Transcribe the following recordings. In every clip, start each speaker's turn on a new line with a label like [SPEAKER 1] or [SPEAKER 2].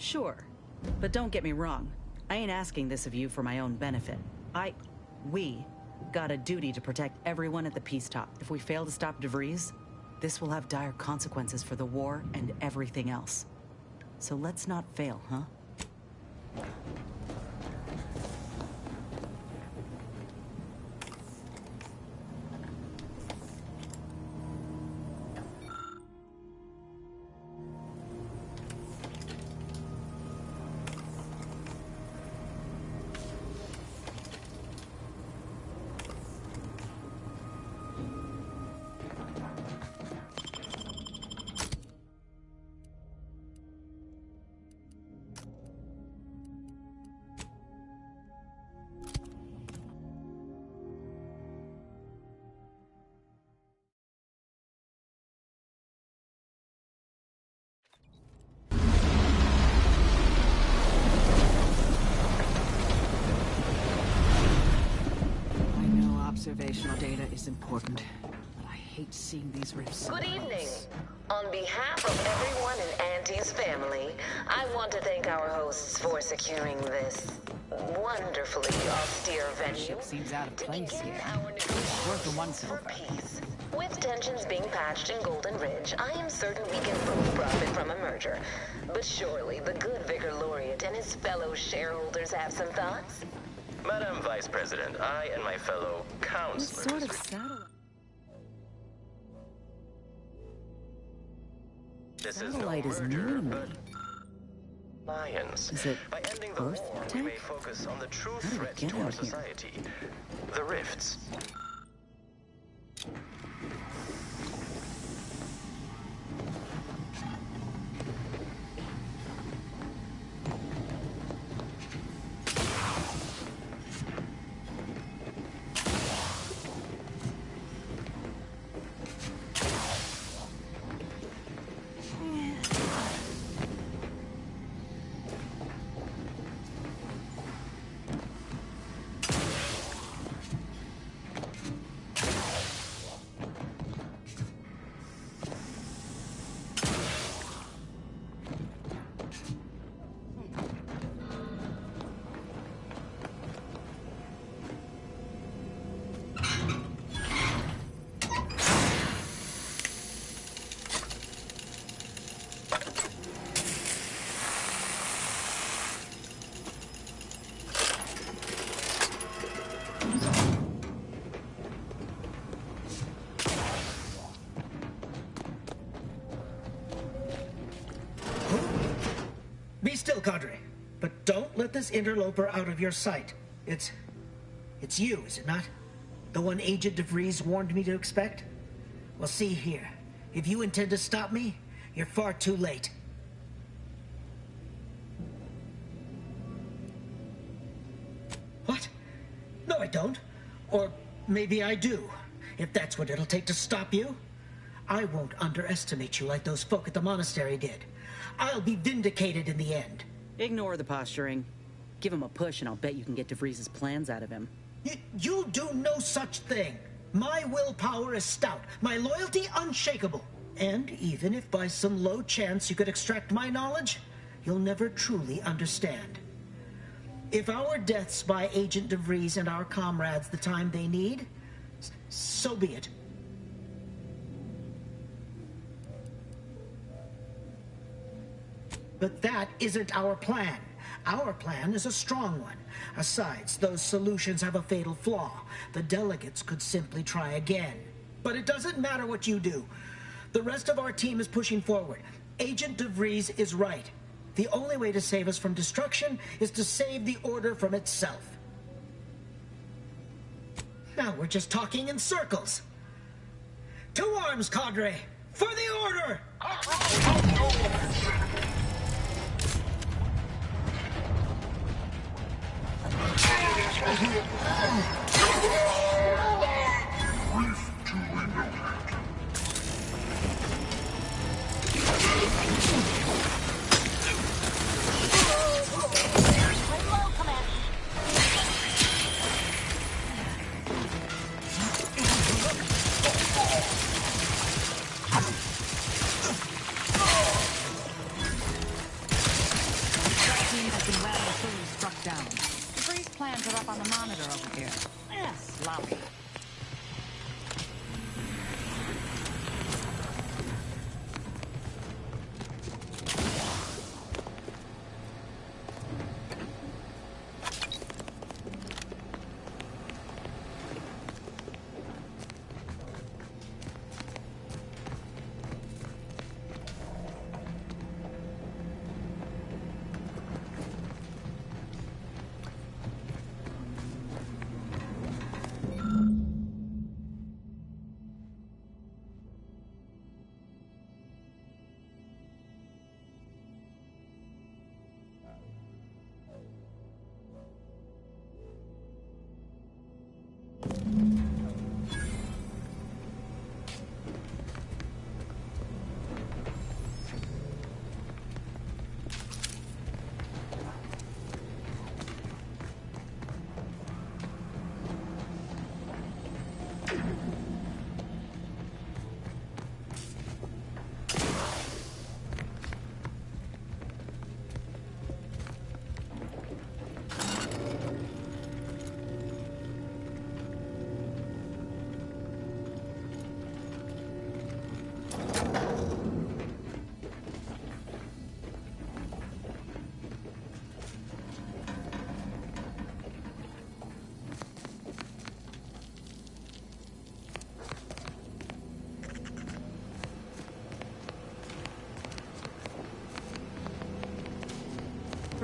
[SPEAKER 1] Sure, but don't get me wrong. I ain't asking this of you for my own benefit. We got a duty to protect everyone at the Peace Top. If we fail to stop DeVries, this will have dire consequences for the war and everything else. So let's not fail, huh?
[SPEAKER 2] Observational data is important, but I hate seeing these rifts.
[SPEAKER 3] Good evening. On behalf of everyone in Auntie's family, I want to thank our hosts for securing this wonderfully austere venue.
[SPEAKER 2] Ship seems out of place here.
[SPEAKER 3] Worth
[SPEAKER 2] the one silver.
[SPEAKER 3] Peace. With tensions being patched in Golden Ridge, I am certain we can both profit from a merger. But surely the good Vicar Laureate and his fellow shareholders have some thoughts?
[SPEAKER 4] Madam Vice President, I and my fellow counselors...
[SPEAKER 1] What sort of satellite?
[SPEAKER 4] This
[SPEAKER 1] Satellite
[SPEAKER 4] is
[SPEAKER 1] is
[SPEAKER 4] no
[SPEAKER 1] new
[SPEAKER 4] merger,
[SPEAKER 1] to me.
[SPEAKER 4] but alliance.
[SPEAKER 1] Is it
[SPEAKER 4] By ending the
[SPEAKER 1] Earth
[SPEAKER 4] war,
[SPEAKER 1] tech?
[SPEAKER 4] we may focus on the true
[SPEAKER 1] How did it
[SPEAKER 4] threat
[SPEAKER 1] get
[SPEAKER 4] to our
[SPEAKER 1] out here?
[SPEAKER 4] society. The rifts.
[SPEAKER 5] Be still, Cadre. But don't let this interloper out of your sight. It's you, is it not? The one Agent DeVries warned me to expect? Well, see here. If you intend to stop me, you're far too late. What? No, I don't. Or maybe I do, if that's what it'll take to stop you. I won't underestimate you like those folk at the monastery did. I'll be vindicated in the end.
[SPEAKER 1] Ignore the posturing. Give him a push and I'll bet you can get DeVries' plans out of him.
[SPEAKER 5] You'll do no such thing. My willpower is stout, my loyalty unshakable. And even if by some low chance you could extract my knowledge, you'll never truly understand. If our deaths buy Agent DeVries and our comrades the time they need, so be it. But that isn't our plan. Our plan is a strong one. Besides, those solutions have a fatal flaw. The delegates could simply try again. But it doesn't matter what you do. The rest of our team is pushing forward. Agent DeVries is right. The only way to save us from destruction is to save the Order from itself. Now we're just talking in circles. To arms, Cadre! For the Order!
[SPEAKER 2] commands are up on the monitor over here. Sloppy.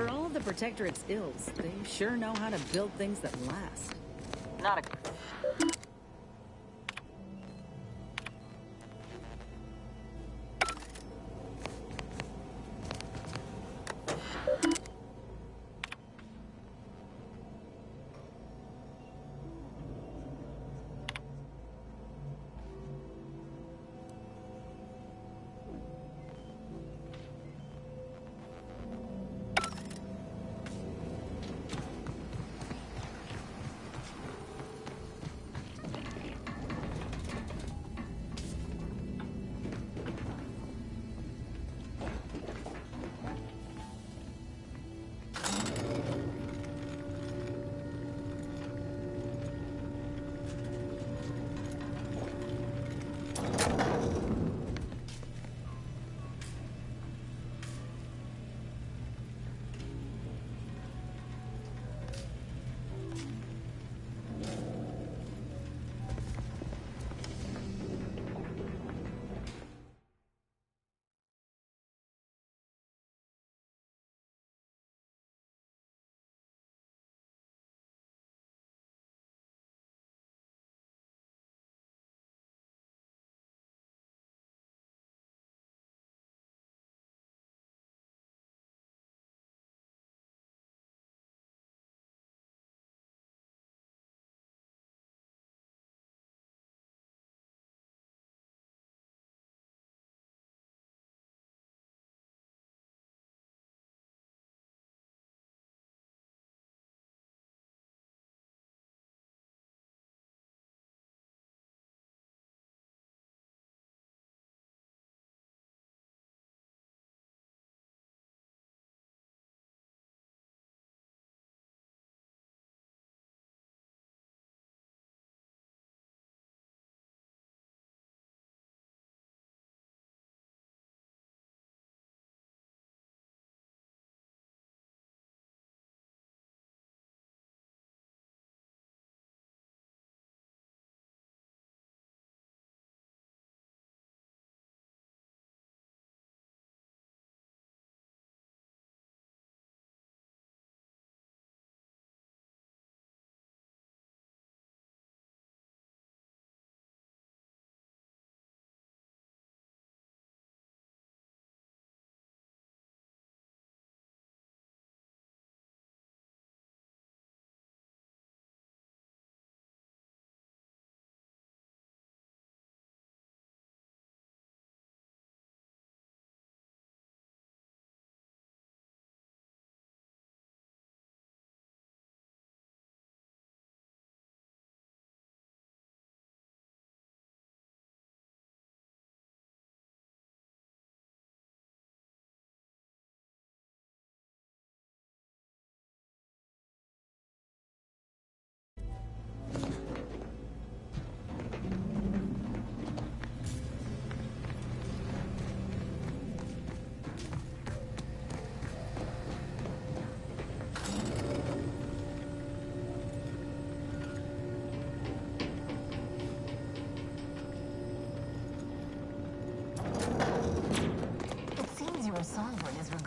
[SPEAKER 1] For all of the Protectorate's ills, they sure know how to build things that last. Not a...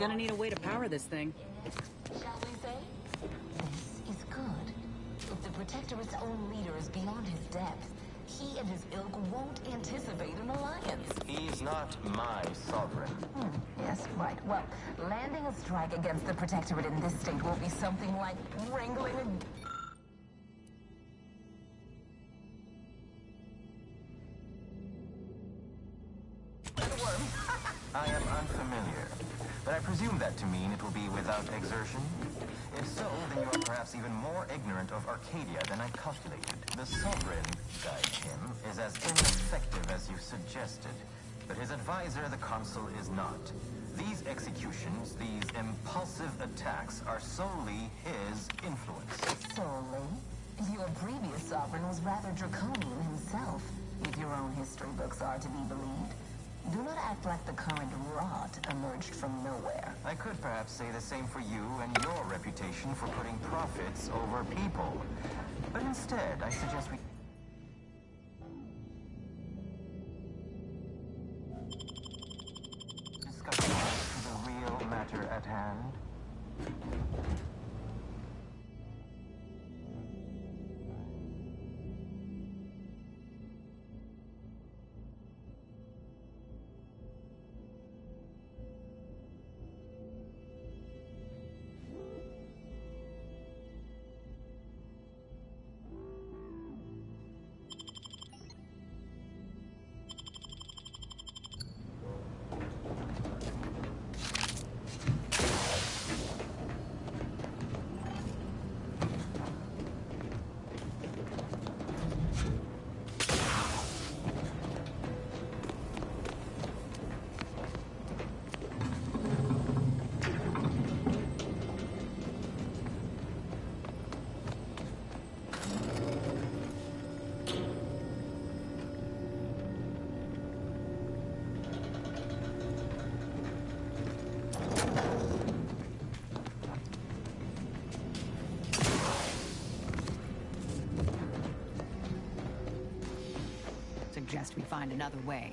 [SPEAKER 1] Gonna need a way to power this thing.
[SPEAKER 3] Shall we say? This is good. If the Protectorate's own leader is beyond his depth, he and his ilk won't anticipate an alliance.
[SPEAKER 4] He's not my sovereign.
[SPEAKER 3] Yes, right. Well, landing a strike against the Protectorate in this state will be something like wrangling a...
[SPEAKER 4] I am unfamiliar, but I presume that to mean it will be without exertion. If so, then you are perhaps even more ignorant of Arcadia than I calculated. The Sovereign, Guide Kim, is as ineffective as you suggested, but his advisor, the Consul, is not. These executions, these impulsive attacks, are solely his influence.
[SPEAKER 3] Solely? Your previous sovereign was rather draconian himself, if your own history books are to be believed. Do not act like the current rot emerged from nowhere.
[SPEAKER 4] I could perhaps say the same for you and your reputation for putting profits over people. But instead, I suggest we... discuss the real matter at hand.
[SPEAKER 2] Suggest we find another way.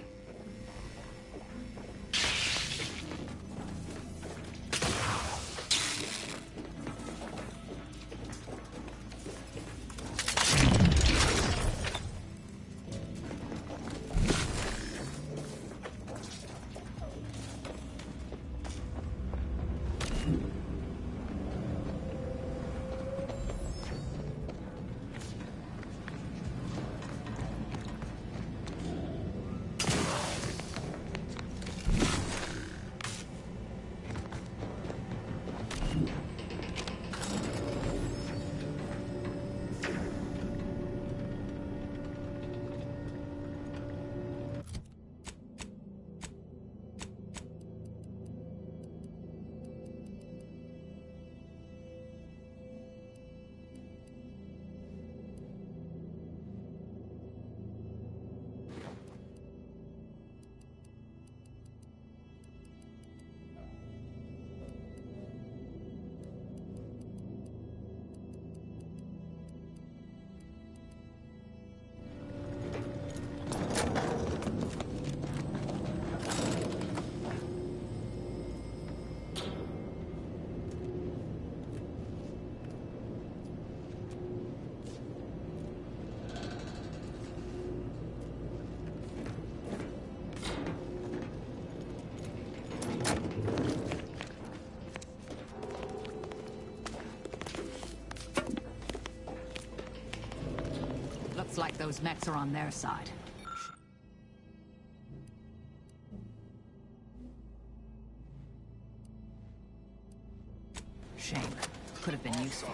[SPEAKER 2] Looks like those mechs are on their side. Shame. Could have been useful.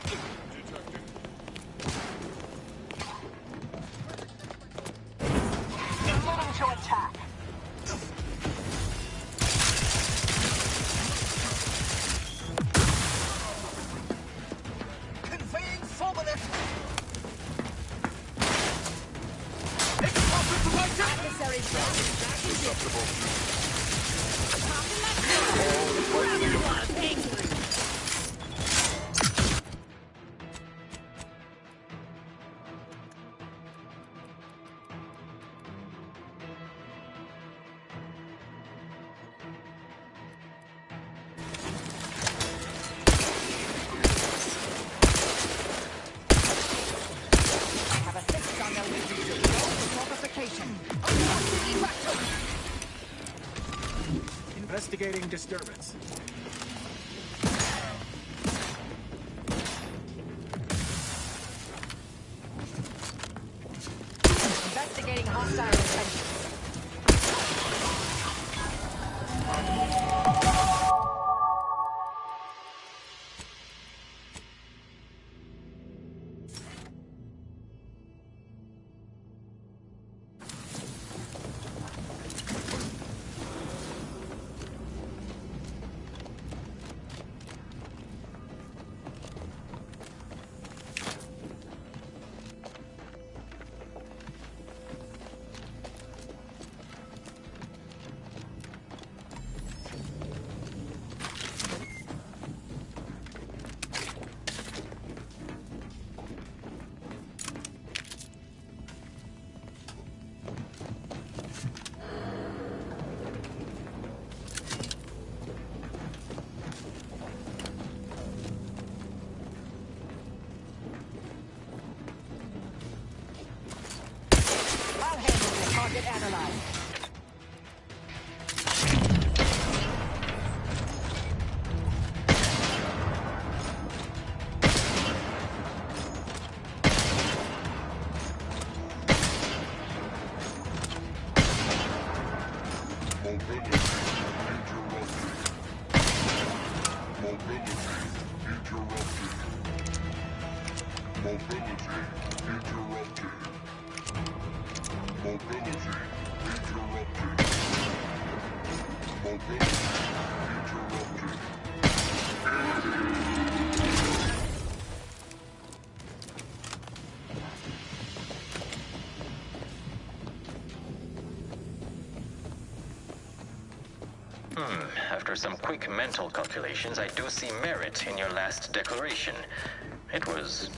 [SPEAKER 3] Moving to attack.
[SPEAKER 6] Conveying fulminate!
[SPEAKER 2] Adversaries
[SPEAKER 6] Investigating disturbance.
[SPEAKER 2] Investigating hostile intentions. Target analyzed.
[SPEAKER 4] After some quick mental calculations, I do see merit in your last declaration. It was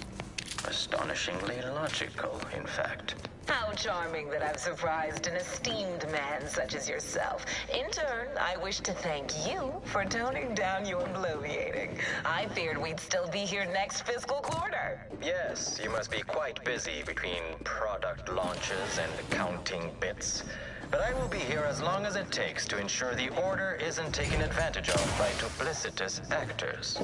[SPEAKER 4] astonishingly logical, in fact.
[SPEAKER 3] How charming that I've surprised an esteemed man such as yourself. In turn, I wish to thank you for toning down your bloviating. I feared we'd still be here next fiscal quarter.
[SPEAKER 4] Yes, you must be quite busy between product launches and counting bits. But I will be here as long as it takes to ensure the order isn't taken advantage of by duplicitous actors.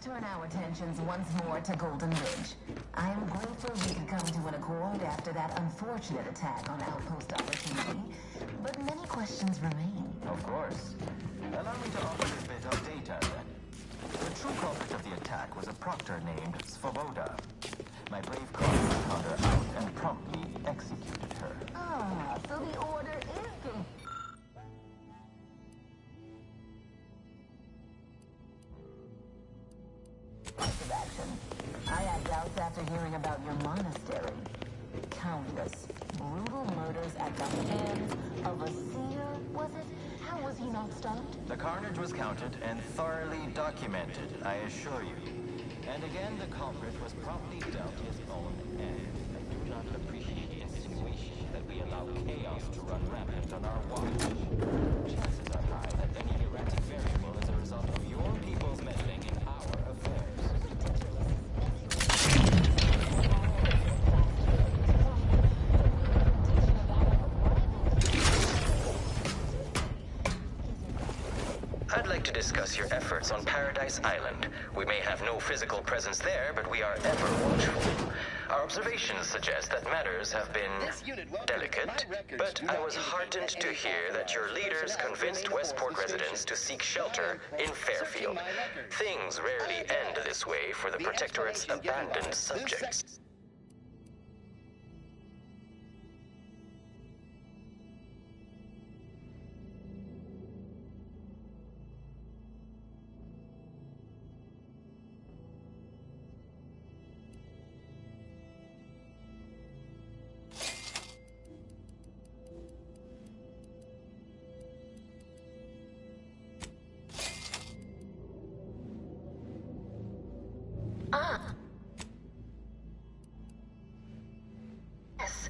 [SPEAKER 3] Turn our attentions once more to Golden Ridge. I am grateful we could come to an accord after that unfortunate attack on Outpost Opportunity, but many questions remain.
[SPEAKER 4] Of course. Allow me to offer a bit of data, then. The true culprit of the attack was a proctor named Svoboda. My brave colleagues found her out and promptly executed her.
[SPEAKER 3] Ah, so the order is good. Of action. I had doubts after hearing about your monastery. Countless brutal murders at the hands of a seer, was it? How was he not stopped?
[SPEAKER 4] The carnage was counted and thoroughly documented, I assure you. And again, the culprit was promptly dealt his own end. I do not appreciate the insinuation that we allow chaos to run rampant on our watch. Chances are high that any erratic variable is a result of your people's meddling in our affairs. discuss your efforts on Paradise Island. We may have no physical presence there, but we are ever watchful. Our observations suggest that matters have been delicate, but I was heartened to hear that your leaders convinced Westport residents to seek shelter in Fairfield. Things rarely end this way for the Protectorate's abandoned subjects.
[SPEAKER 3] Ah. Yes.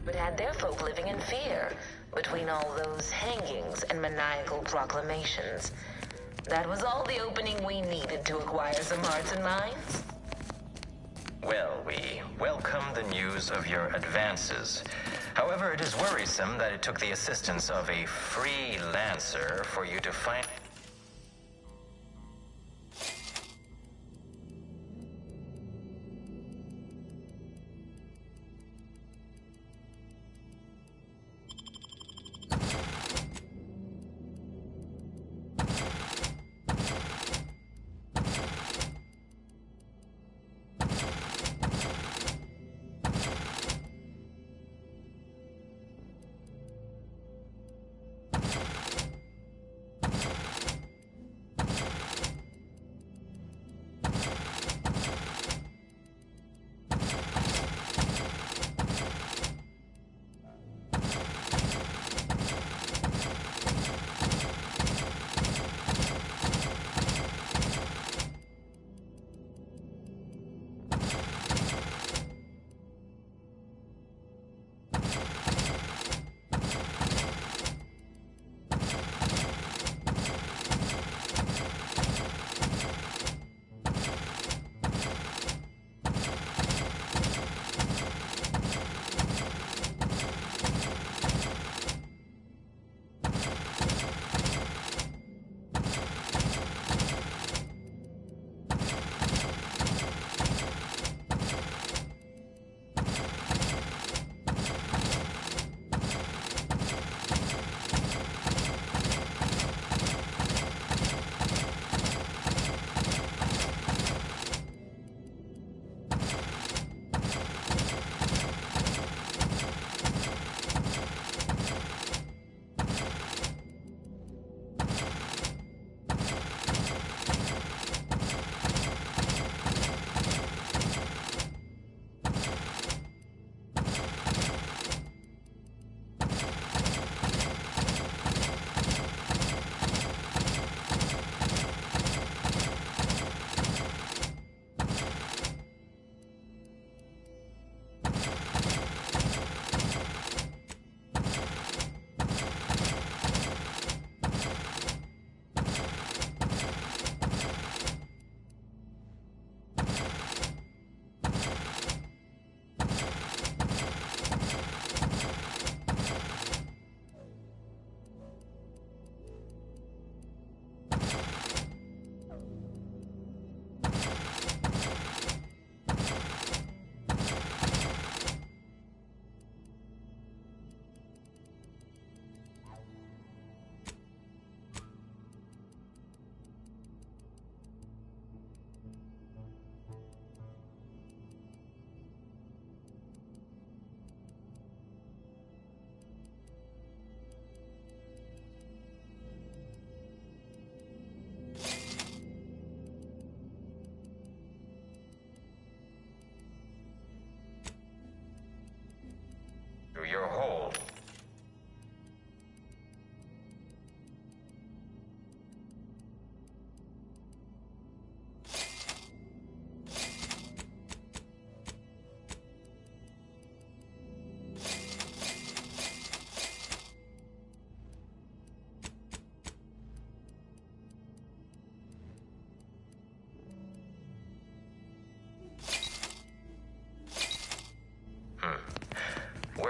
[SPEAKER 3] But had their folk living in fear between all those hangings and maniacal proclamations. That was all the opening we needed to acquire some hearts and minds.
[SPEAKER 4] Well, we welcome the news of your advances. However, it is worrisome that it took the assistance of a freelancer for you to find...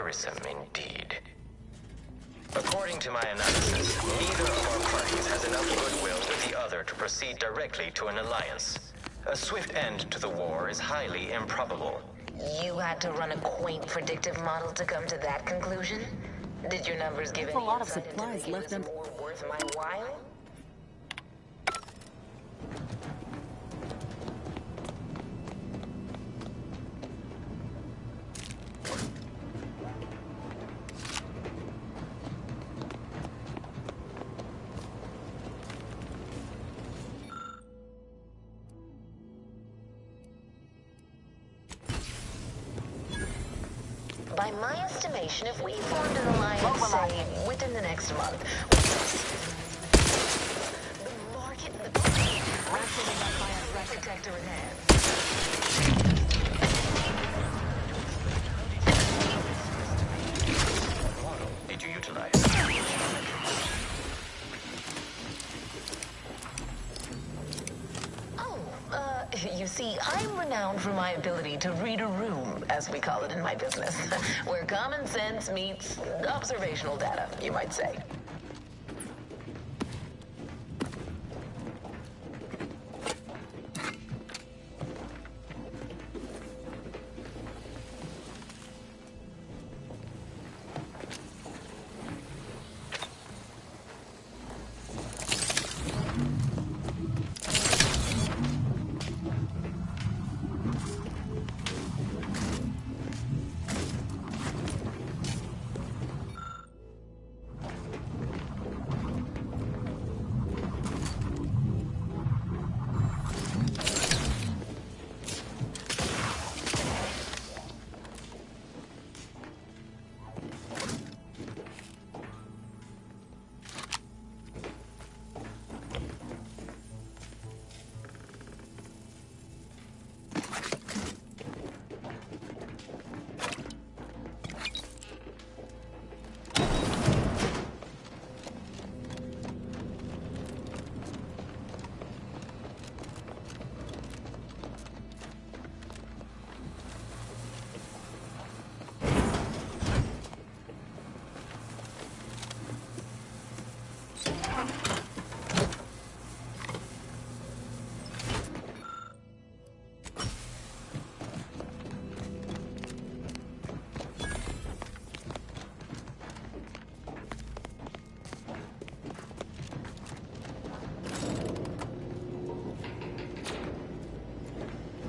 [SPEAKER 4] Worrisome indeed. According to my analysis, neither of our parties has enough goodwill with the other to proceed directly to an alliance. A swift end to the war is highly improbable.
[SPEAKER 3] You had to run a quaint predictive model to come to that conclusion? Did your numbers give
[SPEAKER 1] There's
[SPEAKER 3] any
[SPEAKER 1] a lot of
[SPEAKER 3] insight into
[SPEAKER 1] supplies
[SPEAKER 3] making
[SPEAKER 1] left
[SPEAKER 3] this
[SPEAKER 1] un-
[SPEAKER 3] more worth my while? By my estimation, if we formed an alliance, say, within the next month, the market, the protector in hand.
[SPEAKER 4] Did you utilize?
[SPEAKER 3] You see, I'm renowned for my ability to read a room, as we call it in my business, where common sense meets observational data, you might say.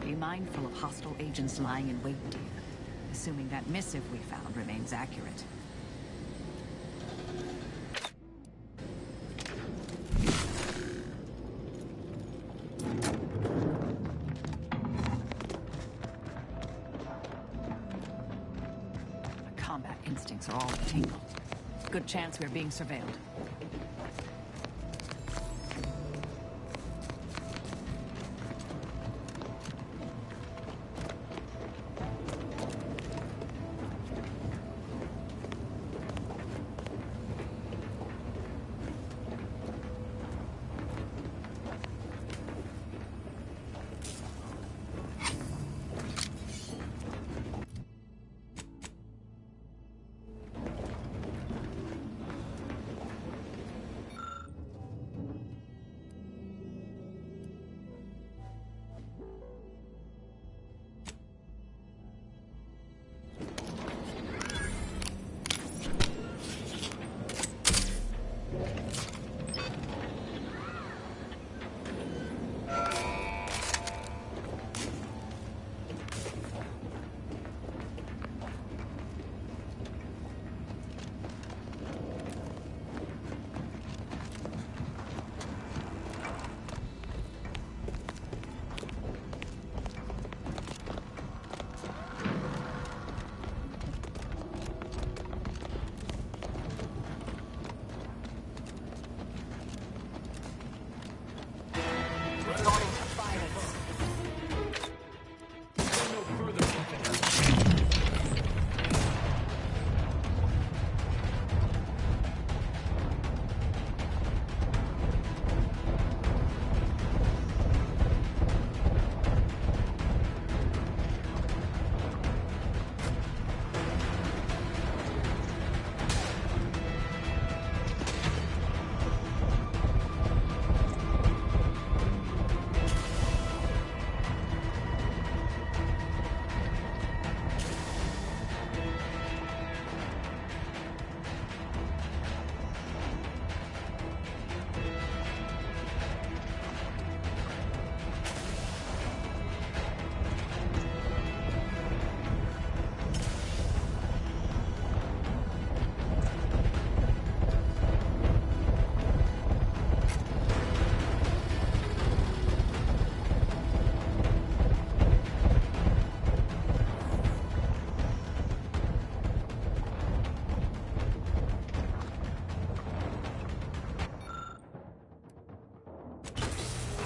[SPEAKER 2] Be mindful of hostile agents lying in wait, dear. Assuming that missive we found remains accurate. Our combat instincts are all tingled. Good chance we're being surveilled.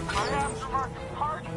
[SPEAKER 4] I have the marked party.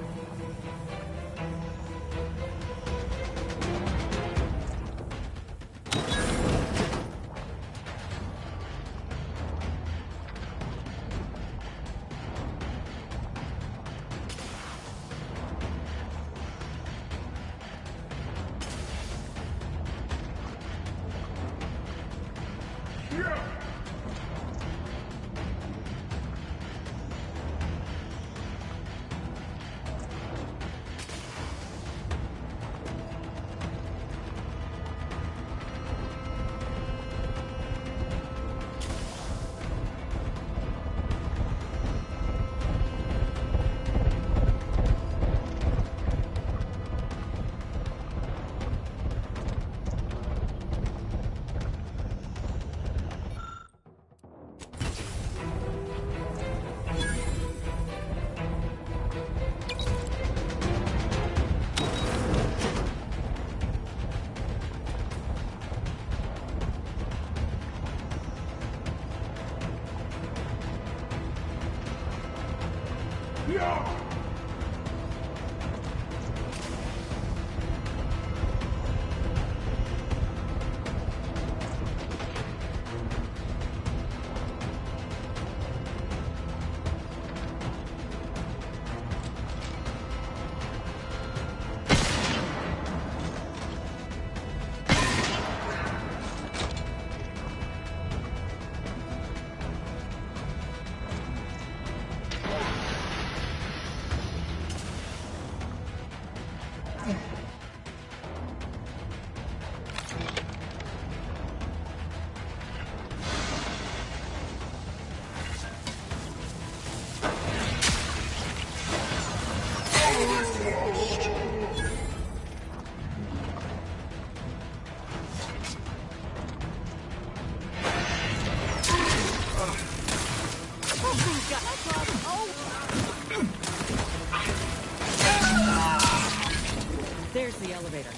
[SPEAKER 1] There's the elevator.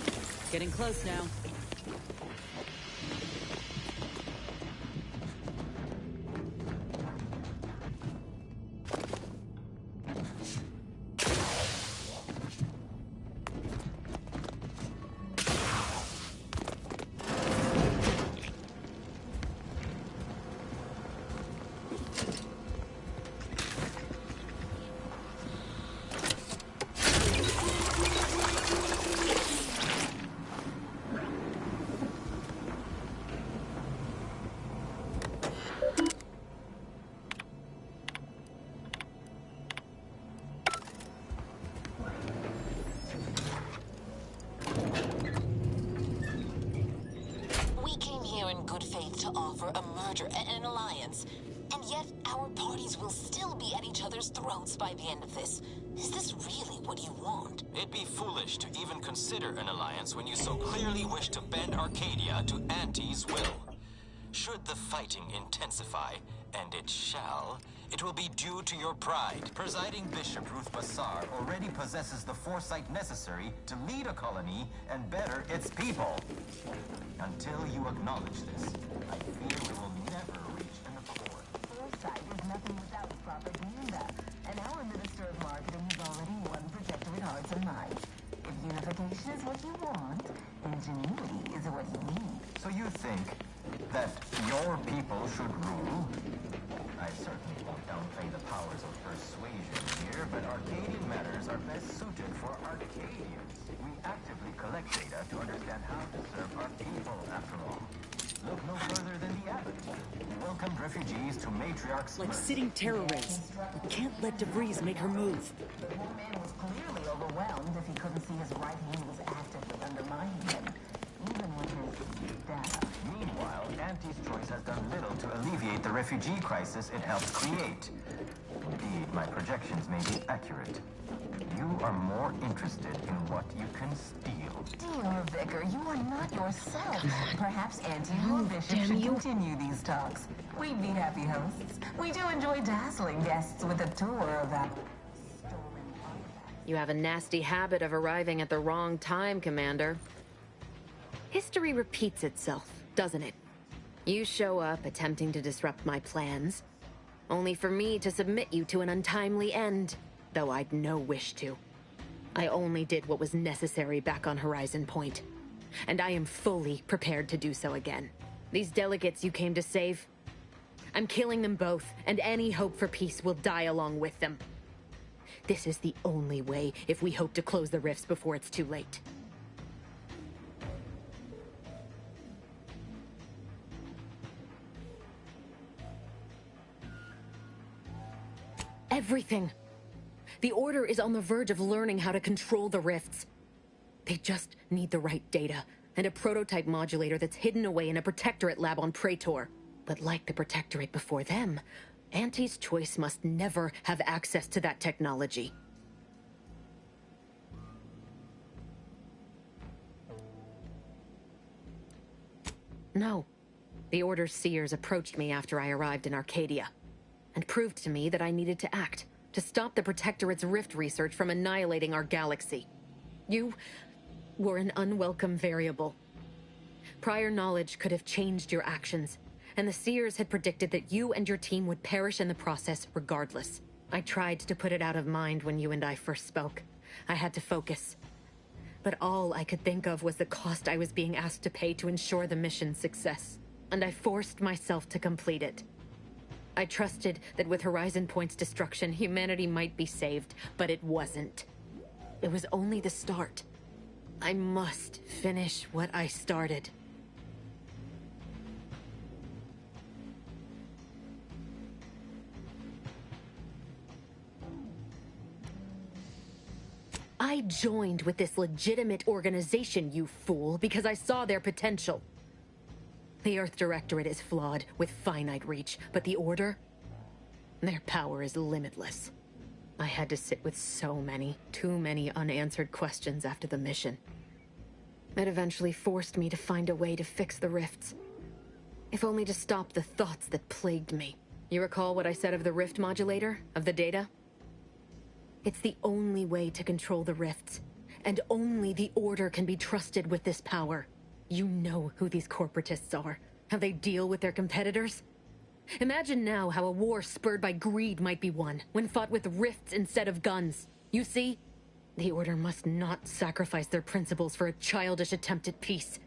[SPEAKER 1] Getting close now.
[SPEAKER 3] An alliance, and yet our parties will still be at each other's throats by the end of this. Is this really what you want?
[SPEAKER 4] It'd be foolish to even consider an alliance when you so clearly wish to bend Arcadia to Auntie's will. Should the fighting intensify, and it shall, it will be due to your pride. Presiding Bishop Ruth Bassar already possesses the foresight necessary to lead a colony and better its people. Until you acknowledge this, I fear we will never reach an accord.
[SPEAKER 3] Foresight is nothing without propaganda, and our Minister of Marketing has already won Protectorate hearts and minds. If unification is what you want, ingenuity is what you need.
[SPEAKER 4] So you think that your people should rule? I certainly won't downplay the powers of persuasion here, but Arcadian matters are best suited for Arcadians. We actively collect data to understand how to serve our people, after all. Look no further than the Abbot, who welcomed refugees to Matriarch's
[SPEAKER 1] Like
[SPEAKER 4] mercy.
[SPEAKER 1] sitting terror rays. We can't let DeVries make her move.
[SPEAKER 3] The poor man was clearly overwhelmed if he couldn't see his right hand was actively undermining him, even with his data.
[SPEAKER 4] Meanwhile, Auntie's choice has done little to alleviate the refugee crisis it helped create. Indeed, my projections may be accurate. You are more interested in what you can steal.
[SPEAKER 3] Dear Vicar, you are not yourself. Perhaps Auntie or Bishop should continue these talks. We'd be happy hosts. We do enjoy dazzling guests with a tour of that stolen artifact.
[SPEAKER 6] You have a nasty habit of arriving at the wrong time, Commander. History repeats itself, doesn't it? You show up attempting to disrupt my plans, only for me to submit you to an untimely end. though I'd no wish to. I only did what was necessary back on Horizon Point, and I am fully prepared to do so again. These delegates you came to save, I'm killing them both, and any hope for peace will die along with them. This is the only way if we hope to close the rifts before it's too late. Everything. The Order is on the verge of learning how to control the rifts. They just need the right data, and a prototype modulator that's hidden away in a Protectorate lab on Praetor. But like the Protectorate before them, Auntie's Choice must never have access to that technology. No. The Order's seers approached me after I arrived in Arcadia, and proved to me that I needed to act, to stop the Protectorate's rift research from annihilating our galaxy. You were an unwelcome variable. Prior knowledge could have changed your actions, and the Seers had predicted that you and your team would perish in the process regardless. I tried to put it out of mind when you and I first spoke. I had to focus. But all I could think of was the cost I was being asked to pay to ensure the mission's success, and I forced myself to complete it. I trusted that with Horizon Point's destruction, humanity might be saved, but it wasn't. It was only the start. I must finish what I started. I joined with this legitimate organization, you fool, because I saw their potential. The Earth Directorate is flawed, with finite reach, but the Order? Their power is limitless. I had to sit with too many unanswered questions after the mission. It eventually forced me to find a way to fix the rifts. If only to stop the thoughts that plagued me. You recall what I said of the rift modulator, of the data? It's the only way to control the rifts, and only the Order can be trusted with this power. You know who these corporatists are, how they deal with their competitors. Imagine now how a war spurred by greed might be won, when fought with rifts instead of guns. You see? The Order must not sacrifice their principles for a childish attempt at peace.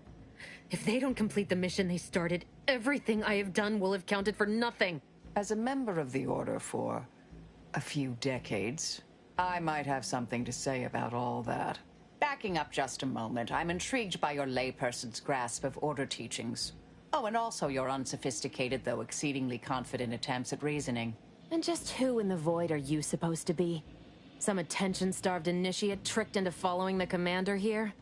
[SPEAKER 6] If they don't complete the mission they started, everything I have done will have counted for nothing.
[SPEAKER 2] As a member of the Order for a few decades, I might have something to say about all that. Backing up just a moment, I'm intrigued by your layperson's grasp of Order teachings. Oh, and also your unsophisticated, though exceedingly confident attempts at reasoning.
[SPEAKER 6] And just who in the Void are you supposed to be? Some attention-starved initiate tricked into following the commander here?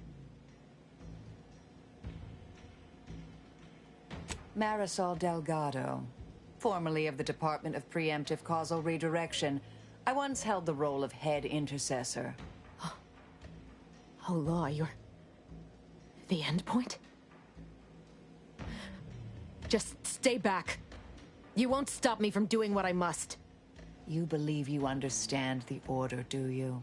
[SPEAKER 2] Marisol Delgado, formerly of the Department of Preemptive Causal Redirection. I once held the role of head intercessor.
[SPEAKER 6] Oh, Law, you're... the end point? Just stay back. You won't stop me from doing what I must.
[SPEAKER 2] You believe you understand the Order, do you?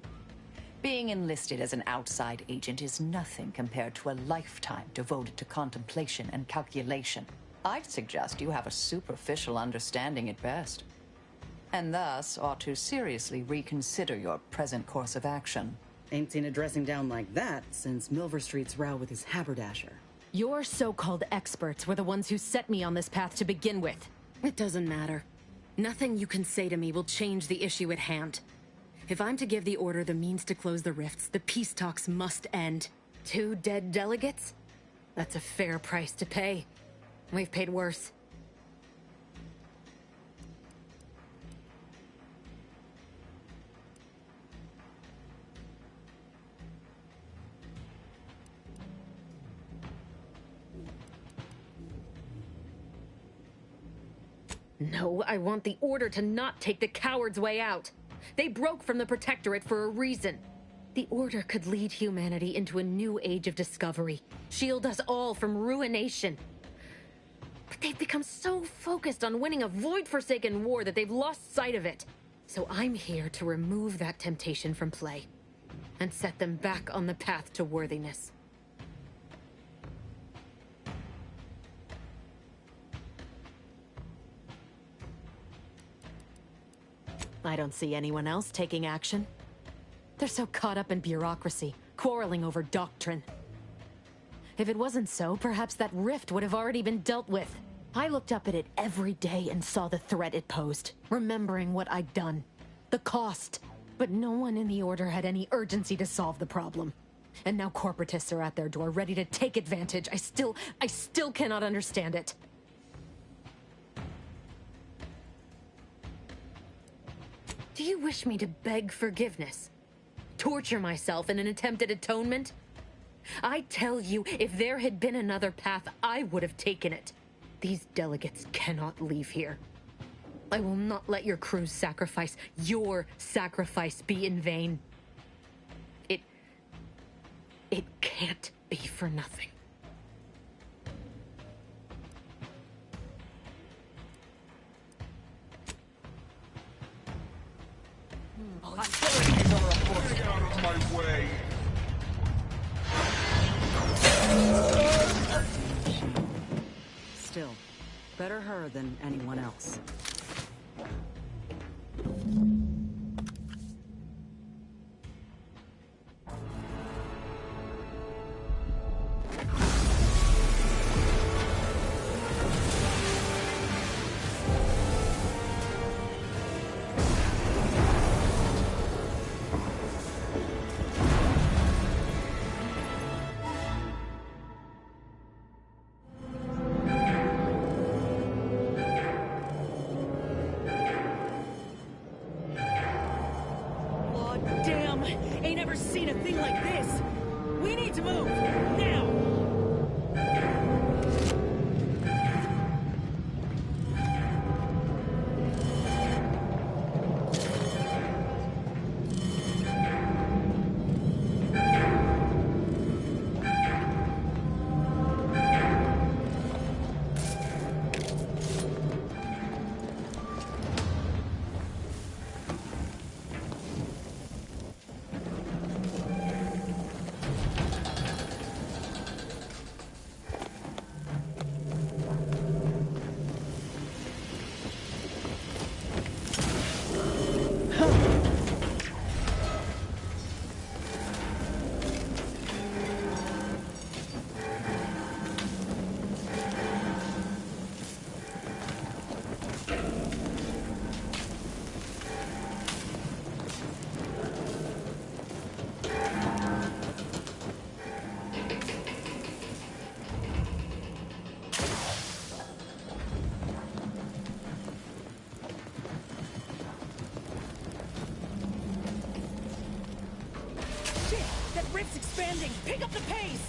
[SPEAKER 2] Being enlisted as an outside agent is nothing compared to a lifetime devoted to contemplation and calculation. I'd suggest you have a superficial understanding at best, and thus ought to seriously reconsider your present course of action.
[SPEAKER 1] Ain't seen a dressing down like that since Milver Street's row with his haberdasher.
[SPEAKER 6] Your so-called experts were the ones who set me on this path to begin with. It doesn't matter. Nothing you can say to me will change the issue at hand. If I'm to give the Order the means to close the rifts, the peace talks must end. 2 dead delegates? That's a fair price to pay. We've paid worse. No, I want the Order to not take the coward's way out. They broke from the Protectorate for a reason. The Order could lead humanity into a new age of discovery, shield us all from ruination. But they've become so focused on winning a void-forsaken war that they've lost sight of it. So I'm here to remove that temptation from play, and set them back on the path to worthiness. I don't see anyone else taking action. They're so caught up in bureaucracy, quarreling over doctrine. If it wasn't so, perhaps that rift would have already been dealt with. I looked up at it every day and saw the threat it posed, remembering what I'd done. The cost. But no one in the Order had any urgency to solve the problem. And now corporatists are at their door, ready to take advantage. I still cannot understand it. Do you wish me to beg forgiveness? Torture myself in an attempt at atonement? I tell you, if there had been another path, I would have taken it. These delegates cannot leave here. I will not let your crew's sacrifice, your sacrifice, be in vain. It can't be for nothing.
[SPEAKER 7] Get out of my way!
[SPEAKER 1] Still, better her than anyone else. Damn! Ain't ever seen a thing like this! We need to move! Now! Rift's expanding! Pick up the pace!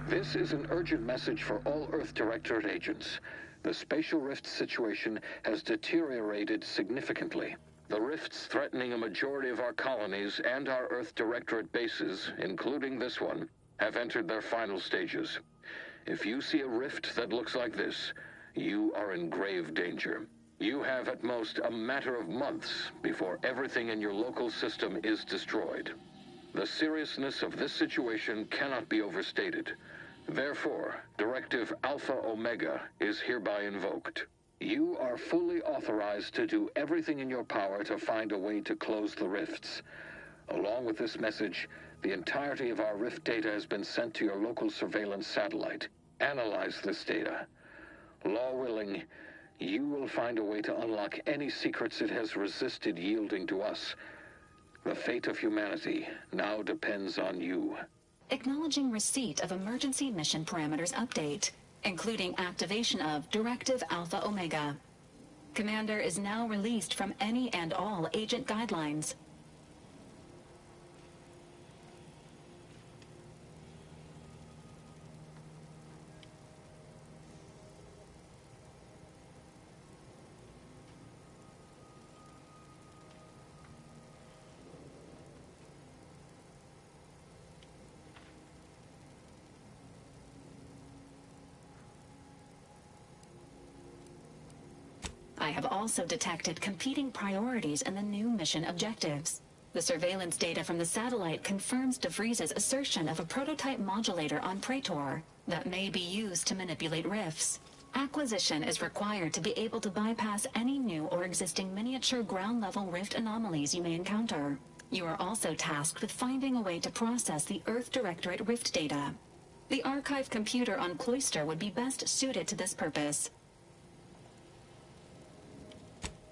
[SPEAKER 8] This is an urgent message for all Earth Directorate agents. The spatial rift situation has deteriorated significantly. The rifts threatening a majority of our colonies and our Earth Directorate bases, including this one, have entered their final stages. If you see a rift that looks like this, you are in grave danger. You have at most a matter of months before everything in your local system is destroyed. The seriousness of this situation cannot be overstated. Therefore, Directive Alpha Omega is hereby invoked. You are fully authorized to do everything in your power to find a way to close the rifts. Along with this message, the entirety of our rift data has been sent to your local surveillance satellite. Analyze this data. Law willing, you will find a way to unlock any secrets it has resisted yielding to us. The fate of humanity now depends on you.
[SPEAKER 9] Acknowledging receipt of emergency mission parameters update. including activation of Directive Alpha Omega. Commander is now released from any and all agent guidelines. I have also detected competing priorities in the new mission objectives. The surveillance data from the satellite confirms DeVries' assertion of a prototype modulator on Praetor that may be used to manipulate rifts. Acquisition is required to be able to bypass any new or existing miniature ground-level rift anomalies you may encounter. You are also tasked with finding a way to process the Earth Directorate rift data. The archive computer on Cloister would be best suited to this purpose.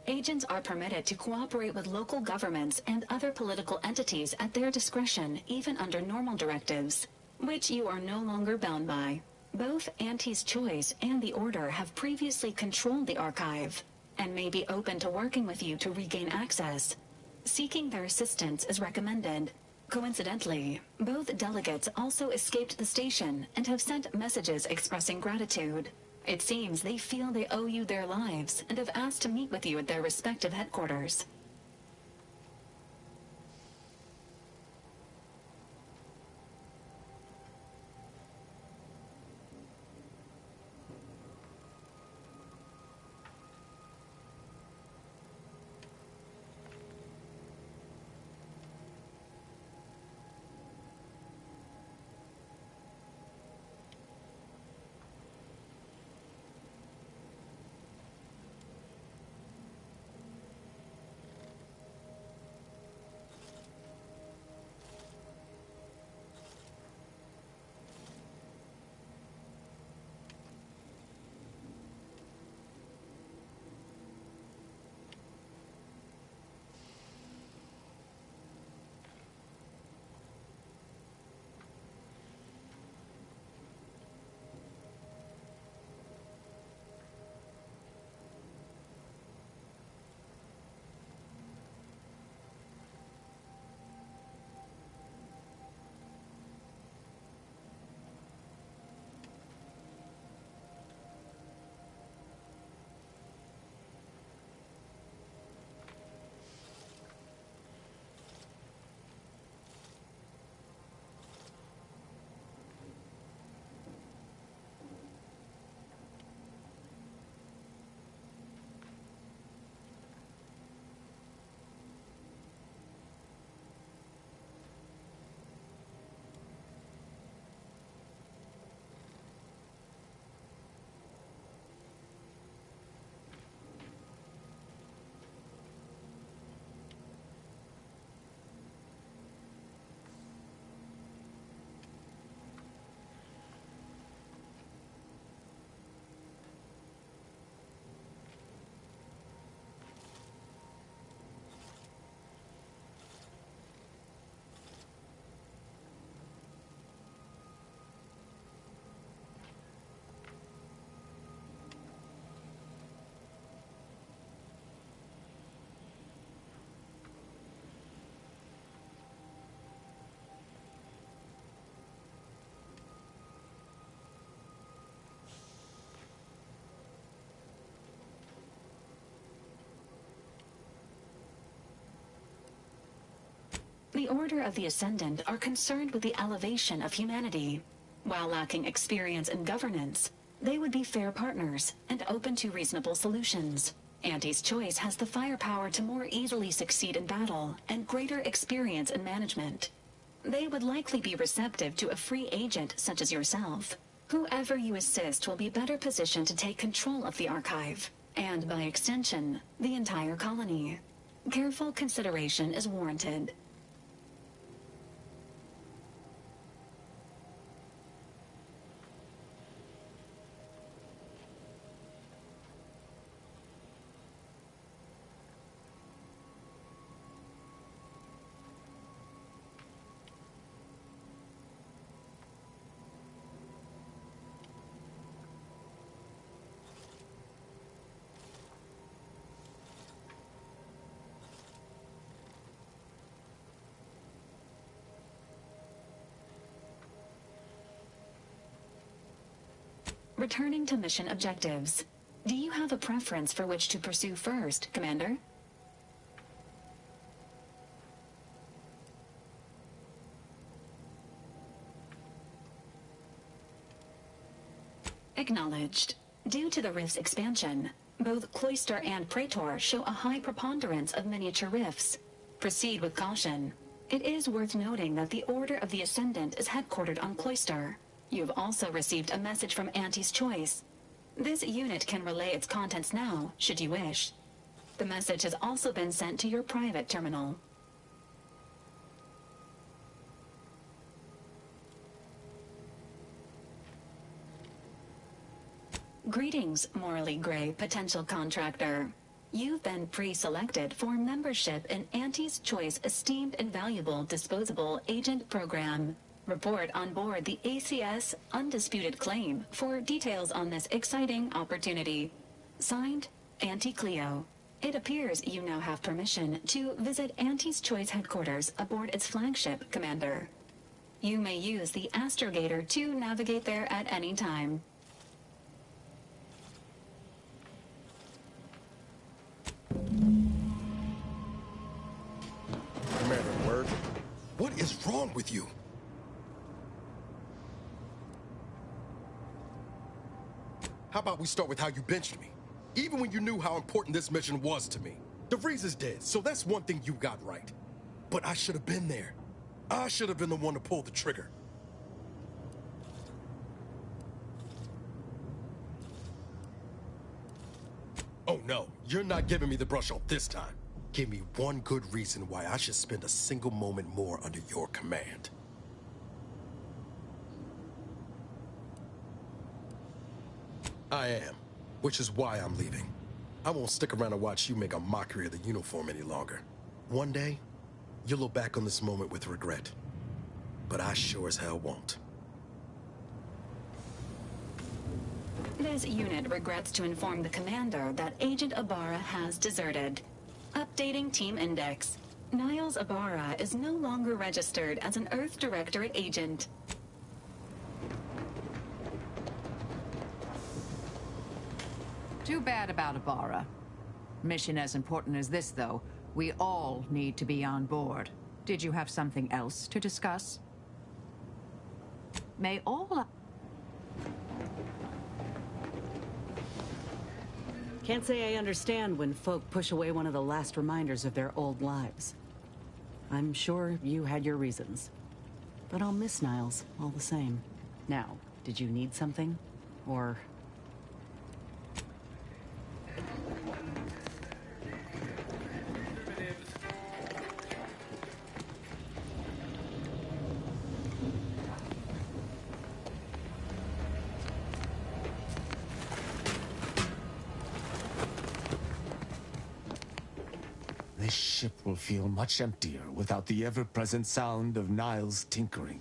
[SPEAKER 9] Agents are permitted to cooperate with local governments and other political entities at their discretion, even under normal directives, which you are no longer bound by. Both Auntie's Choice and the Order have previously controlled the archive, and may be open to working with you to regain access. Seeking their assistance is recommended. Coincidentally, both delegates also escaped the station and have sent messages expressing gratitude. It seems they feel they owe you their lives and have asked to meet with you at their respective headquarters. The Order of the Ascendant are concerned with the elevation of humanity. While lacking experience in governance, they would be fair partners and open to reasonable solutions. Auntie's Choice has the firepower to more easily succeed in battle and greater experience in management. They would likely be receptive to a free agent such as yourself. Whoever you assist will be better positioned to take control of the archive, and by extension, the entire colony. Careful consideration is warranted. Returning to mission objectives. Do you have a preference for which to pursue first, Commander? Acknowledged. Due to the rift's expansion, both Cloister and Praetor show a high preponderance of miniature rifts. Proceed with caution. It is worth noting that the Order of the Ascendant is headquartered on Cloister. You've also received a message from Auntie's Choice. This unit can relay its contents now, should you wish. The message has also been sent to your private terminal. Greetings, morally gray potential contractor. You've been pre-selected for membership in Auntie's Choice Esteemed and Valuable Disposable Agent Program. Report on board the ACS Undisputed Claim for details on this exciting opportunity. Signed, Auntie Cleo. It appears you now have permission to visit Auntie's Choice headquarters aboard its flagship, Commander. You may use the astrogator to navigate there at any time.
[SPEAKER 10] Commander Word, what is wrong with you? How about we start with how you benched me? Even when you knew how important this mission was to me. DeVries is dead, so that's one thing you got right. But I should have been there. I should have been the one to pull the trigger. Oh no, you're not giving me the brush off this time. Give me one good reason why I should spend a single moment more under your command. I am, which is why I'm leaving. I won't stick around and watch you make a mockery of the uniform any longer. One day, you'll look back on this moment with regret. But I sure as hell won't.
[SPEAKER 9] This unit regrets to inform the commander that Agent Ibarra has deserted. Updating Team Index. Niles Ibarra is no longer registered as an Earth Directorate agent.
[SPEAKER 2] Too bad about Ibarra. Mission as important as this, though. We all need to be on board. Did you have something else to discuss? May all...
[SPEAKER 1] Can't say I understand when folk push away one of the last reminders of their old lives. I'm sure you had your reasons. But I'll miss Niles all the same. Now, did you need something? Or...
[SPEAKER 11] This ship will feel much emptier without the ever-present sound of Niles tinkering.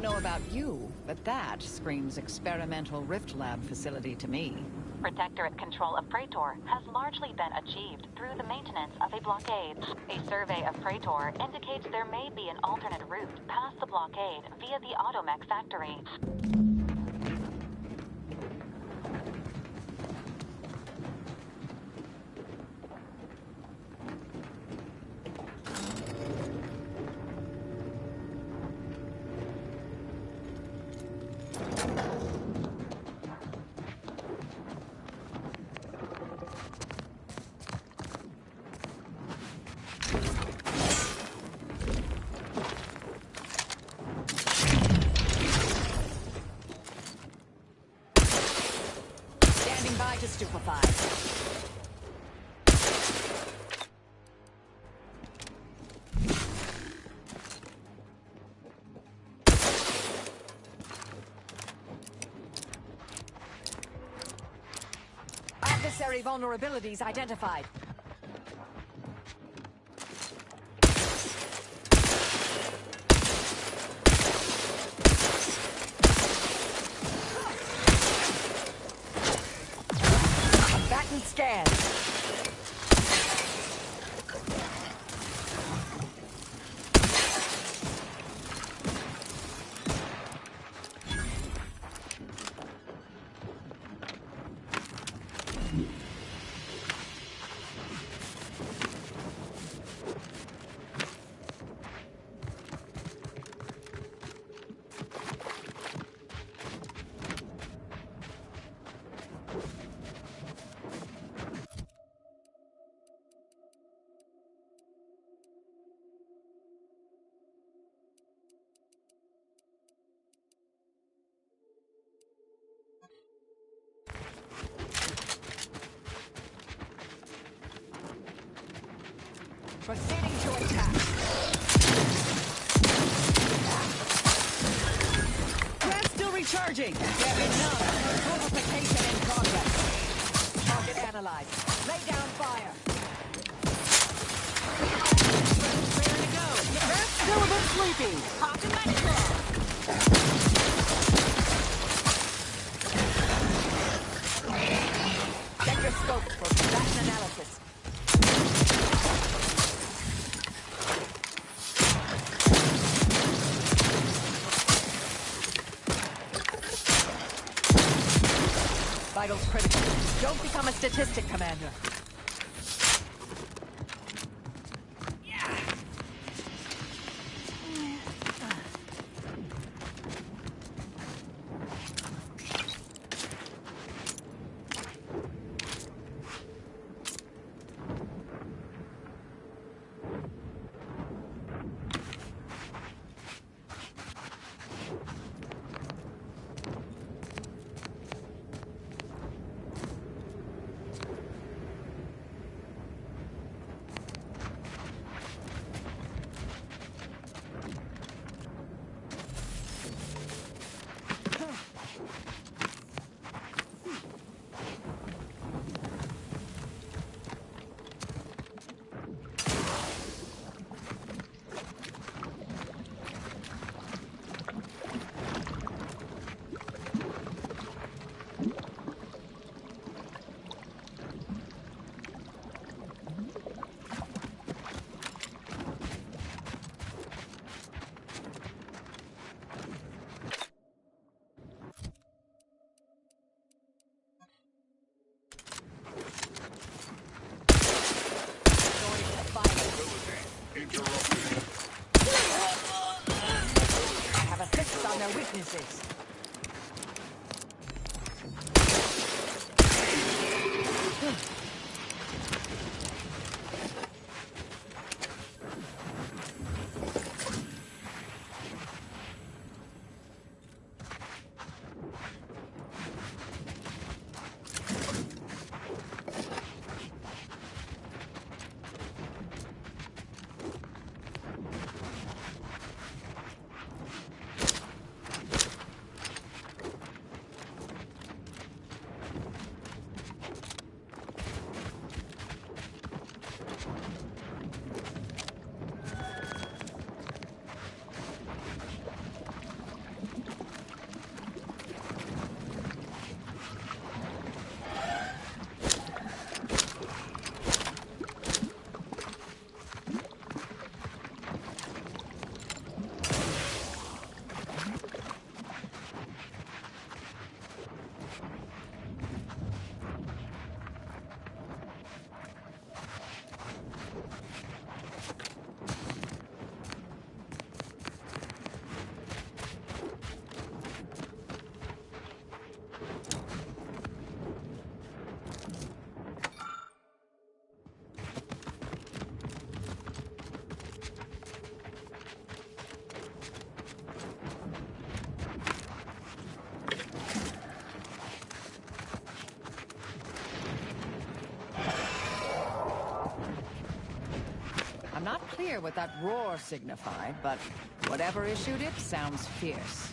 [SPEAKER 2] don't know about you, but that screams experimental Rift Lab facility to me.
[SPEAKER 12] Protectorate control of Praetor has largely been achieved through the maintenance of a blockade. A survey of Praetor indicates there may be an alternate route past the blockade via the Automech factory.
[SPEAKER 2] To stupefy. Adversary vulnerabilities identified. Scan. Proceeding to attack.
[SPEAKER 1] Grab's still recharging.
[SPEAKER 2] There is none. Purification in progress. Target analyzed. Lay down fire.
[SPEAKER 1] Ready to go. Grab's still a bit sleepy. Hop in my claw.
[SPEAKER 2] Check your scopes for combatant analysis. Vitals critical. Don't become a statistic, Commander. Weaknesses. clear what that roar signified, but whatever issued it sounds fierce.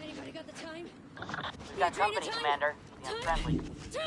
[SPEAKER 6] Anybody got the time?
[SPEAKER 12] We got company, Commander. The unfriendly.
[SPEAKER 6] Time!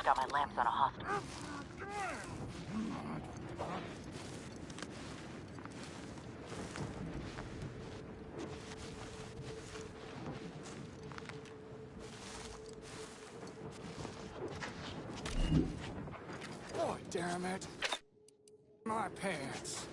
[SPEAKER 12] Got my lamps on a hostage.
[SPEAKER 11] Oh, damn it. My pants.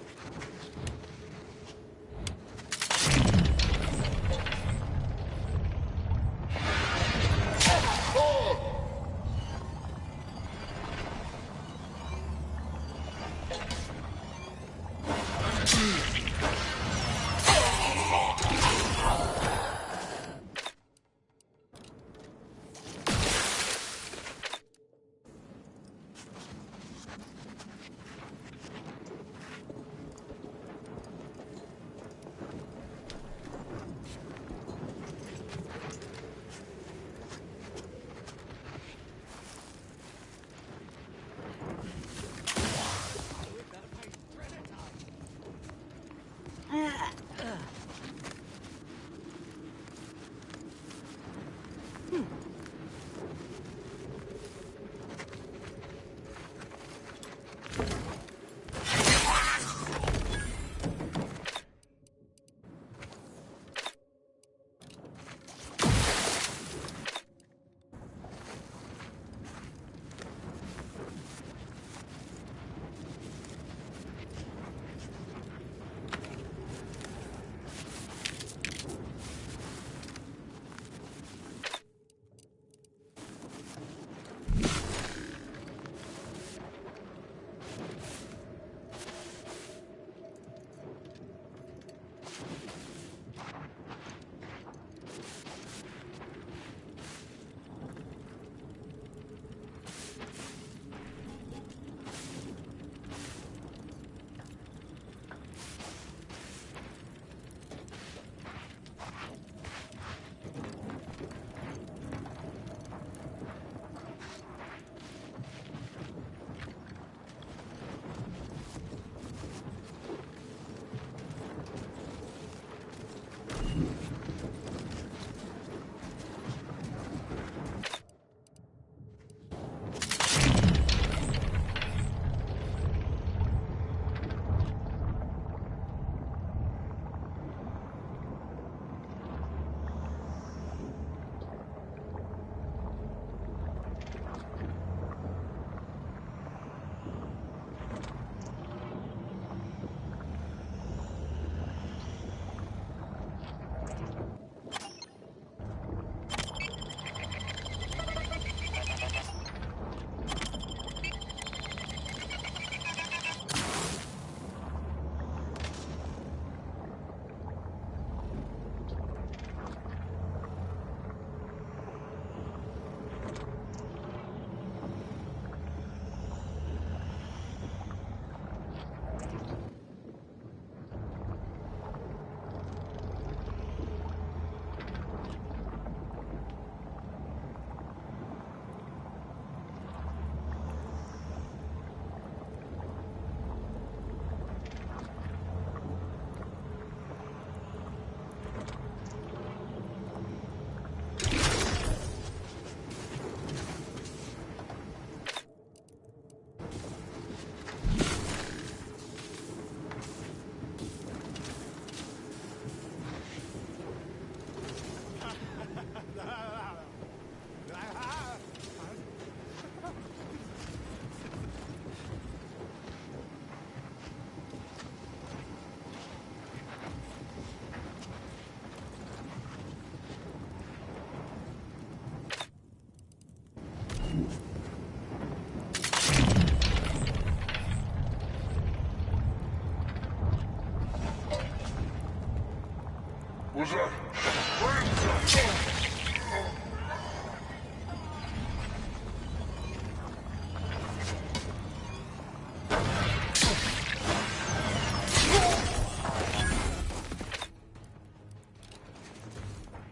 [SPEAKER 7] Was that?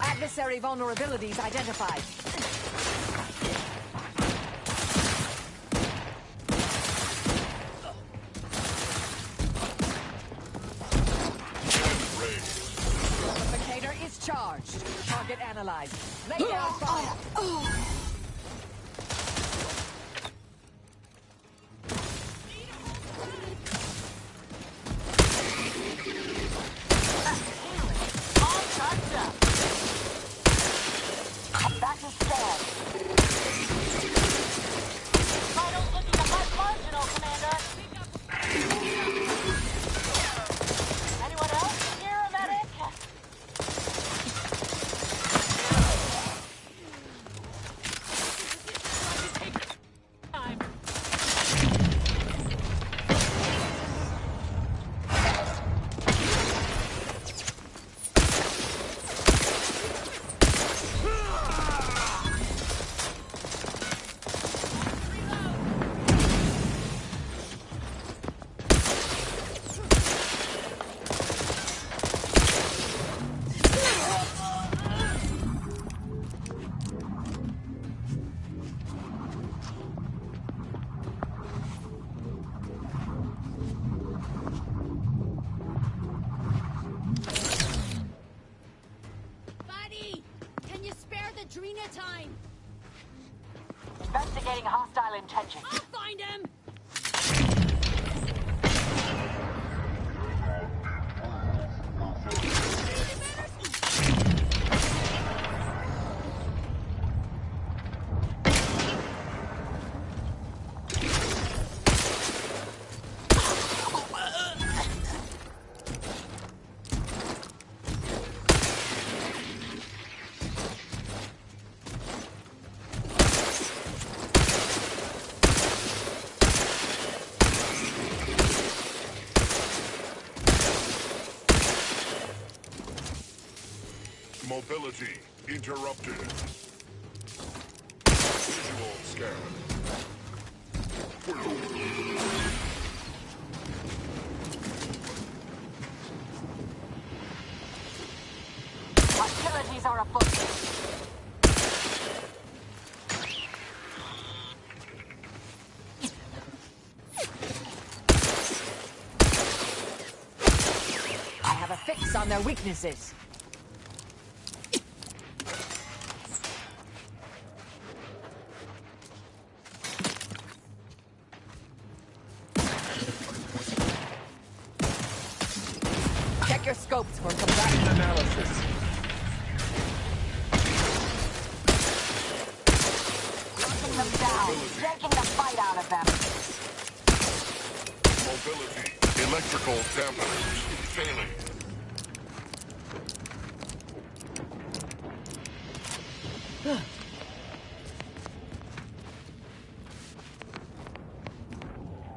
[SPEAKER 2] Adversary vulnerabilities identified. Replicator is charged. Target analyzed. Lay down fire.
[SPEAKER 13] Drina time!
[SPEAKER 2] Investigating hostile intentions.
[SPEAKER 13] I'll find him!
[SPEAKER 7] Mobility interrupted. Visual scan.
[SPEAKER 2] Hostilities are afoot. I have a fix on their weaknesses. Check your scopes for combatant analysis. Knocking them down, taking the fight out of them.
[SPEAKER 7] Mobility. Electrical dampeners failing.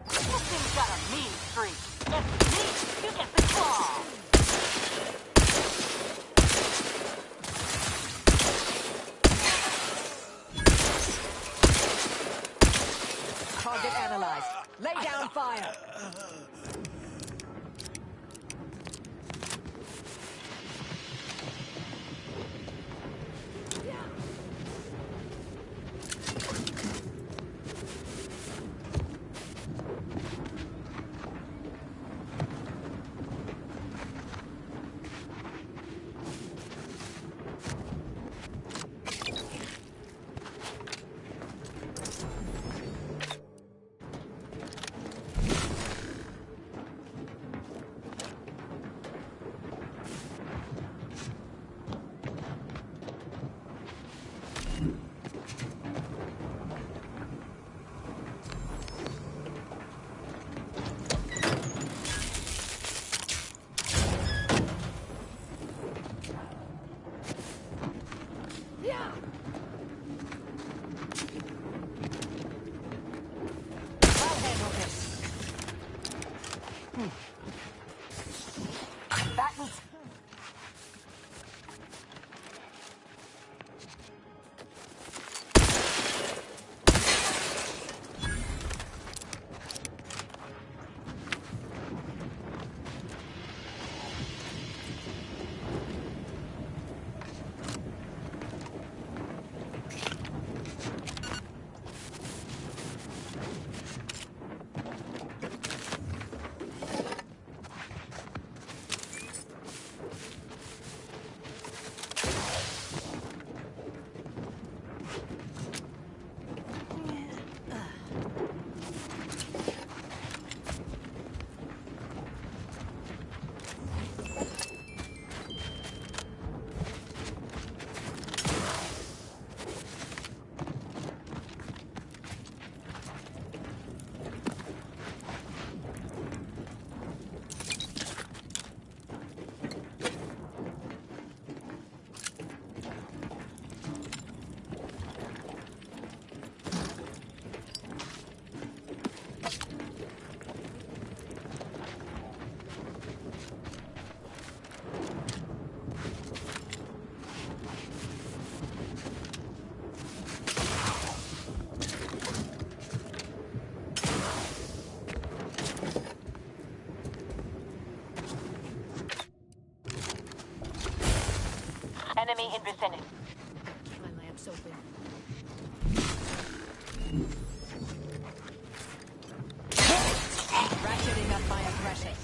[SPEAKER 2] This thing's got a mean streak. It's me, you get the claw. Target analyzed. Lay down fire.
[SPEAKER 12] Enemy in vicinity.
[SPEAKER 6] My lamp's open.
[SPEAKER 2] Ratcheting up my aggression.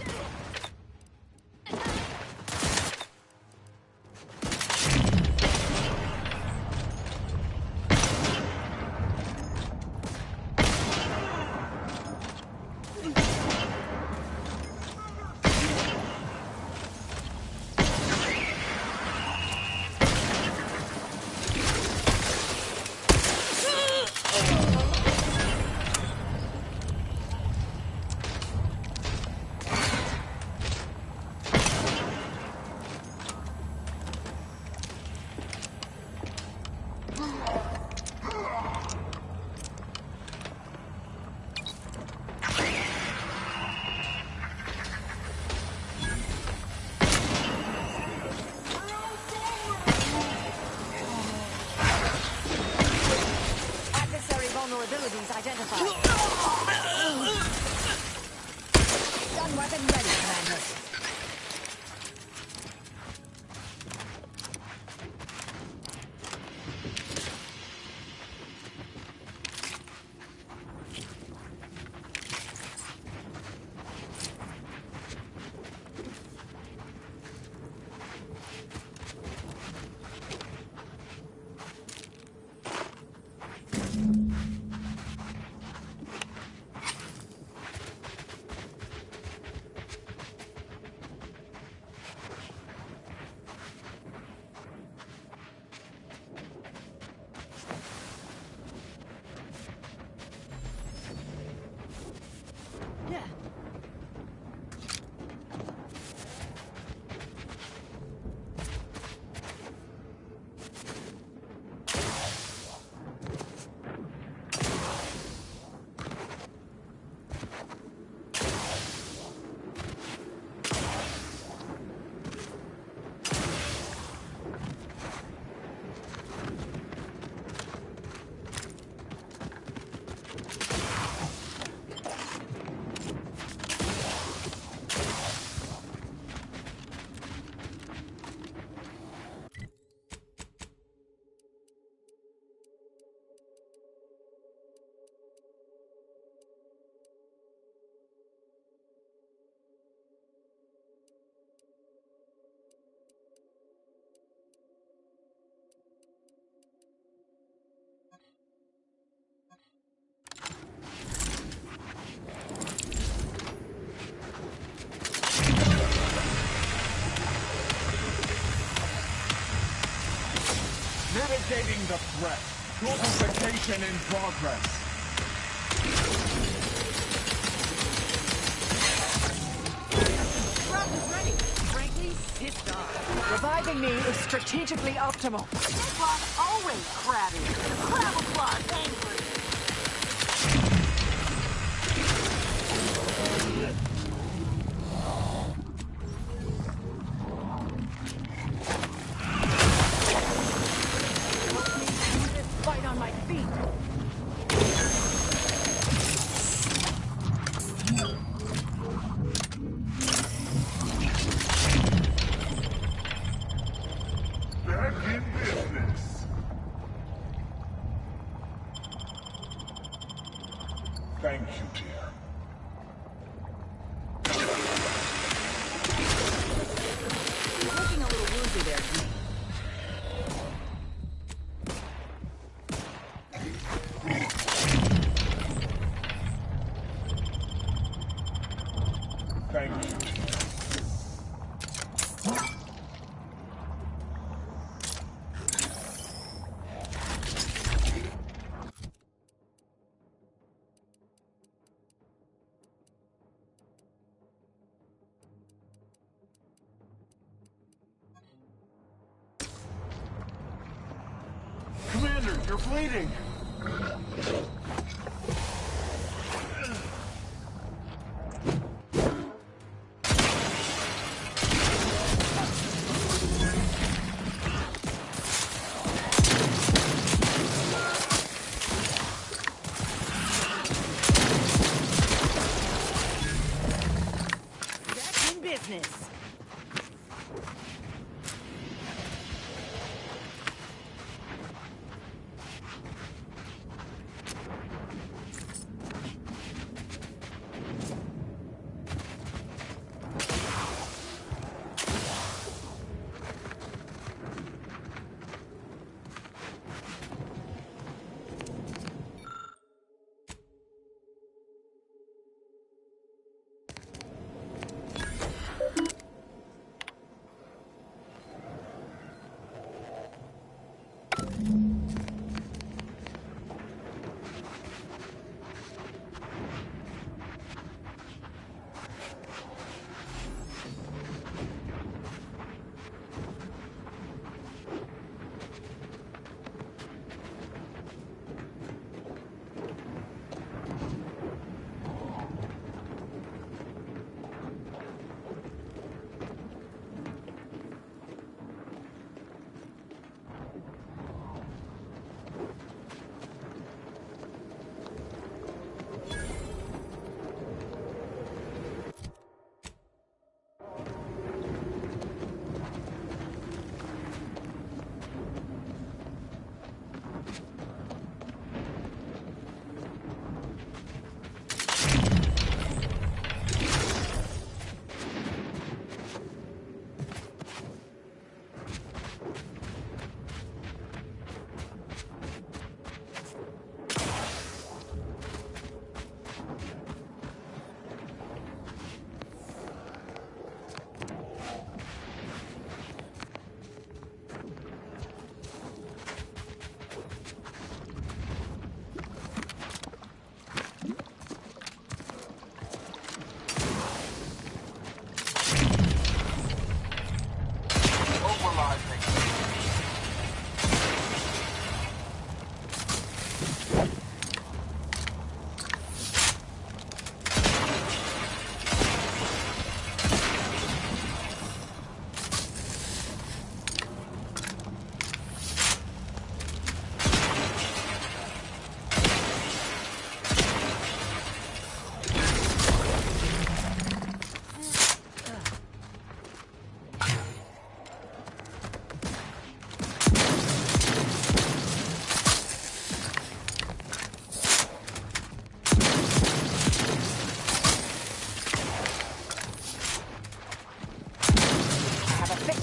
[SPEAKER 2] Vulnerabilities identified. Stun weapon ready, Commander.
[SPEAKER 11] Mitigating the threat. Fortification in progress.
[SPEAKER 2] Crab is ready. Frankly, pissed off. Reviving me is strategically optimal.
[SPEAKER 13] This was always crabby. Crab applause angry.
[SPEAKER 2] Fight on my feet.
[SPEAKER 7] Back in business. Thank you, dear.
[SPEAKER 2] You're looking a little woozy there, G.
[SPEAKER 7] Thank you, dear.
[SPEAKER 11] Commander, you're bleeding!
[SPEAKER 2] Back in business.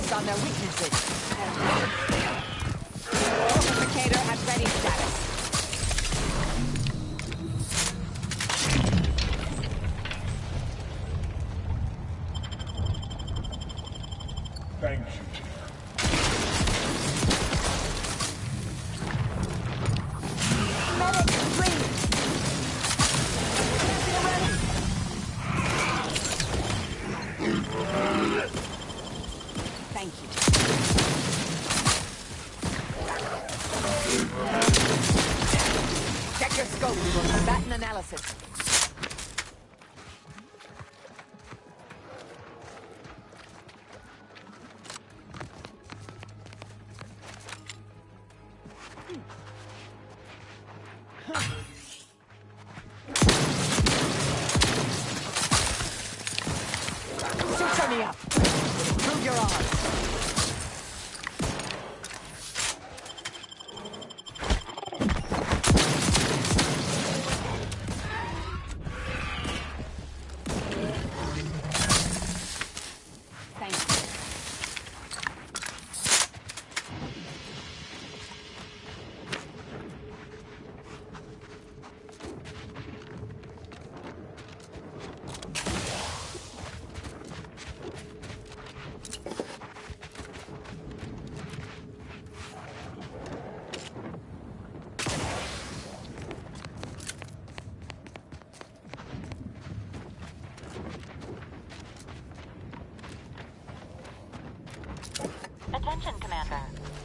[SPEAKER 2] focus on their weaknesses. Fortificator at ready status.
[SPEAKER 7] Thank you, dear.
[SPEAKER 13] Medic, please! Get ready!
[SPEAKER 2] Thank you. Check your scope. Combatant analysis. Suture me up. Prove your arm. Thank you.
[SPEAKER 12] Attention, Commander.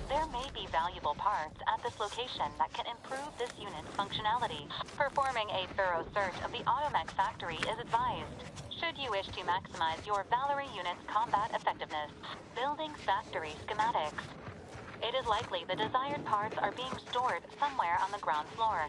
[SPEAKER 12] There may be valuable parts at this location that can improve this unit's functionality. Performing a thorough search of the Automech factory is advised, should you wish to maximize your Valkyrie unit's combat effectiveness. Building factory schematics. It is likely the desired parts are being stored somewhere on the ground floor.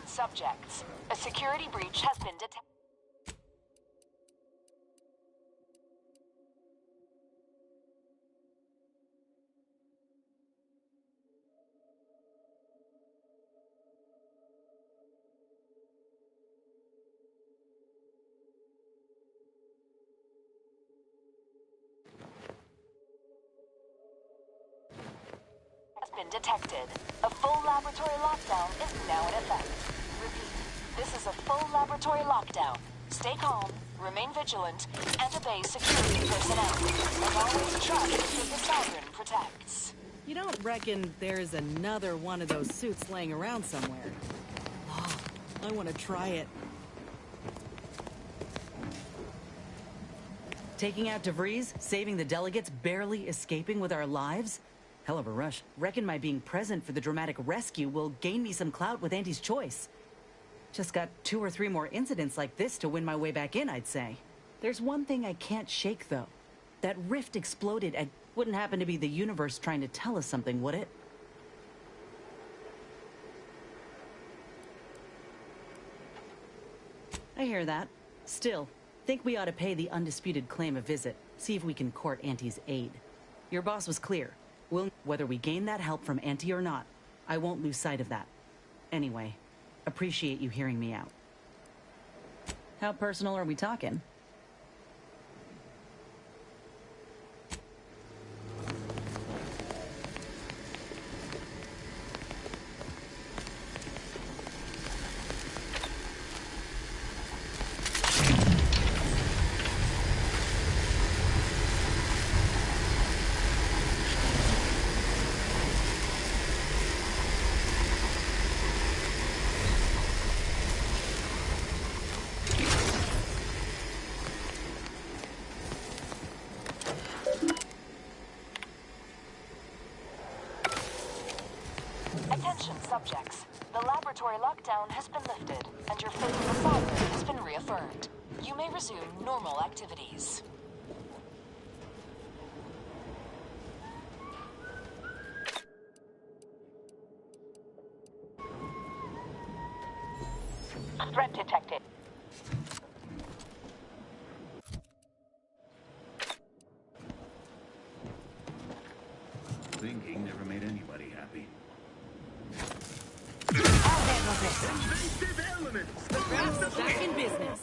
[SPEAKER 14] subjects. A security breach has been detected. Detected. A full laboratory lockdown is now in effect. Repeat, this is a full laboratory lockdown. Stay calm, remain vigilant, and obey security personnel. And always trust that the Sovereign protects.
[SPEAKER 1] You don't reckon there's another one of those suits laying around somewhere? Oh, I want to try it. Taking out DeVries, saving the delegates, barely escaping with our lives? Hell of a rush. Reckon my being present for the dramatic rescue will gain me some clout with Auntie's choice. Just got 2 or 3 more incidents like this to win my way back in, I'd say. There's one thing I can't shake, though. That rift exploded and wouldn't happen to be the universe trying to tell us something, would it? I hear that. Still, think we ought to pay the undisputed claim a visit. See if we can court Auntie's aid. Your boss was clear. Whether we gain that help from Auntie or not, I won't lose sight of that. Anyway, appreciate you hearing me out. How personal are we talking?
[SPEAKER 14] Attention subjects. The laboratory lockdown has been lifted, and your faith in the Sovereign has been reaffirmed. You may resume normal activities. Threat detected.
[SPEAKER 15] Thinking never made anybody happy.
[SPEAKER 1] I'll handle this. Invasive elements! The craft's back in business.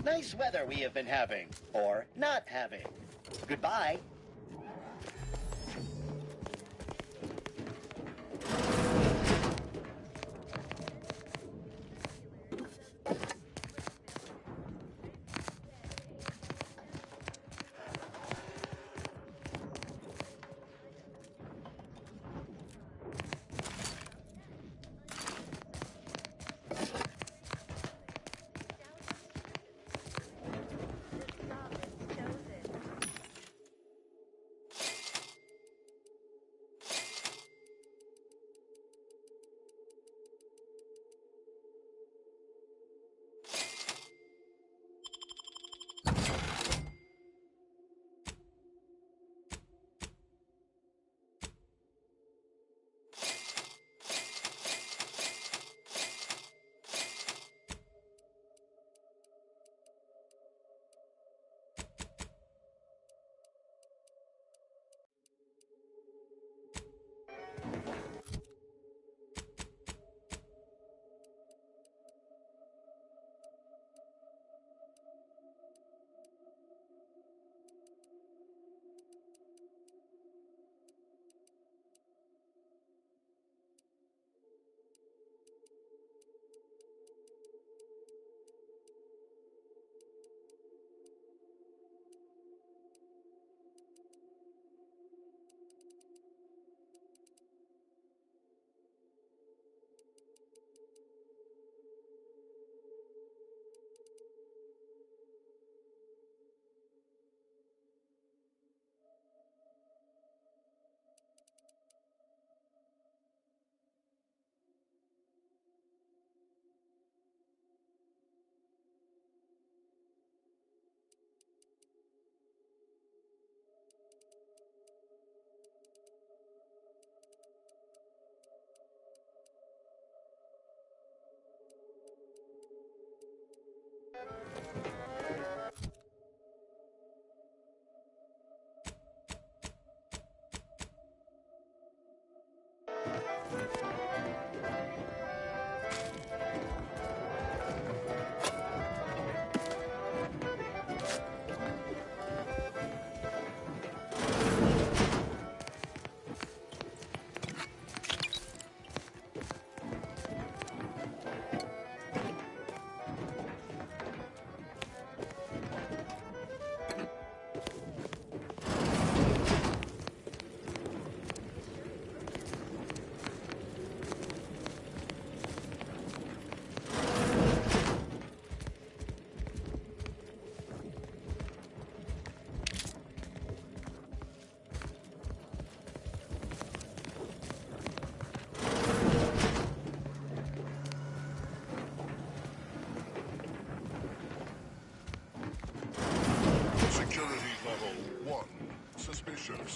[SPEAKER 16] Nice weather we have been having, or not having. Goodbye.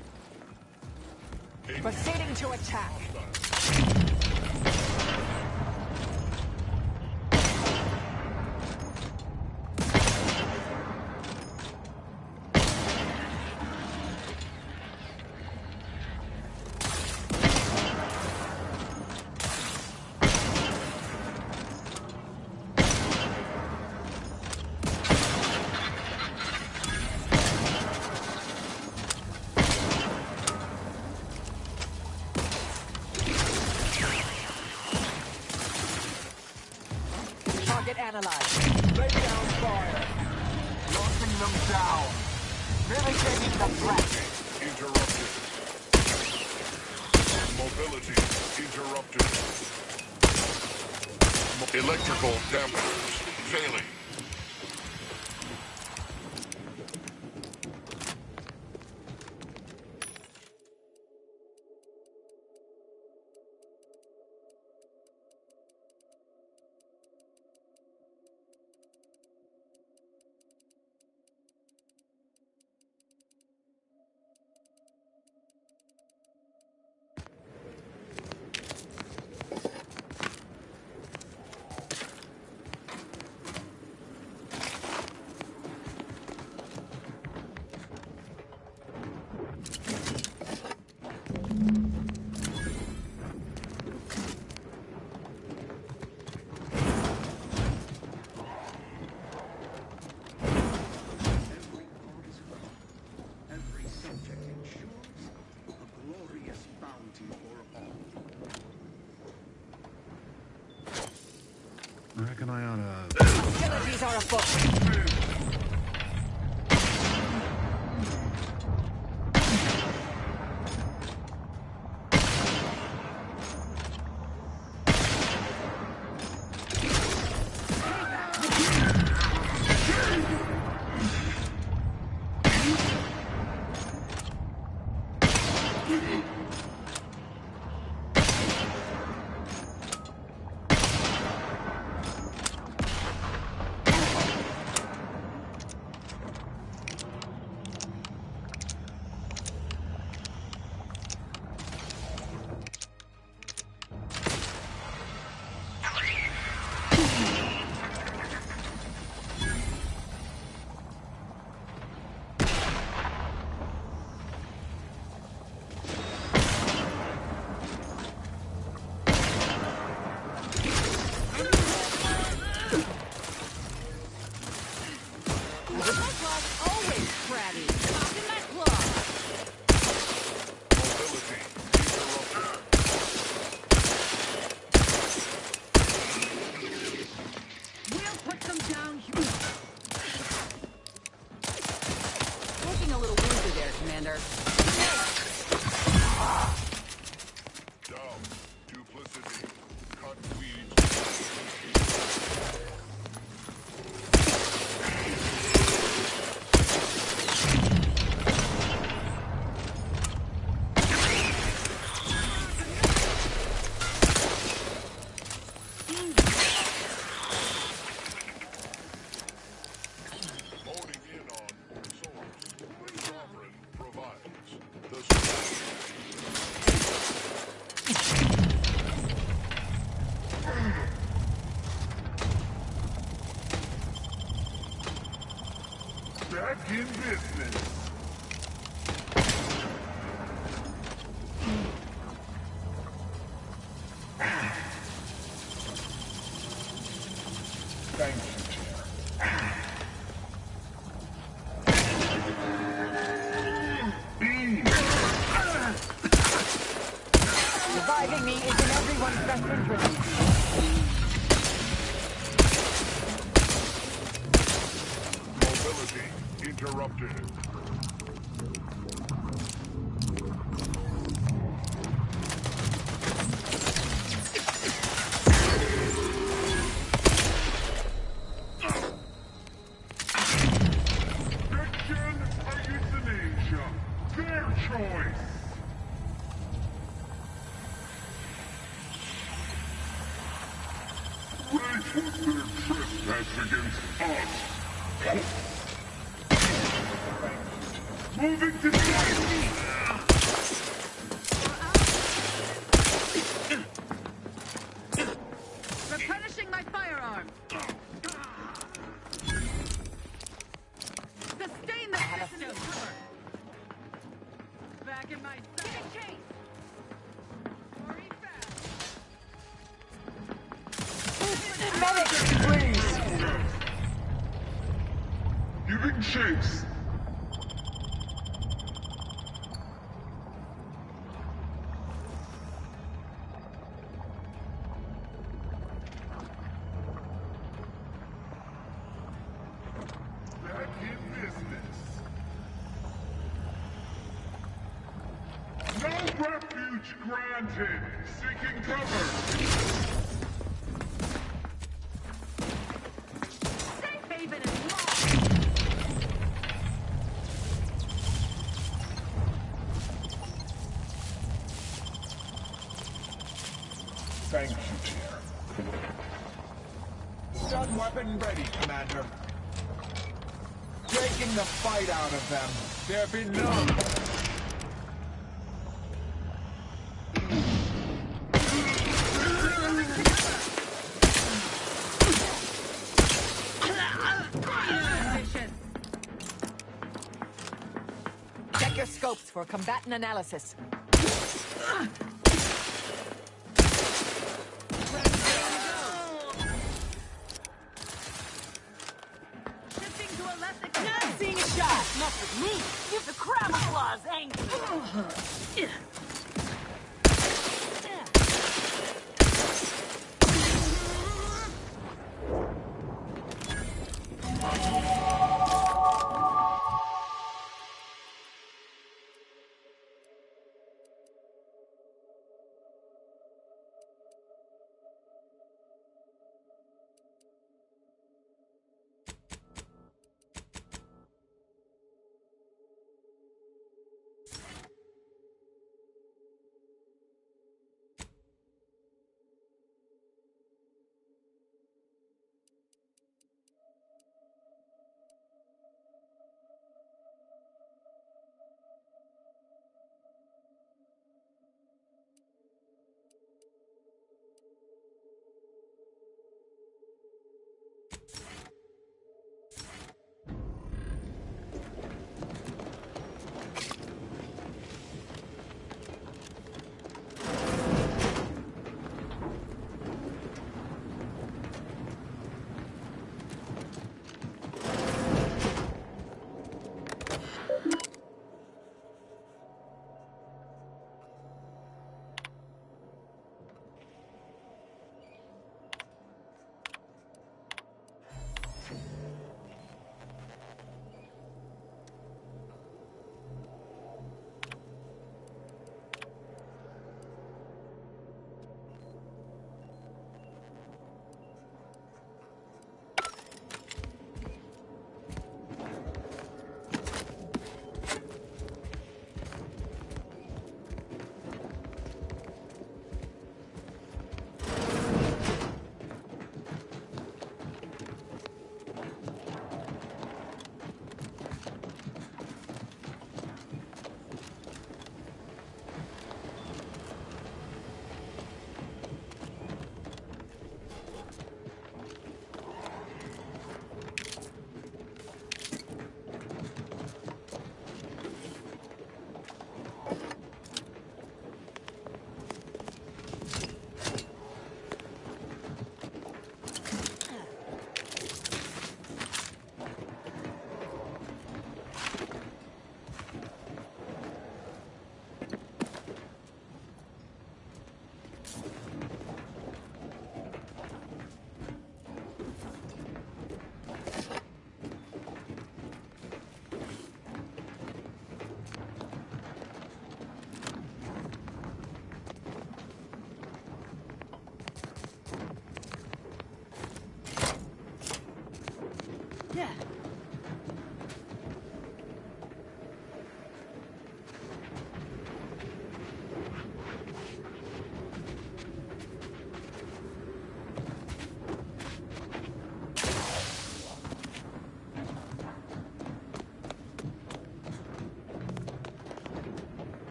[SPEAKER 7] orders.
[SPEAKER 13] Proceeding to attack. Target analyzed. Lay down fire.
[SPEAKER 7] Launching them down. Mitigating the threat. Interrupted. Mobility interrupted. Electrical dampers failing.
[SPEAKER 15] I reckon I oughta...
[SPEAKER 13] Hostilities are afoot.
[SPEAKER 7] Back in business. Thank you.
[SPEAKER 13] Reviving me is in everyone's best interest.
[SPEAKER 7] Mobility interrupted. Fiction or euthanasia? Their choice. Rage was their trespass against us. Moving to safety!
[SPEAKER 11] Medic, please!
[SPEAKER 7] Giving chase. Back in business. No refuge granted. Seeking cover.
[SPEAKER 13] Safe haven is lost!
[SPEAKER 11] Thank you, dear. Stun weapon ready, Commander. Taking the fight out of them. There be none.
[SPEAKER 2] Check your scopes for combatant analysis.
[SPEAKER 13] Shifting to a less not seeing a shot! Mess with me! Give the crab claws angry!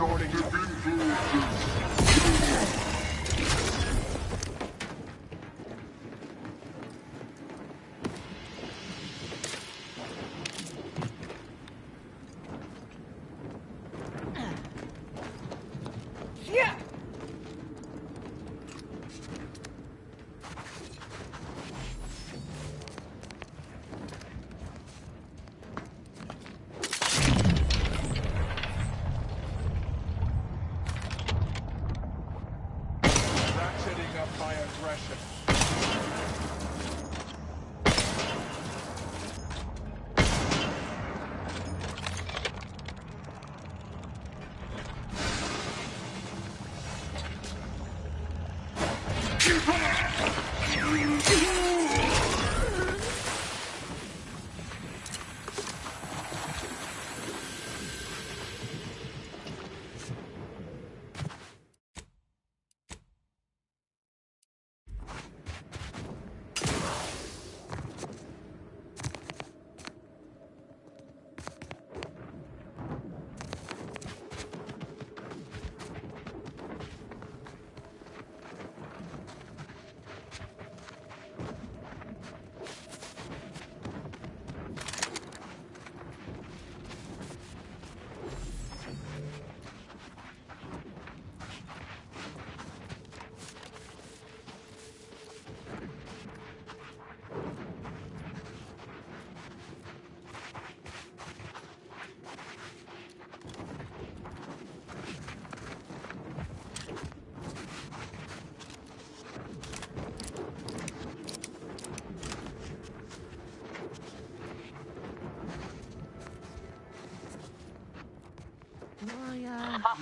[SPEAKER 7] Distorting of influences.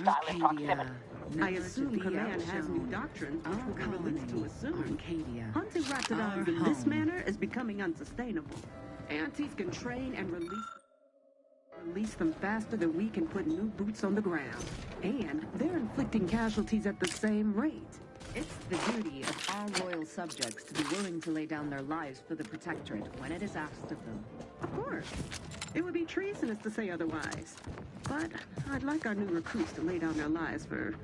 [SPEAKER 17] Arcadia. I assume Command has new doctrines which will be released too soon. Arcadia. Hunting Raptidons in this manner is becoming unsustainable. Antis can train and release them faster than we can put new boots on the ground. And they're inflicting casualties at the same rate.
[SPEAKER 18] It's the duty of all loyal subjects to be willing to lay down their lives for the Protectorate when it is asked of them.
[SPEAKER 17] Of course. It would be treasonous to say otherwise. But I'd like our new recruits to lay down their lives for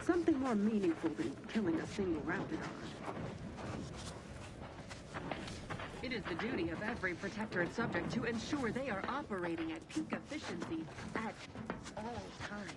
[SPEAKER 17] something more meaningful than killing a single Raptidon.
[SPEAKER 18] It is the duty of every Protectorate subject to ensure they are operating at peak efficiency at all times.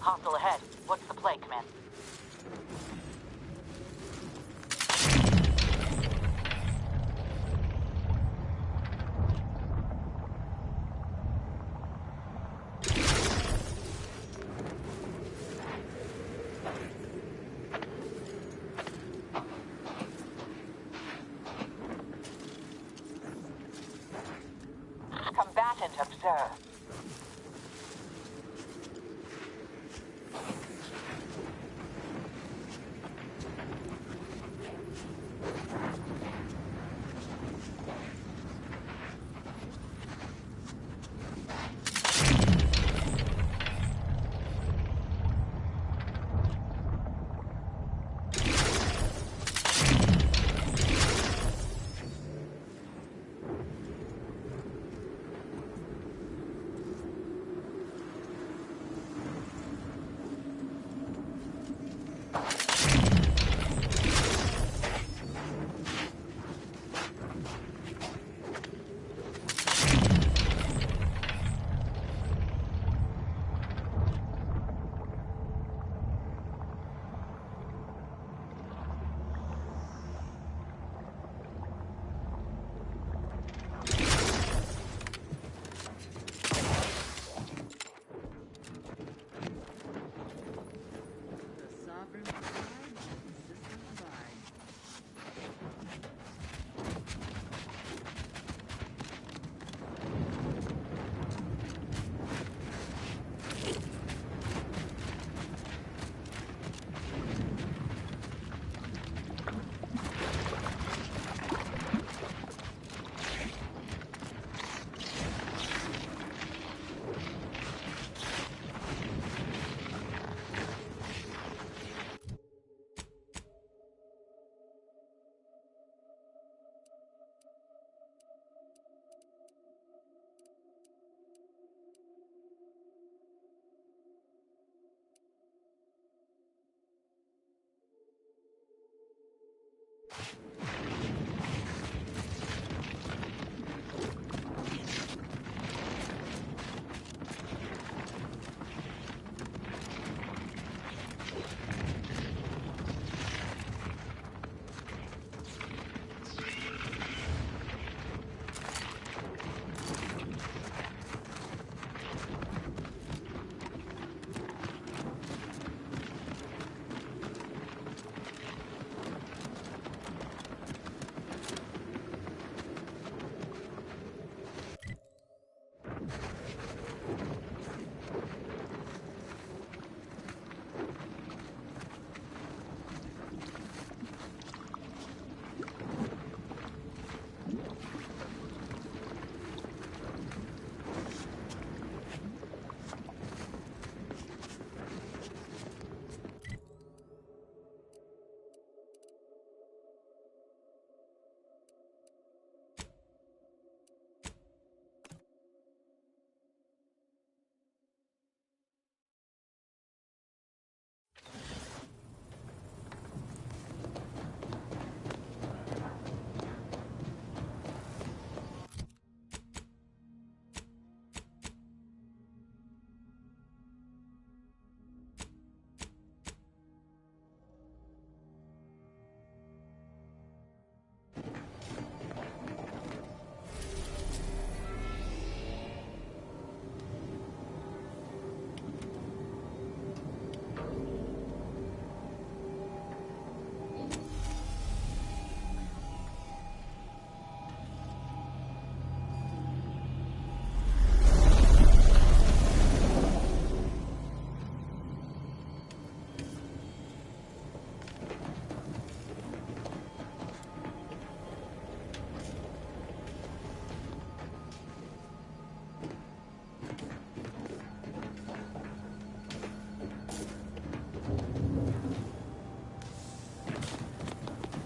[SPEAKER 12] Hostile ahead. What's the play, Command?
[SPEAKER 14] Combatant observed.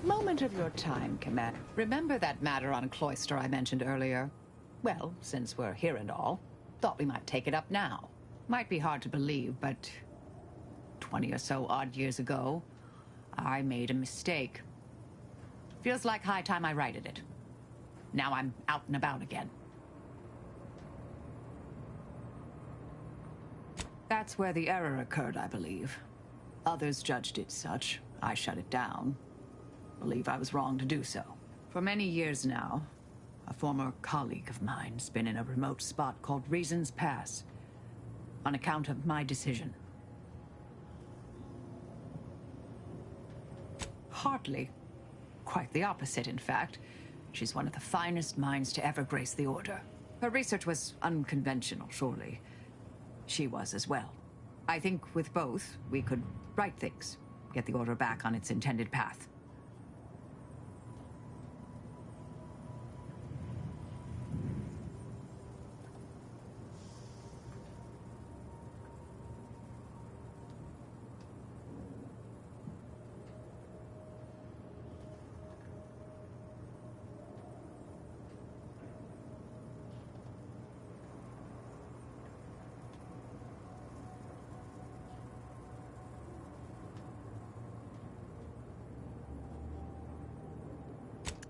[SPEAKER 2] Moment of your time, Commander. Remember that matter on Cloister I mentioned earlier? Well, since we're here and all, thought we might take it up now. Might be hard to believe, but 20 or so odd years ago, I made a mistake. Feels like high time I righted it. Now I'm out and about again. That's where the error occurred, I believe. Others judged it such. I shut it down. Believe I was wrong to do so. For many years now, a former colleague of mine's been in a remote spot called Reasons Pass, on account of my decision. Hardly. Quite the opposite, in fact. She's one of the finest minds to ever grace the Order. Her research was unconventional, surely. She was as well. I think with both, we could right things, get the Order back on its intended path.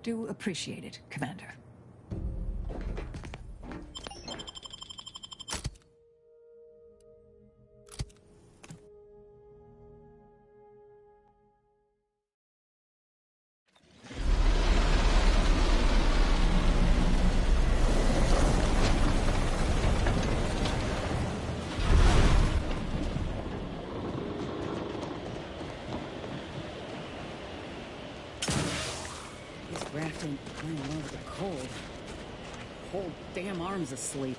[SPEAKER 2] Do appreciate it, Commander.
[SPEAKER 1] Grafton playing along with the cold. Whole damn arm's asleep.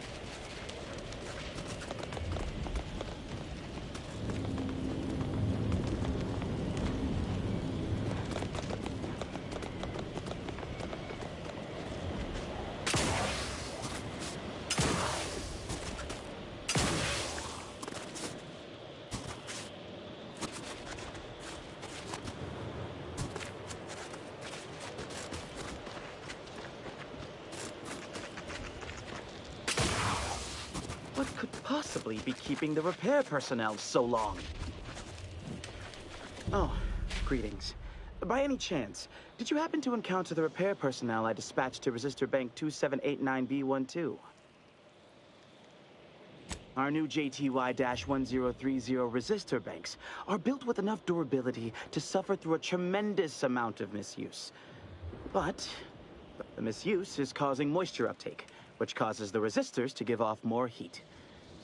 [SPEAKER 19] What could possibly be keeping the repair personnel so long? Oh, greetings. By any chance, did you happen to encounter the repair personnel I dispatched to Resistor Bank 2789B12? Our new JTY-1030 resistor banks are built with enough durability to suffer through a tremendous amount of misuse. But the misuse is causing moisture uptake, which causes the resistors to give off more heat.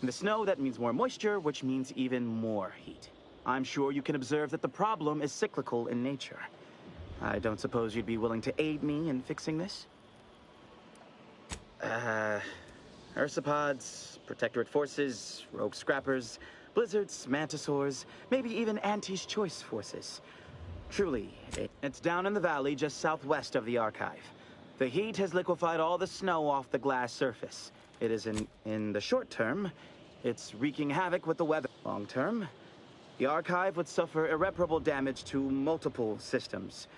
[SPEAKER 19] In the snow, that means more moisture, which means even more heat. I'm sure you can observe that the problem is cyclical in nature. I don't suppose you'd be willing to aid me in fixing this? Ursopods, Protectorate forces, rogue scrappers, blizzards, mantisaurs, maybe even Auntie's Choice forces. Truly, it's down in the valley just southwest of the Archive. The heat has liquefied all the snow off the glass surface. It is in the short term, it's wreaking havoc with the weather. Long term, the Archive would suffer irreparable damage to multiple systems.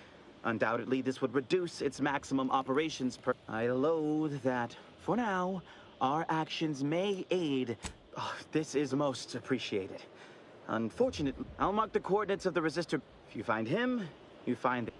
[SPEAKER 19] Undoubtedly, this would reduce its maximum operations per... I loathe that, for now, our actions may aid... Oh, this is most appreciated. Unfortunately, I'll mark the coordinates of the resistor. If you find him, you find...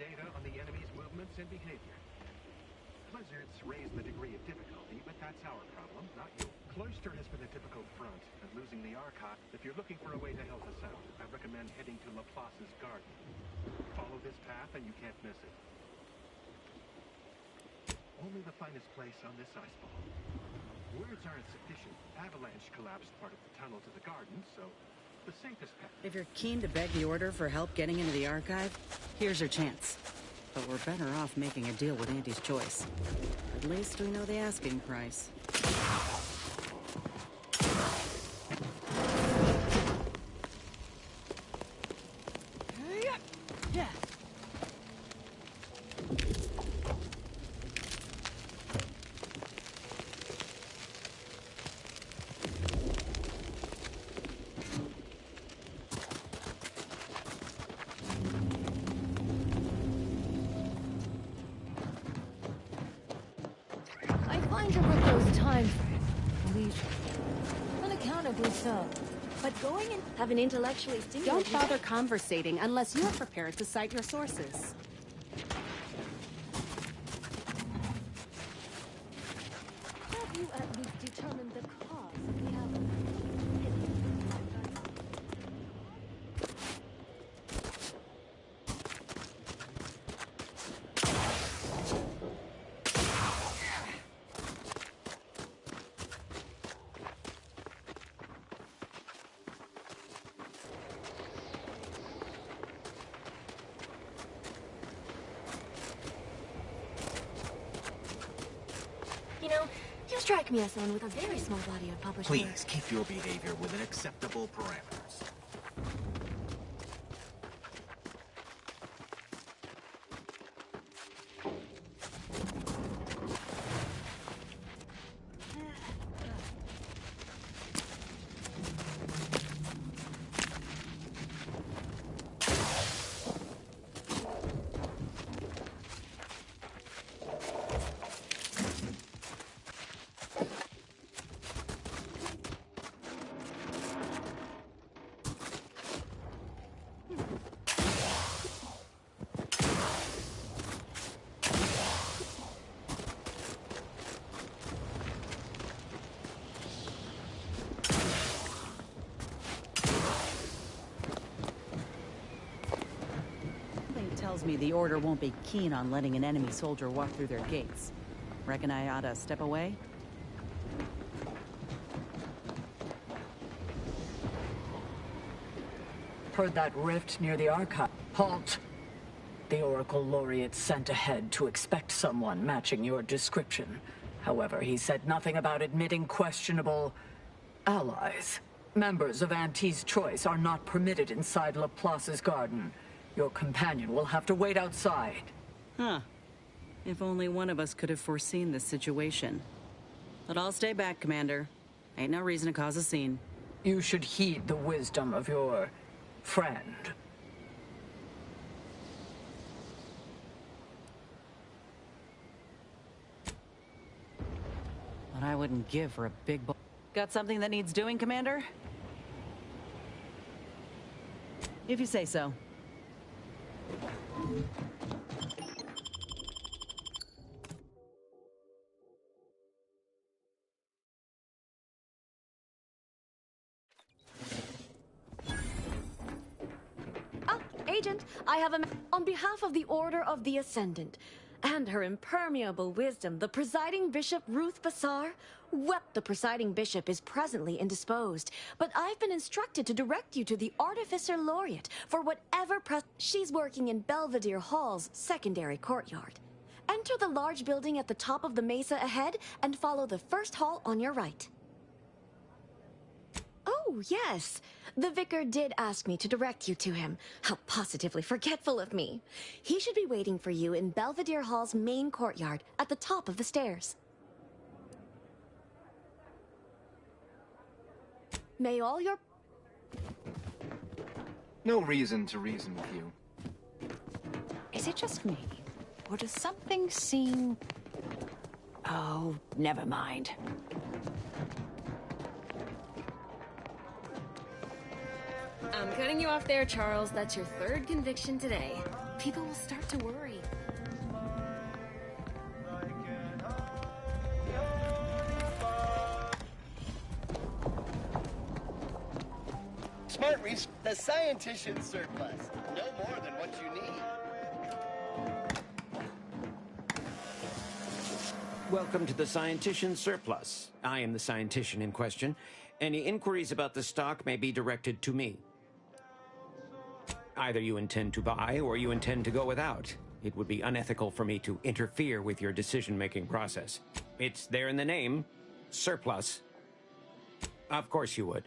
[SPEAKER 20] data on the enemy's movements and behavior. Blizzards raise the degree of difficulty, but that's our problem, not yours. Cloister has been a difficult front, and losing the Archive. If you're looking for a way to help us out, I recommend heading to Laplace's garden. Follow this path and you can't miss it. Only the finest place on this ice ball. Words aren't sufficient. Avalanche collapsed part of the tunnel to the garden, so the safest path.
[SPEAKER 1] If you're keen to beg the Order for help getting into the Archive, here's your chance. But we're better off making a deal with Auntie's Choice. At least we know the asking price.
[SPEAKER 21] Have an intellectually stimulating...
[SPEAKER 22] Don't bother conversating unless you're prepared to cite your sources.
[SPEAKER 21] Have you at least determined the cause of the avalanche? You strike me as someone with a very small body of published work.
[SPEAKER 23] Please keep your behavior within acceptable parameters.
[SPEAKER 1] Tells me the Order won't be keen on letting an enemy soldier walk through their gates. Reckon I ought to step away?
[SPEAKER 24] Heard that rift near the Archive. Halt! The Oracle Laureate sent ahead to expect someone matching your description. However, he said nothing about admitting questionable allies. Members of Auntie's Choice are not permitted inside Laplace's garden. Your companion will have to wait outside.
[SPEAKER 1] Huh. If only one of us could have foreseen this situation. But I'll stay back, Commander. Ain't no reason to cause a scene.
[SPEAKER 24] You should heed the wisdom of your friend.
[SPEAKER 1] What I wouldn't give for a big ball. Got something that needs doing, Commander? If you say so.
[SPEAKER 21] Agent, I have on behalf of the Order of the Ascendant and her impermeable wisdom, the presiding bishop Ruth Bassar. Well, the presiding bishop is presently indisposed, but I've been instructed to direct you to the Artificer Laureate for whatever she's working in Belvedere Hall's secondary courtyard. Enter the large building at the top of the mesa ahead and follow the first hall on your right. Oh, yes. The vicar did ask me to direct you to him. How positively forgetful of me. He should be waiting for you in Belvedere Hall's main courtyard at the top of the stairs. May all your...
[SPEAKER 25] No reason to reason with you.
[SPEAKER 2] Is it just me? Or does something seem... Oh, never mind.
[SPEAKER 22] I'm cutting you off there, Charles. That's your third conviction today. People will start to worry.
[SPEAKER 16] Smart research. The scientician surplus. No more than what you need.
[SPEAKER 3] Welcome to the Scientician Surplus. I am the scientician in question. Any inquiries about the stock may be directed to me. Either you intend to buy or you intend to go without. It would be unethical for me to interfere with your decision-making process. It's there in the name, surplus. Of course you would.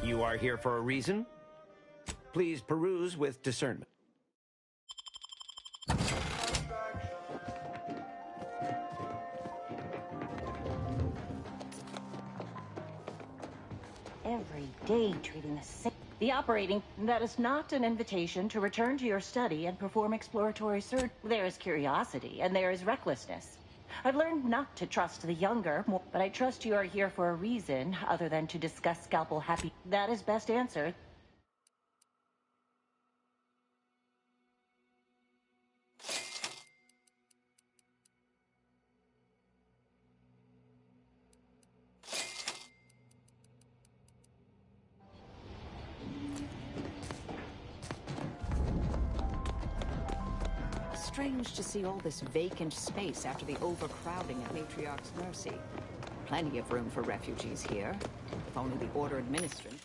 [SPEAKER 3] You are here for a reason? Please peruse with discernment.
[SPEAKER 4] Every day treating the same. The operating, that is not an invitation to return to your study and perform exploratory search. There is curiosity and there is recklessness. I've learned not to trust the younger, but I trust you are here for a reason other than to discuss scalpel happy. That is best answered.
[SPEAKER 2] Strange to see all this vacant space after the overcrowding at Matriarch's Mercy. Plenty of room for refugees here. If only the Order administrants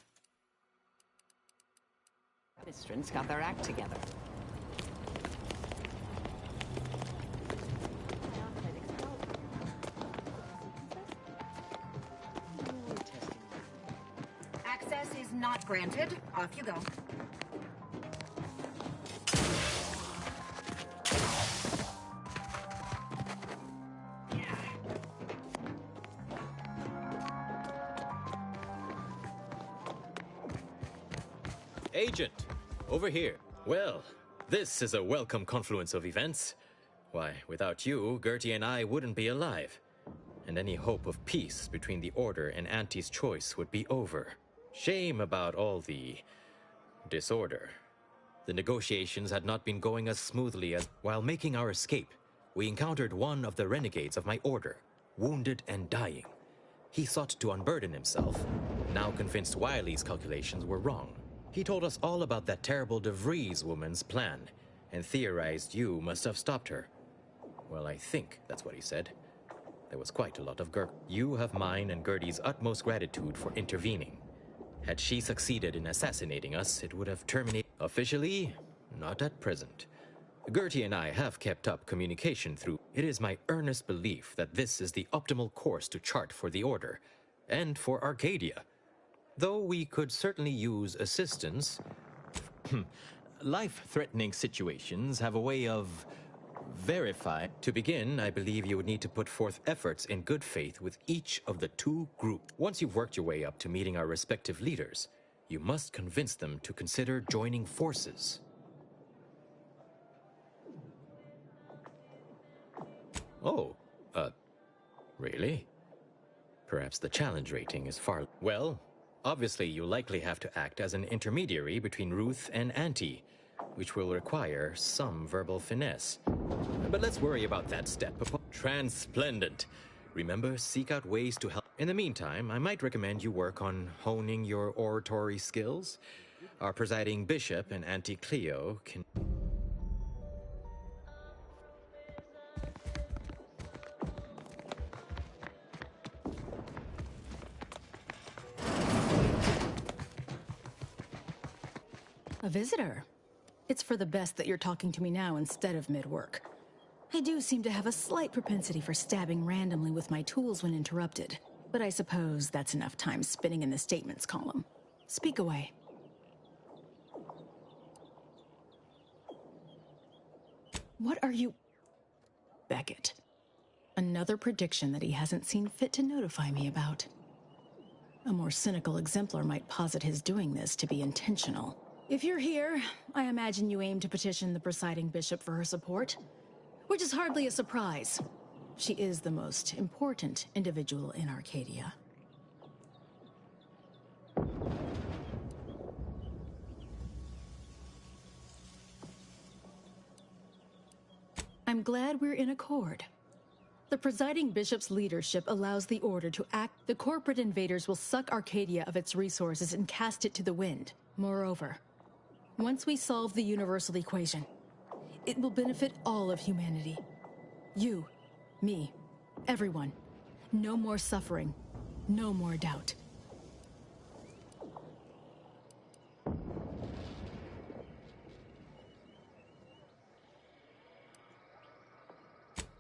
[SPEAKER 2] got their act together.
[SPEAKER 5] Access is not granted. Off you go.
[SPEAKER 8] Agent, over here. Well, this is a welcome confluence of events. Why, without you, Gertie and I wouldn't be alive. And any hope of peace between the Order and Auntie's choice would be over. Shame about all the disorder. The negotiations had not been going as smoothly as... While making our escape, we encountered one of the renegades of my Order, wounded and dying. He sought to unburden himself, now convinced Wiley's calculations were wrong. He told us all about that terrible DeVries woman's plan, and theorized you must have stopped her. Well, I think that's what he said. There was quite a lot of You have mine and Gertie's utmost gratitude for intervening. Had she succeeded in assassinating us, it would have terminated. Officially, not at present. Gertie and I have kept up communication through. It is my earnest belief that this is the optimal course to chart for the Order, and for Arcadia. Though we could certainly use assistance, life-threatening situations have a way of verifying. To begin, I believe you would need to put forth efforts in good faith with each of the two groups. Once you've worked your way up to meeting our respective leaders, you must convince them to consider joining forces. Oh, really? Perhaps the challenge rating is far... Well... Obviously, you'll likely have to act as an intermediary between Ruth and Auntie, which will require some verbal finesse. But let's worry about that step. Transplendent. Remember, seek out ways to help. In the meantime, I might recommend you work on honing your oratory skills. Our presiding bishop and Auntie Cleo can...
[SPEAKER 10] A visitor. It's for the best that you're talking to me now instead of mid-work. I do seem to have a slight propensity for stabbing randomly with my tools when interrupted, but I suppose that's enough time spinning in the statements column. Speak away. What are you... Beckett. Another prediction that he hasn't seen fit to notify me about. A more cynical exemplar might posit his doing this to be intentional. If you're here, I imagine you aim to petition the presiding bishop for her support, which is hardly a surprise. She is the most important individual in Arcadia. I'm glad we're in accord. The presiding bishop's leadership allows the Order to act. The corporate invaders will suck Arcadia of its resources and cast it to the wind. Moreover, once we solve the universal equation, it will benefit all of humanity. You, me, everyone. No more suffering, no more doubt.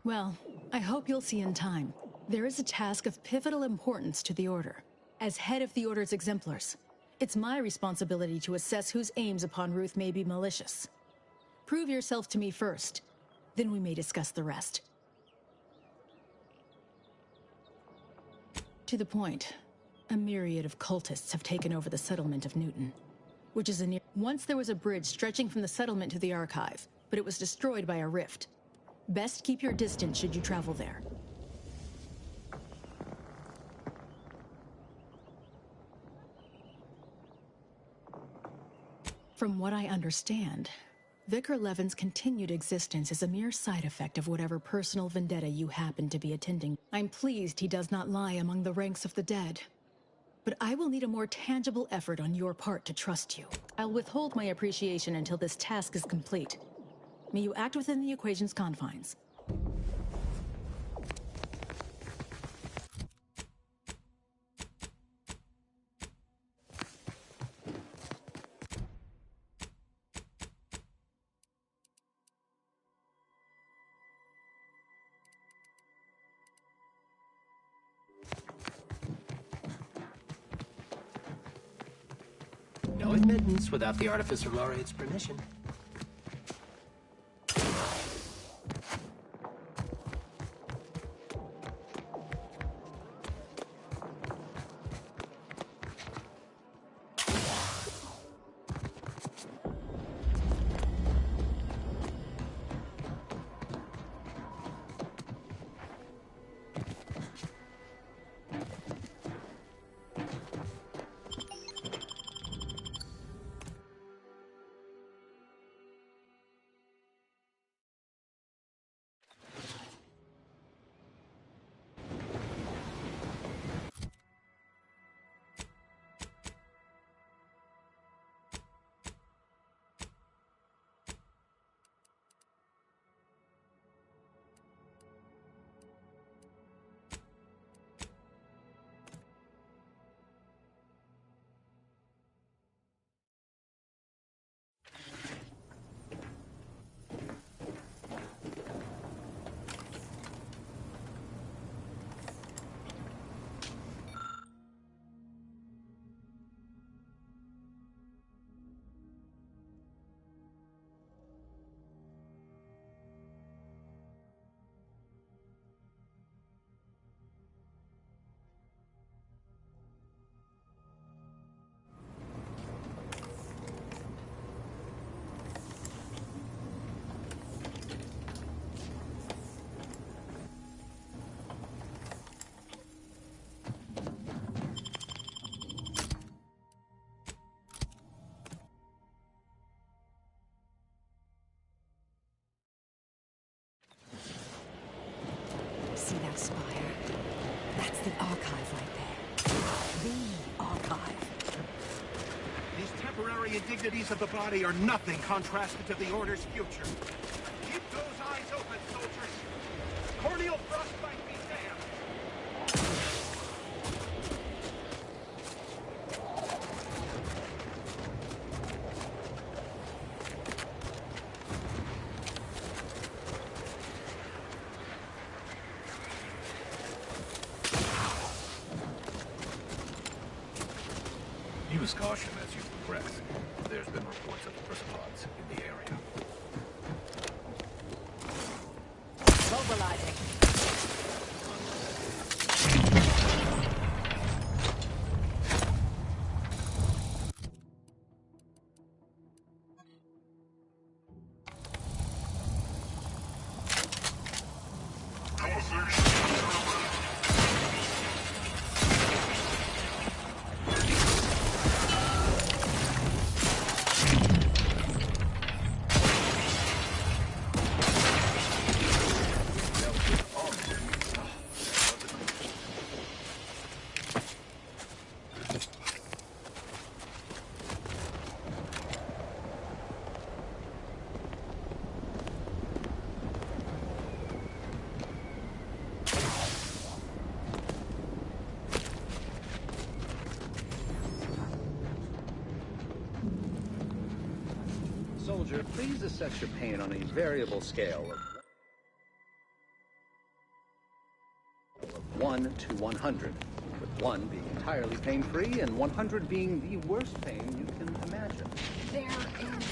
[SPEAKER 10] Well, I hope you'll see in time. There is a task of pivotal importance to the Order. As head of the Order's exemplars, it's my responsibility to assess whose aims upon Ruth may be malicious. Prove yourself to me first, then we may discuss the rest. To the point, a myriad of cultists have taken over the settlement of Newton, which is Once there was a bridge stretching from the settlement to the Archive, but it was destroyed by a rift. Best keep your distance should you travel there. From what I understand, Vicar Levin's continued existence is a mere side effect of whatever personal vendetta you happen to be attending. I'm pleased he does not lie among the ranks of the dead. But I will need a more tangible effort on your part to trust you. I'll withhold my appreciation until this task is complete. May you act within the equation's confines.
[SPEAKER 6] No admittance without the Artificer Laureate's permission.
[SPEAKER 2] See that spire? That's the Archive right there. The Archive.
[SPEAKER 20] These temporary indignities of the body are nothing contrasted to the Order's future. Keep those eyes open, soldiers. Corneal frostbite be damned.
[SPEAKER 23] Use caution as you progress. There's been reports of persopods in the area.
[SPEAKER 2] Mobilizing.
[SPEAKER 7] soldier, please assess your pain on a variable scale of 1 to 100, with 1 being entirely pain-free and 100 being the worst pain you can imagine.
[SPEAKER 9] There is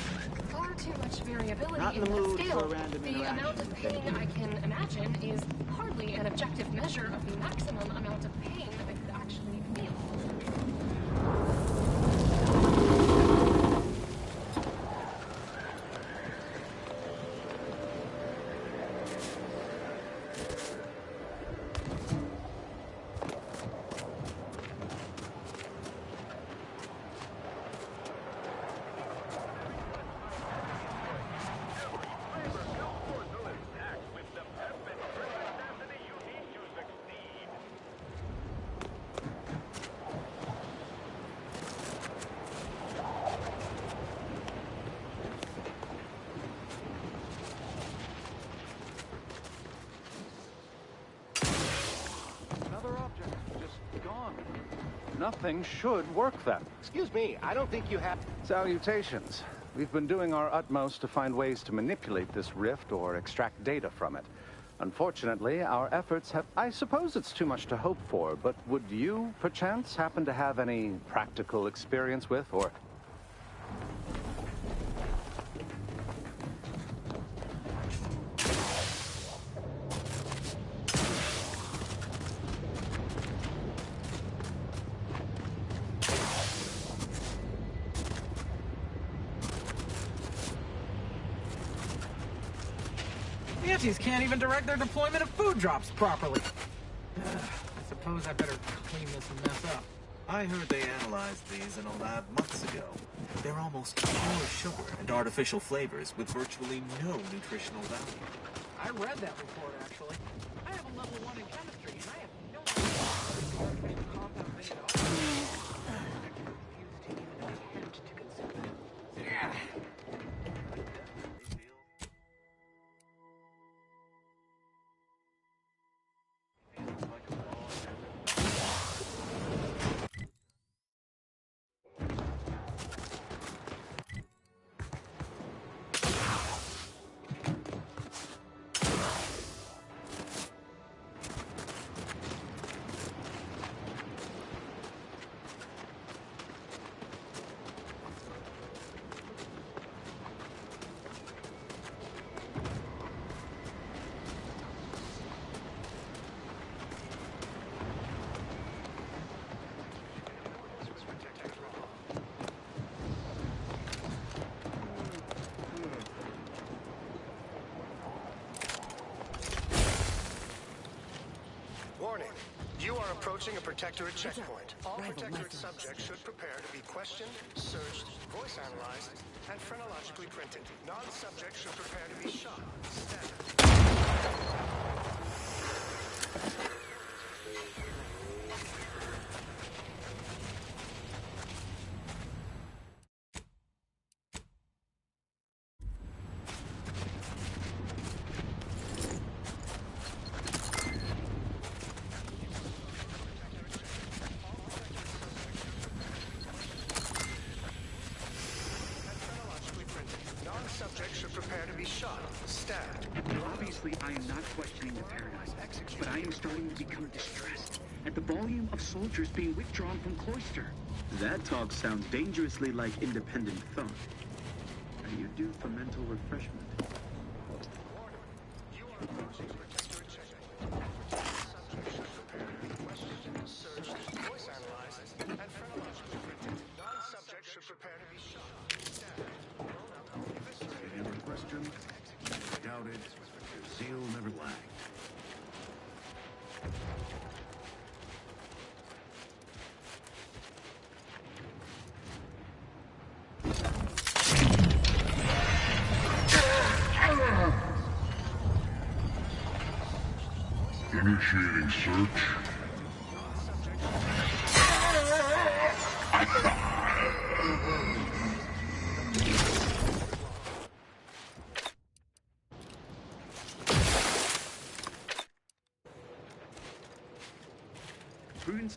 [SPEAKER 9] far too much variability
[SPEAKER 7] Not in
[SPEAKER 9] in
[SPEAKER 7] the
[SPEAKER 9] that
[SPEAKER 7] mood
[SPEAKER 9] scale.
[SPEAKER 7] for a random
[SPEAKER 9] The amount
[SPEAKER 7] interaction.
[SPEAKER 9] of pain I can imagine is hardly an objective measure of the maximum amount of pain I could actually feel.
[SPEAKER 7] Another object, just gone. Nothing should work then.
[SPEAKER 20] Excuse me, I don't think you have...
[SPEAKER 7] Salutations. We've been doing our utmost to find ways to manipulate this rift or extract data from it. Unfortunately, our efforts have... I suppose it's too much to hope for, but would you, perchance, happen to have any practical experience with, or...
[SPEAKER 6] The Antis can't even direct their deployment of food drops properly. I suppose I better clean this mess up.
[SPEAKER 23] I heard they analyzed these in a lab months ago. They're almost pure sugar and artificial flavors with virtually no nutritional value.
[SPEAKER 6] I read that report, actually. I have a level 1 in chemistry, and I have no idea what artificial compound made at all. I refuse to even attempt to consume them. Yeah.
[SPEAKER 20] Warning. You are approaching a Protectorate checkpoint. All Protectorate subjects should prepare to be questioned, searched, voice analyzed, and phrenologically printed. Non-subjects should prepare to be shot. Non-subjects should prepare to be shot, stabbed.
[SPEAKER 11] Obviously, I am not questioning the paradigm, but I am starting to become distressed at the volume of soldiers being withdrawn from Cloister.
[SPEAKER 13] That talk sounds dangerously like independent thought. How do you do for mental refreshment?
[SPEAKER 20] You are approaching a Protectorate checkpoint. Subjects should prepare to be questioned, searched, voice analyzed, and phrenologically printed. Non-subjects should prepare to be shot, stabbed.
[SPEAKER 23] Never questioned, doubted, zeal never lagged.
[SPEAKER 15] Initiating search.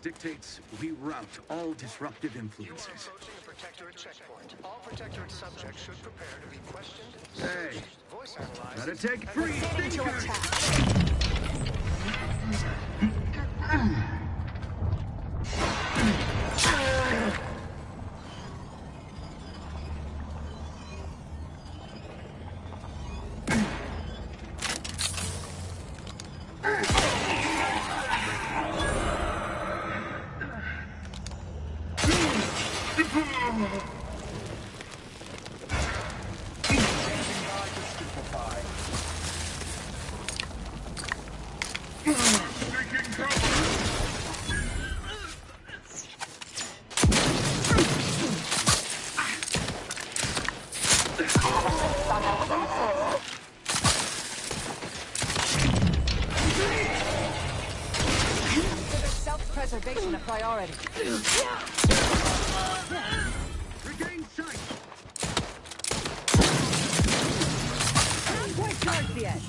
[SPEAKER 11] dictates we rout all disruptive influences.
[SPEAKER 12] Protectorate checkpoint. All Protectorate subjects should prepare to be questioned.
[SPEAKER 11] Hey,
[SPEAKER 12] voice analyzed.
[SPEAKER 11] gotta take free thinkers.
[SPEAKER 2] Self-preservation a priority.
[SPEAKER 11] Regain sight.
[SPEAKER 1] Not quite charged yet.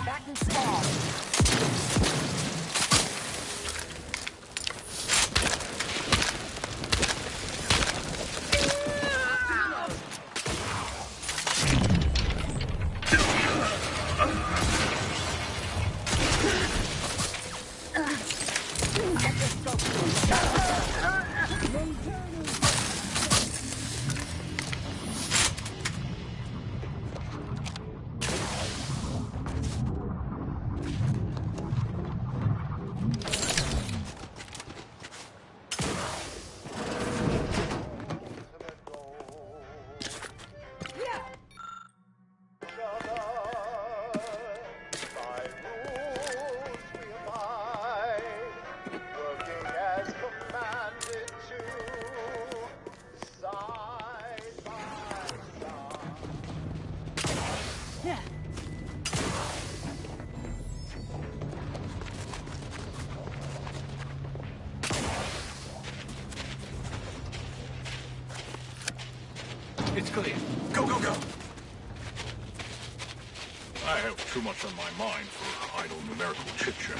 [SPEAKER 2] Back in small.
[SPEAKER 14] It's clear. Go, go, go! I have too much on my mind for idle numerical chit-chat.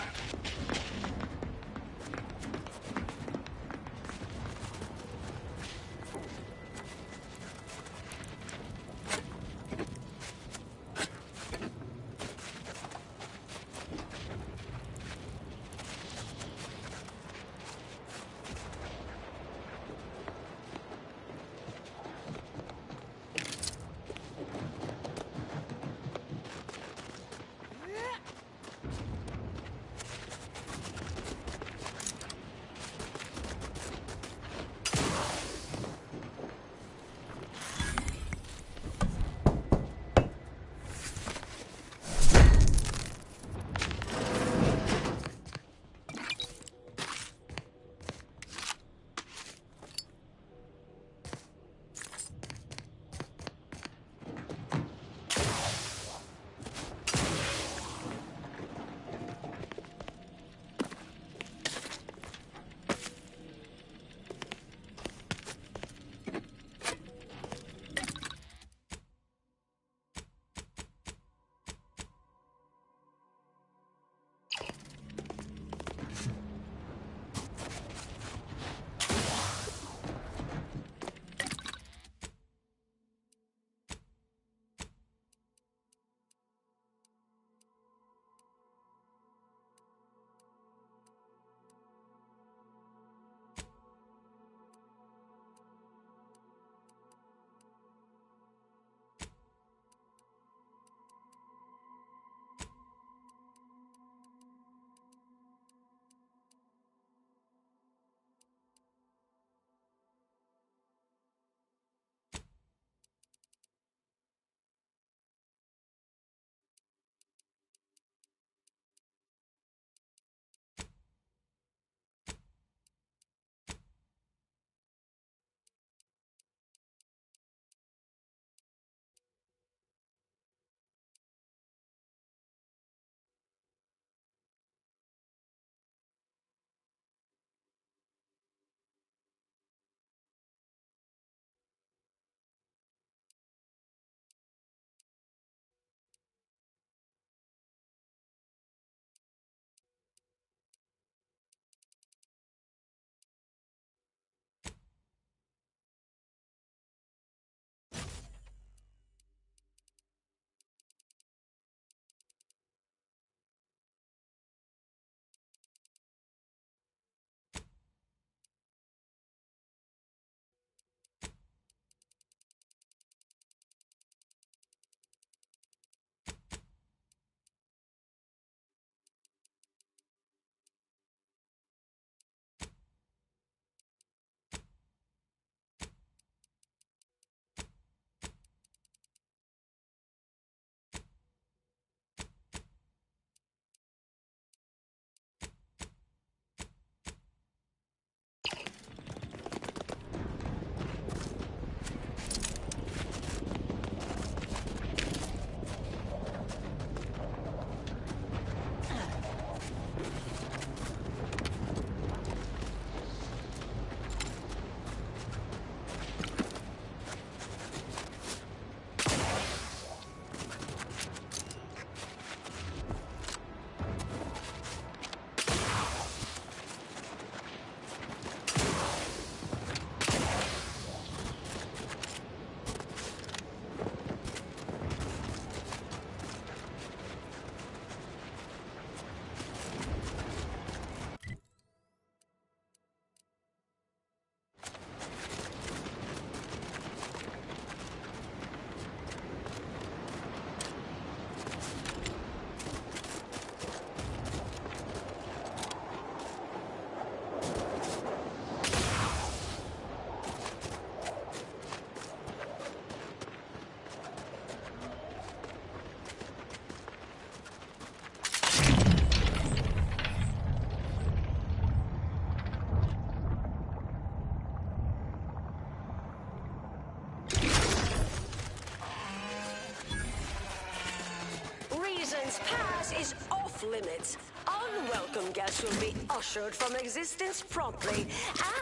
[SPEAKER 17] This pass is off limits. Unwelcome guests will be ushered from existence promptly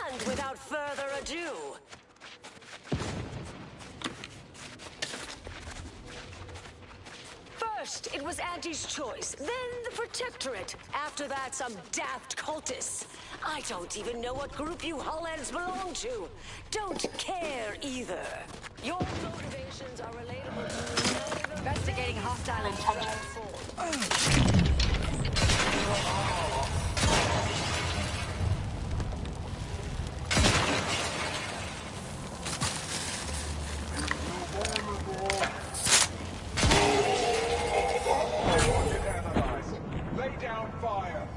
[SPEAKER 17] and without further ado. First, it was Auntie's choice, then the Protectorate. After that, some daft cultists. I don't even know what group you Hullheads belong to. Don't care either. Your motivations are relatable to
[SPEAKER 2] Investigating hostile intelligence.
[SPEAKER 20] Lay down fire!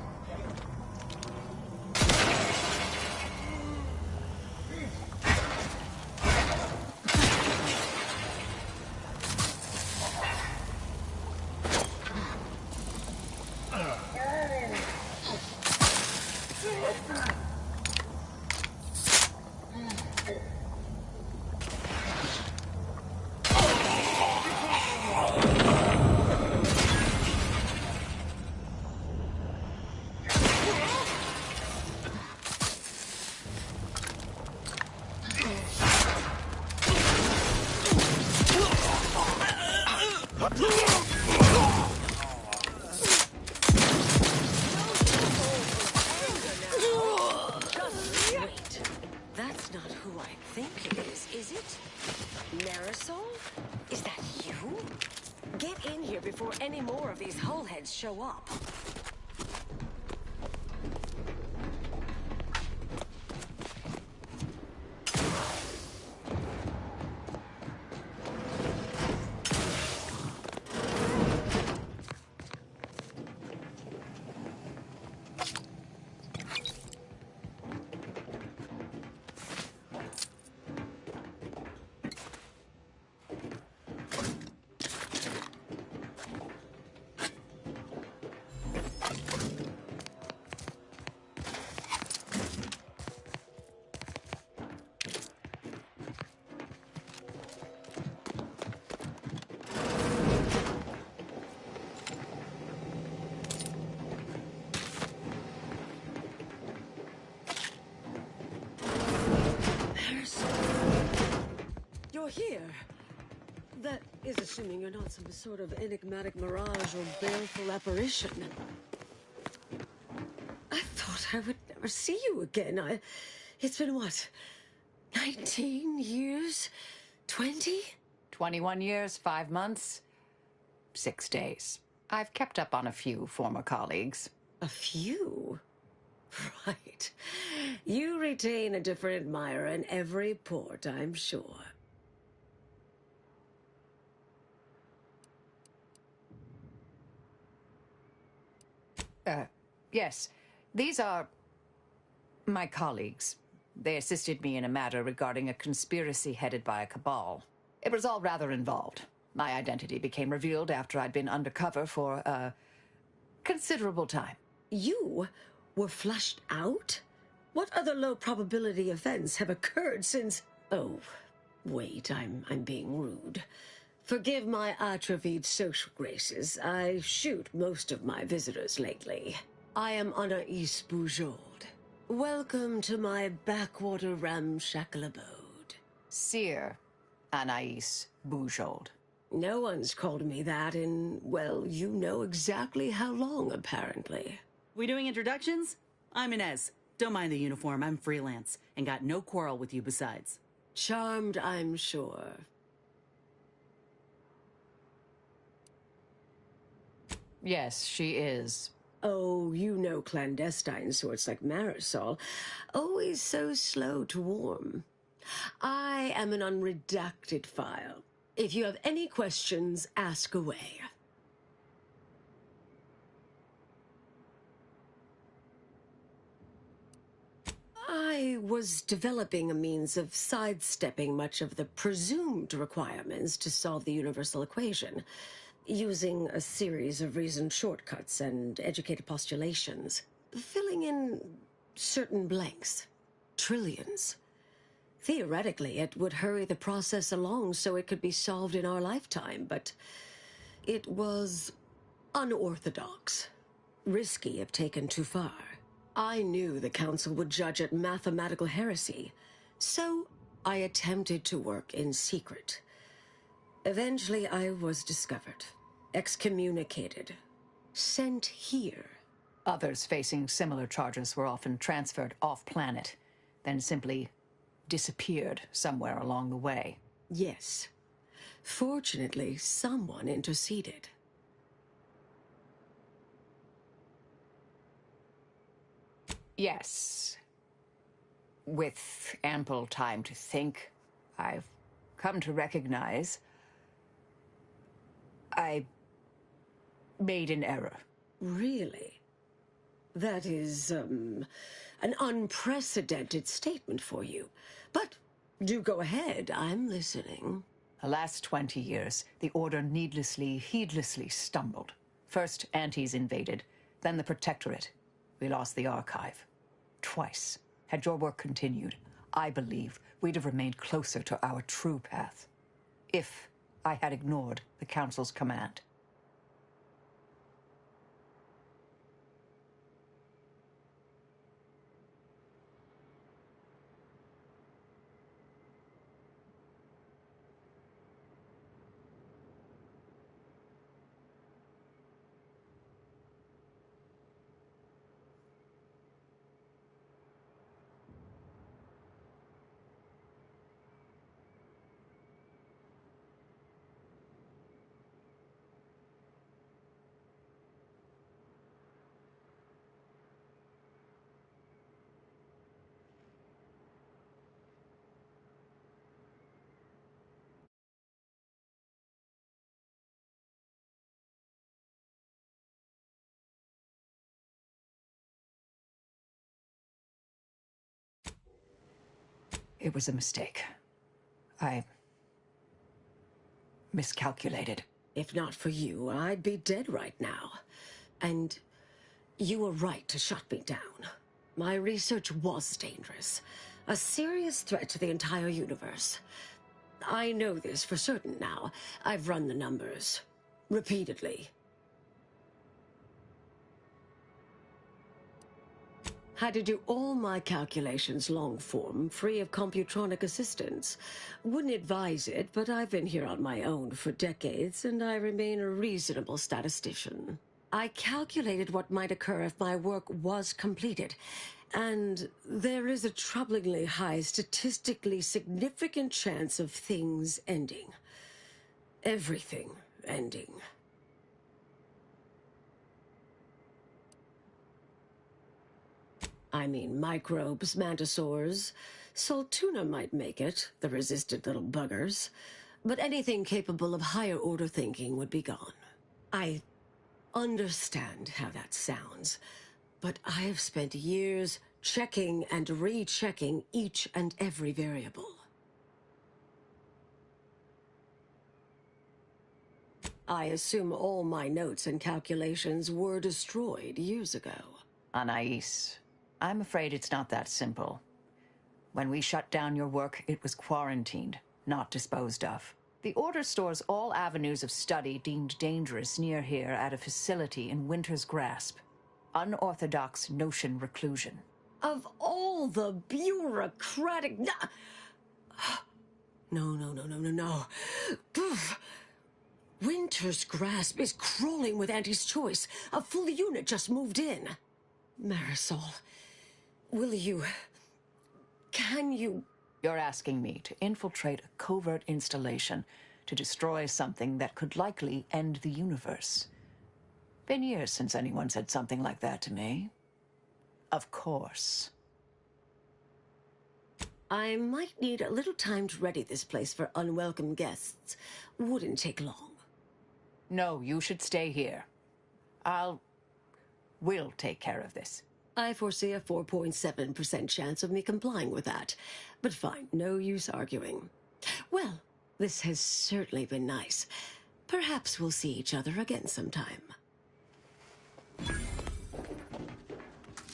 [SPEAKER 17] That's not who I think it is it? Marisol? Is that you? Get in here before any more of these Hullheads show up. You're here. That is assuming you're not some sort of enigmatic mirage or baleful apparition. I thought I would never see you again. It's been what? 19 years? 20?
[SPEAKER 2] 21 years, 5 months, 6 days. I've kept up on a few former colleagues.
[SPEAKER 17] A few? Right. You retain a different admirer in every port, I'm sure.
[SPEAKER 2] Yes. These are my colleagues. They assisted me in a matter regarding a conspiracy headed by a cabal. It was all rather involved. My identity became revealed after I'd been undercover for a considerable time.
[SPEAKER 17] You were flushed out? What other low-probability events have occurred since... Oh, wait, I'm being rude. Forgive my atrophied social graces. I shoot most of my visitors lately. I am Anais Bujold. Welcome to my backwater ramshackle abode.
[SPEAKER 2] Seer Anais Bujold.
[SPEAKER 17] No one's called me that in, well, you know exactly how long, apparently.
[SPEAKER 1] We doing introductions? I'm Inez. Don't mind the uniform, I'm freelance, and got no quarrel with you besides.
[SPEAKER 17] Charmed, I'm sure.
[SPEAKER 2] Yes, she is.
[SPEAKER 17] Oh, you know clandestine sorts like Marisol. Always so slow to warm. I am an unredacted file. If you have any questions, ask away. I was developing a means of sidestepping much of the presumed requirements to solve the universal equation, using a series of reasoned shortcuts and educated postulations, filling in certain blanks. Trillions. Theoretically, it would hurry the process along so it could be solved in our lifetime, but it was Unorthodox. Risky if taken too far. I knew the Council would judge it mathematical heresy, so I attempted to work in secret. Eventually, I was discovered, excommunicated, sent here.
[SPEAKER 2] Others facing similar charges were often transferred off-planet, then simply disappeared somewhere along the way.
[SPEAKER 17] Yes. Fortunately, someone interceded.
[SPEAKER 2] Yes. With ample time to think, I've come to recognize I made an error.
[SPEAKER 17] Really? That is, an unprecedented statement for you. But do go ahead, I'm listening.
[SPEAKER 2] The last 20 years, the Order needlessly, heedlessly stumbled. First, Antes invaded, then the Protectorate. We lost the Archive. Twice. Had your work continued, I believe we'd have remained closer to our true path. If I had ignored the Council's command. It was a mistake. I miscalculated.
[SPEAKER 17] If not for you, I'd be dead right now. And you were right to shut me down. My research was dangerous. A serious threat to the entire universe. I know this for certain now. I've run the numbers. Repeatedly. Had to do all my calculations long form, free of computronic assistance. Wouldn't advise it, but I've been here on my own for decades, and I remain a reasonable statistician. I calculated what might occur if my work was completed, and there is a troublingly high, statistically significant chance of things ending. Everything ending. I mean, microbes, mantisaurs. Soltuna might make it, the resistant little buggers. But anything capable of higher order thinking would be gone. I understand how that sounds, but I have spent years checking and rechecking each and every variable. I assume all my notes and calculations were destroyed years ago.
[SPEAKER 2] Anais, I'm afraid it's not that simple. When we shut down your work, it was quarantined, not disposed of. The Order stores all avenues of study deemed dangerous near here at a facility in Winter's Grasp. Unorthodox notion reclusion.
[SPEAKER 17] Of all the bureaucratic... No. Poof. Winter's Grasp is crawling with Anti's choice. A full unit just moved in. Marisol, will you... Can you...
[SPEAKER 2] You're asking me to infiltrate a covert installation to destroy something that could likely end the universe. Been years since anyone said something like that to me. Of course.
[SPEAKER 17] I might need a little time to ready this place for unwelcome guests. Wouldn't take long.
[SPEAKER 2] No, you should stay here. We'll take care of this.
[SPEAKER 17] I foresee a 4.7% chance of me complying with that. But fine, no use arguing. Well, this has certainly been nice. Perhaps we'll see each other again sometime.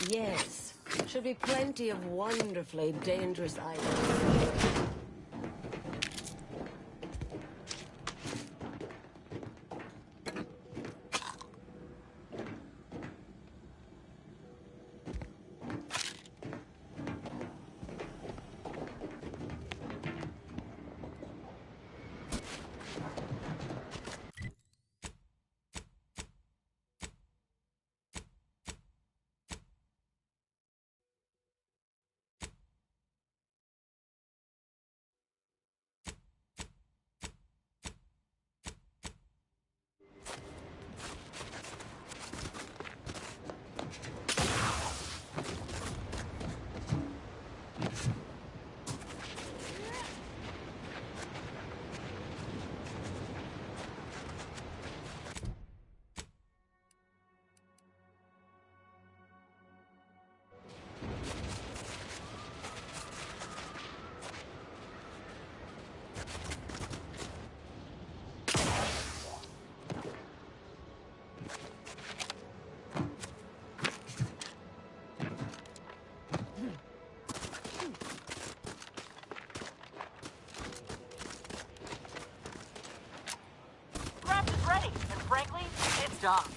[SPEAKER 17] Yes, should be plenty of wonderfully dangerous items.
[SPEAKER 4] Stop.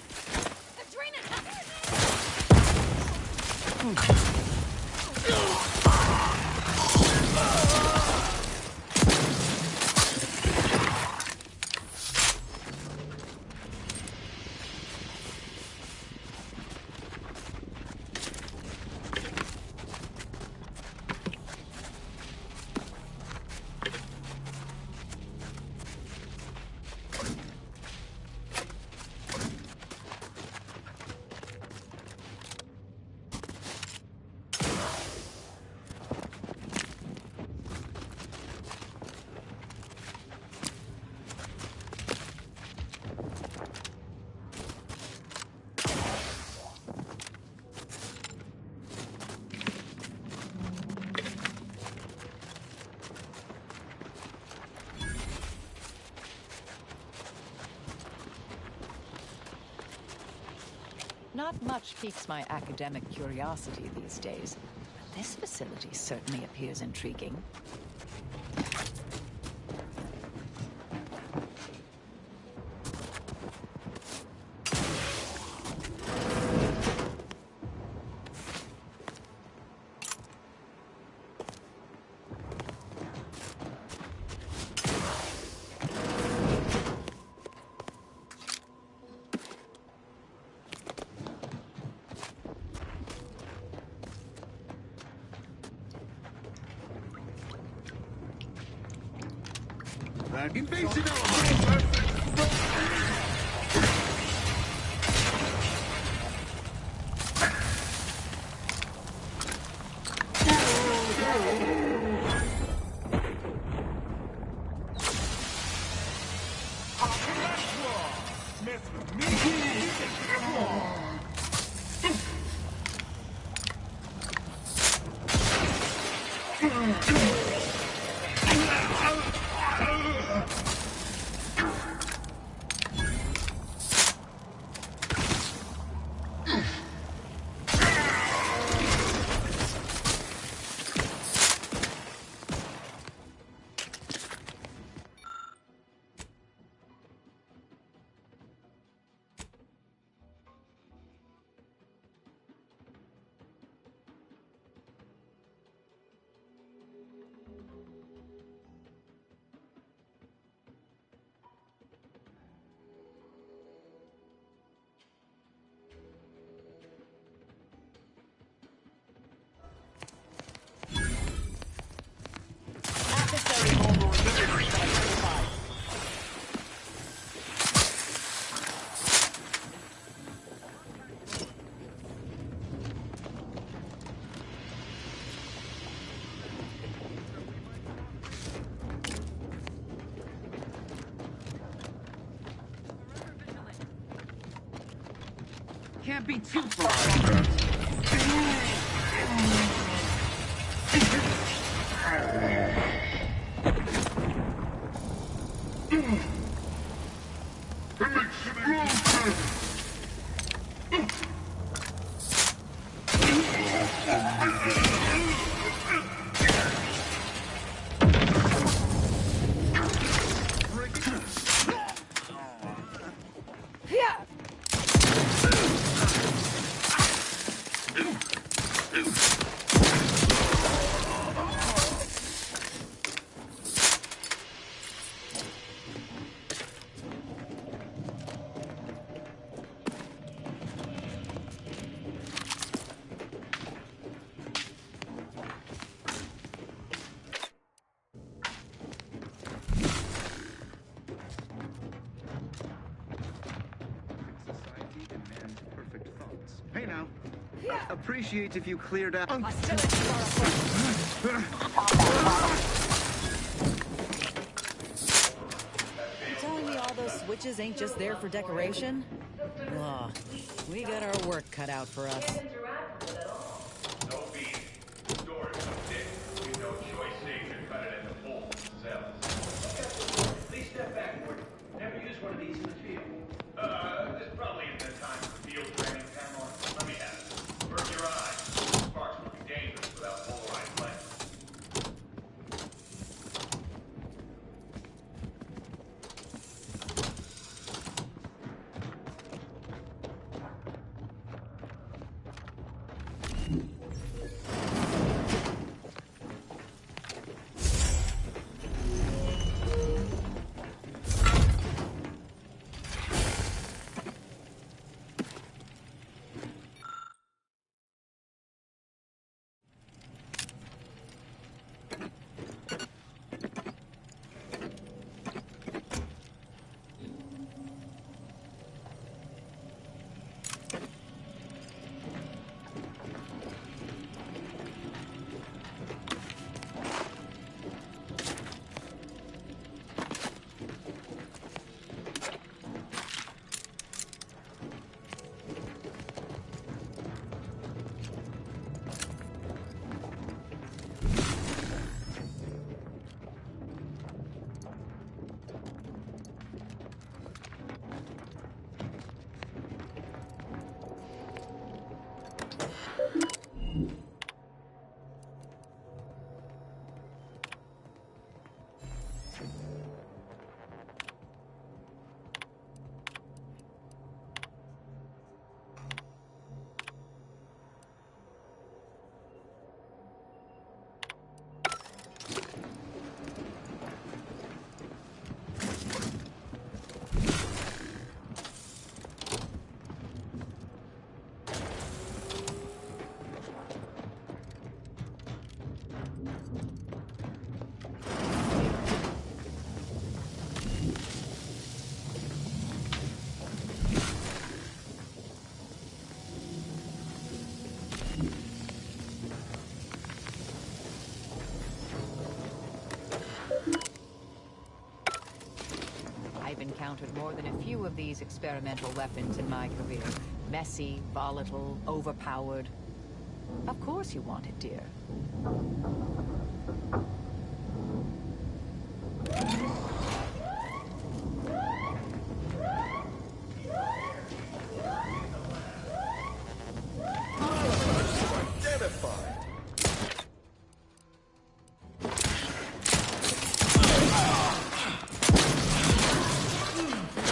[SPEAKER 2] Not much piques my academic curiosity these days, but this facility certainly appears intriguing.
[SPEAKER 12] Invasive element! Can't be too far.
[SPEAKER 13] Hey now. Appreciate if you cleared out.
[SPEAKER 1] You're telling me all those switches ain't just there for decoration? Ugh, we got our work cut out for us.
[SPEAKER 18] Please step backward. Never used one of these in the field. This probably isn't the time for field training, Pamela. Let me have it. Burn your eyes. Sparks would be dangerous without polarized lens.
[SPEAKER 2] I've encountered more than a few of these experimental weapons in my career. Messy, volatile, overpowered. Of course you want it, dear.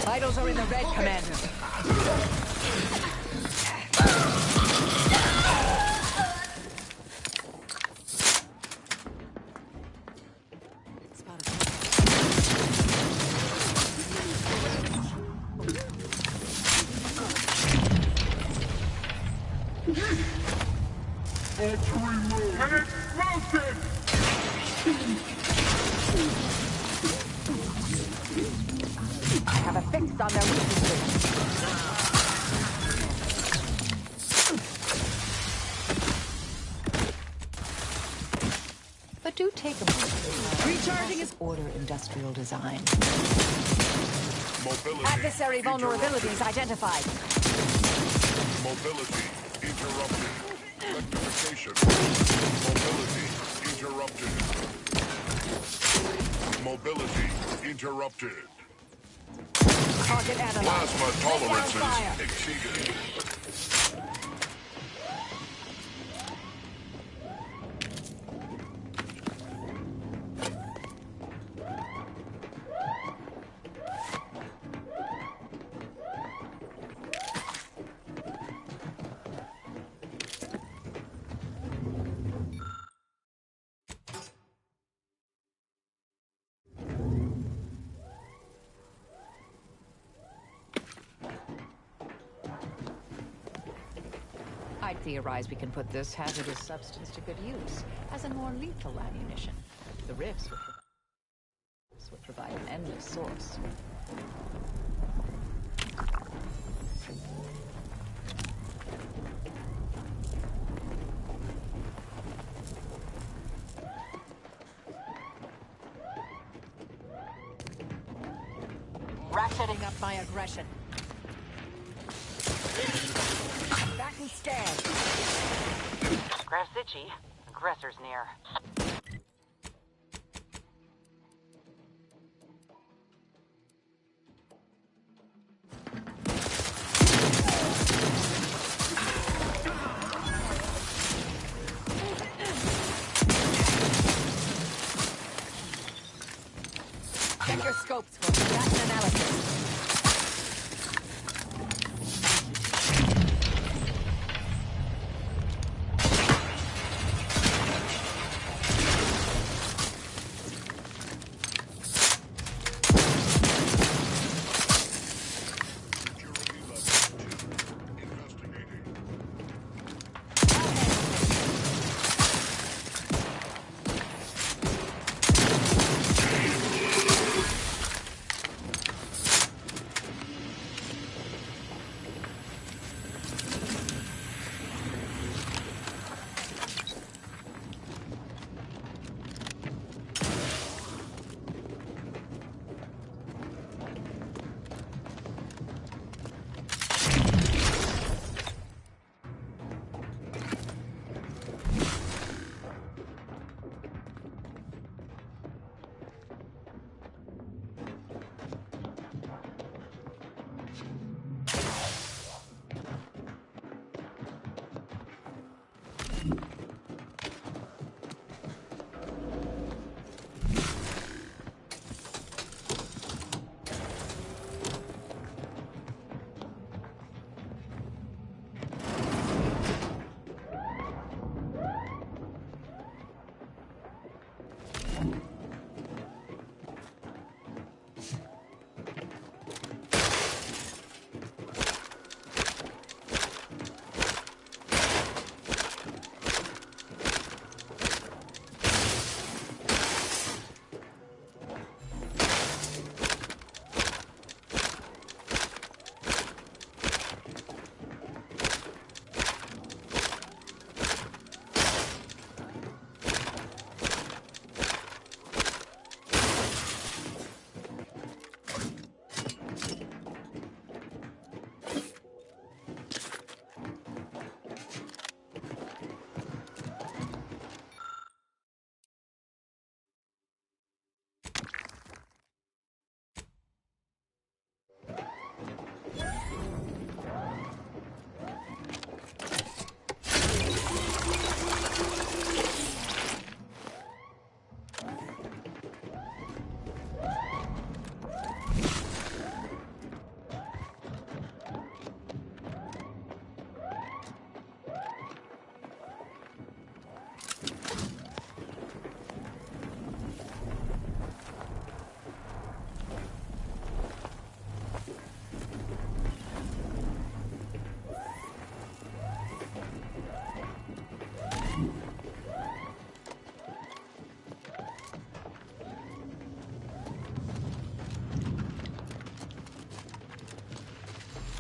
[SPEAKER 2] Vitals are in the red, Commander. I have a fix on their weaknesses. But do take a moment. Recharging is order industrial design.
[SPEAKER 15] Mobility.
[SPEAKER 2] Adversary vulnerabilities identified.
[SPEAKER 15] Mobility interrupted. Electrification. Mobility interrupted. Mobility interrupted.
[SPEAKER 2] Target analyzed.
[SPEAKER 15] Plasma tolerances exceeded.
[SPEAKER 2] I'd theorize we can put this hazardous substance to good use as a more lethal ammunition. The rifts would provide an endless source. Ratcheting up my aggression. Back and stand.
[SPEAKER 19] Grass itchy. Aggressor's near.
[SPEAKER 2] Check your scopes for combatant analysis.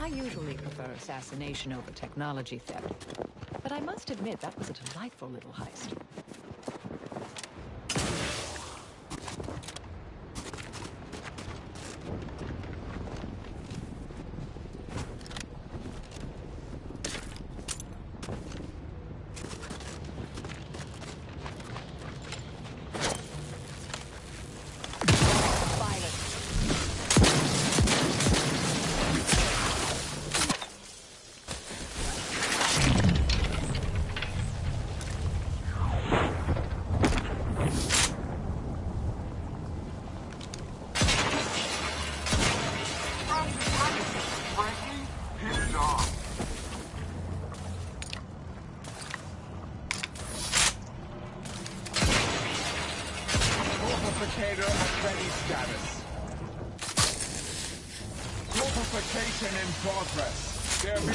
[SPEAKER 2] I usually prefer assassination over technology theft, but I must admit that was a delightful little heist.
[SPEAKER 18] Replicator at ready status. Multiplication in progress. There be no...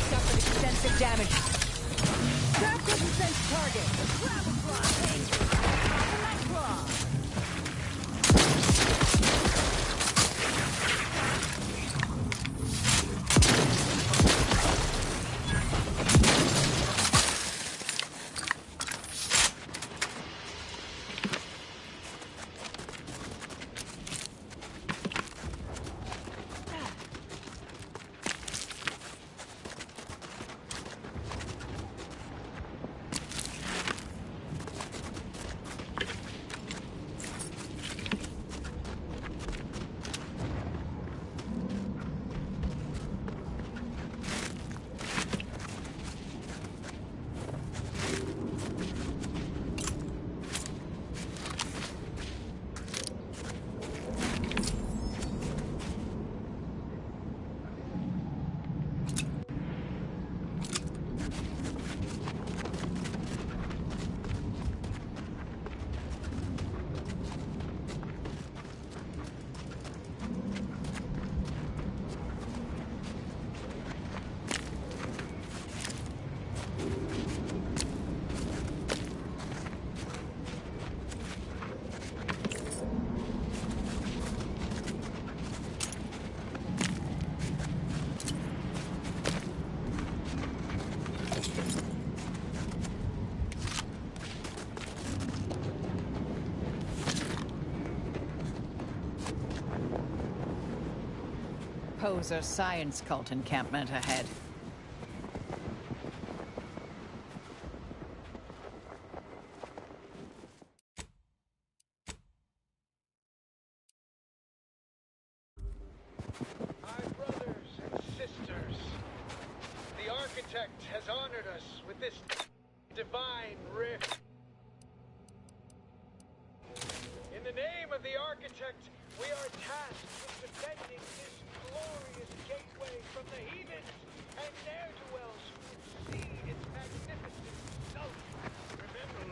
[SPEAKER 2] Suffered extensive damage. Trap doesn't sense target. Graviton dangerous. Poser science cult encampment ahead.
[SPEAKER 18] My brothers and sisters, the architect has honored us with this divine rift. In the name of the architect, we are tasked with defending this glorious gateway from the heathens and ne'er-do-wells who would see its magnificent scope. Remember,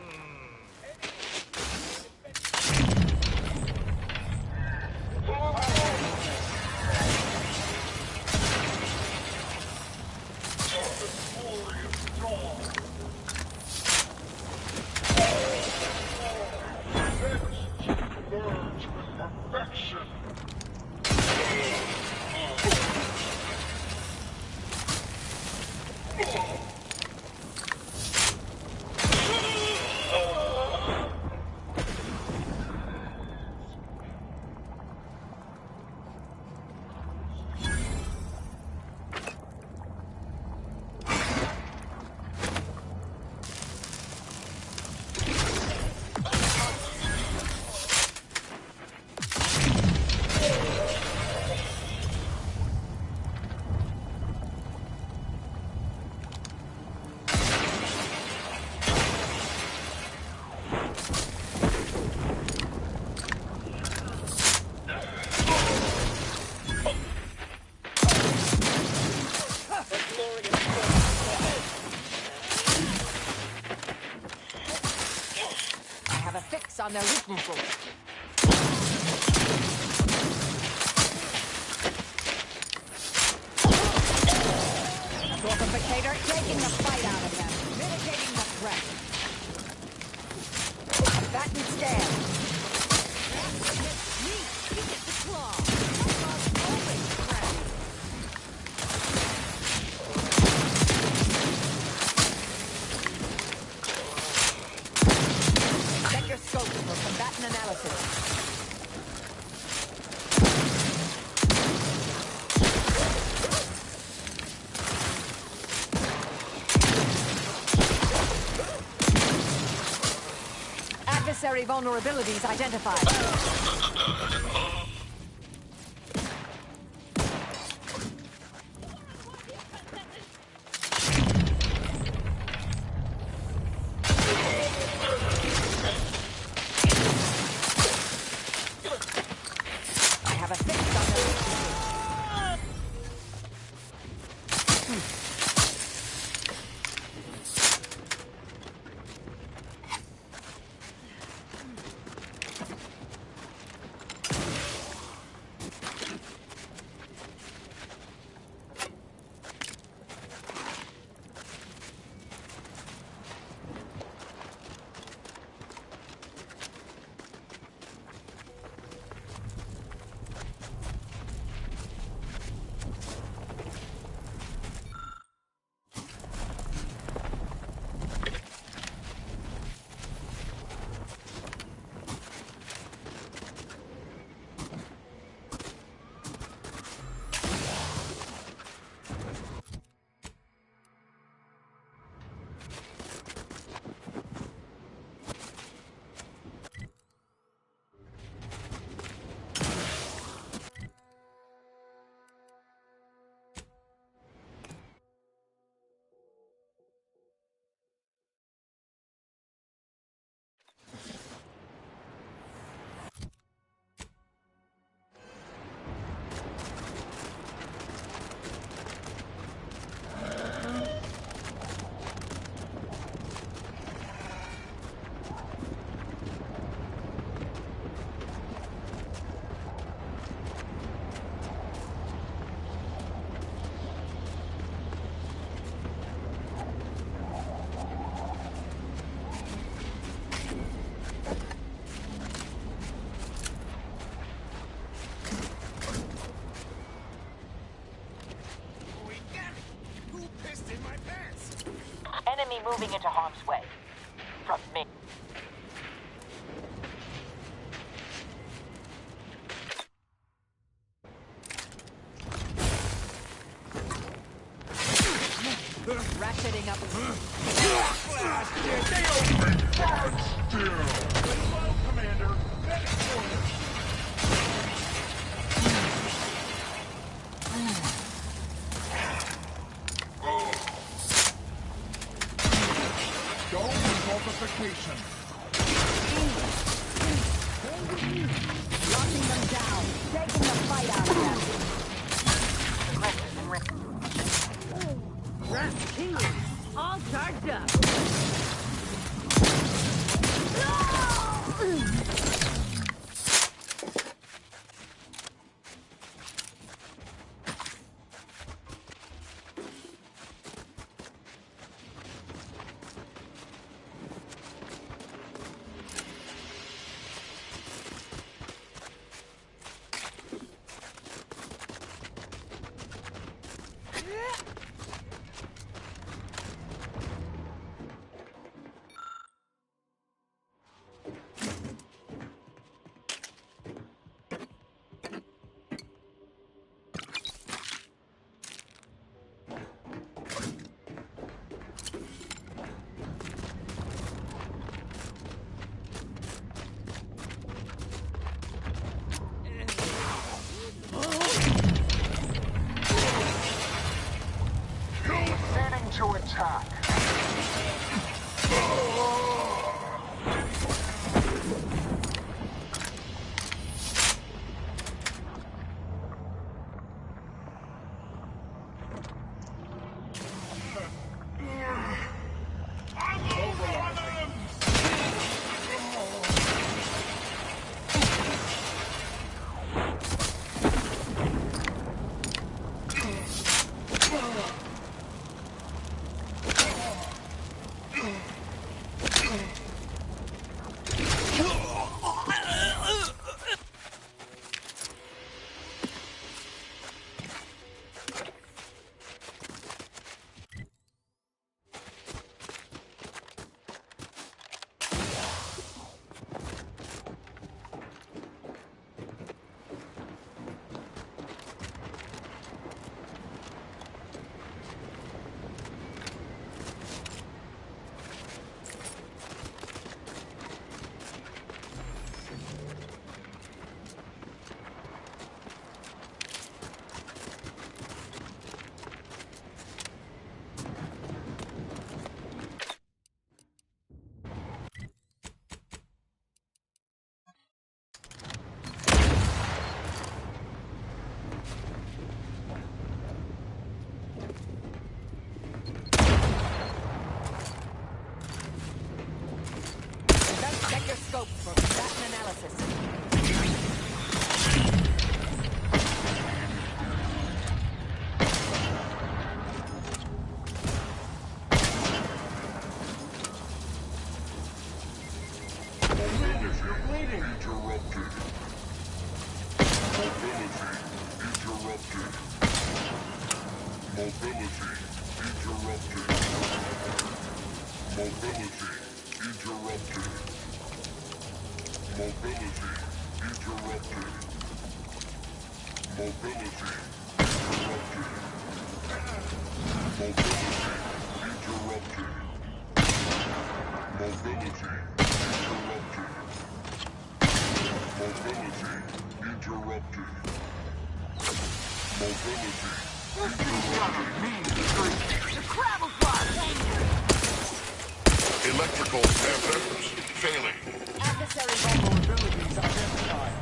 [SPEAKER 2] on their weaknesses. Torpificator taking the fight out of them, mitigating the threat. Batten scan. Check your scope for combatant analysis. Adversary vulnerabilities identified. I have a fix on their
[SPEAKER 19] Enemy moving into harm's way. From me.
[SPEAKER 2] ratcheting up.
[SPEAKER 15] Commander. Multiplication.
[SPEAKER 2] Locking them down, taking the fight out of them.
[SPEAKER 16] Wrath Kingly, all charged up.
[SPEAKER 14] Mobility interrupted. Mobility interrupted. Mobility interrupted. Mobility interrupted. Mobility interrupted. Mobility interrupted. Mobility interrupted. Mobility.
[SPEAKER 18] This thing's got a mean streak. The crab will fly.
[SPEAKER 14] Electrical defense failing.
[SPEAKER 18] Adversary vulnerabilities identified.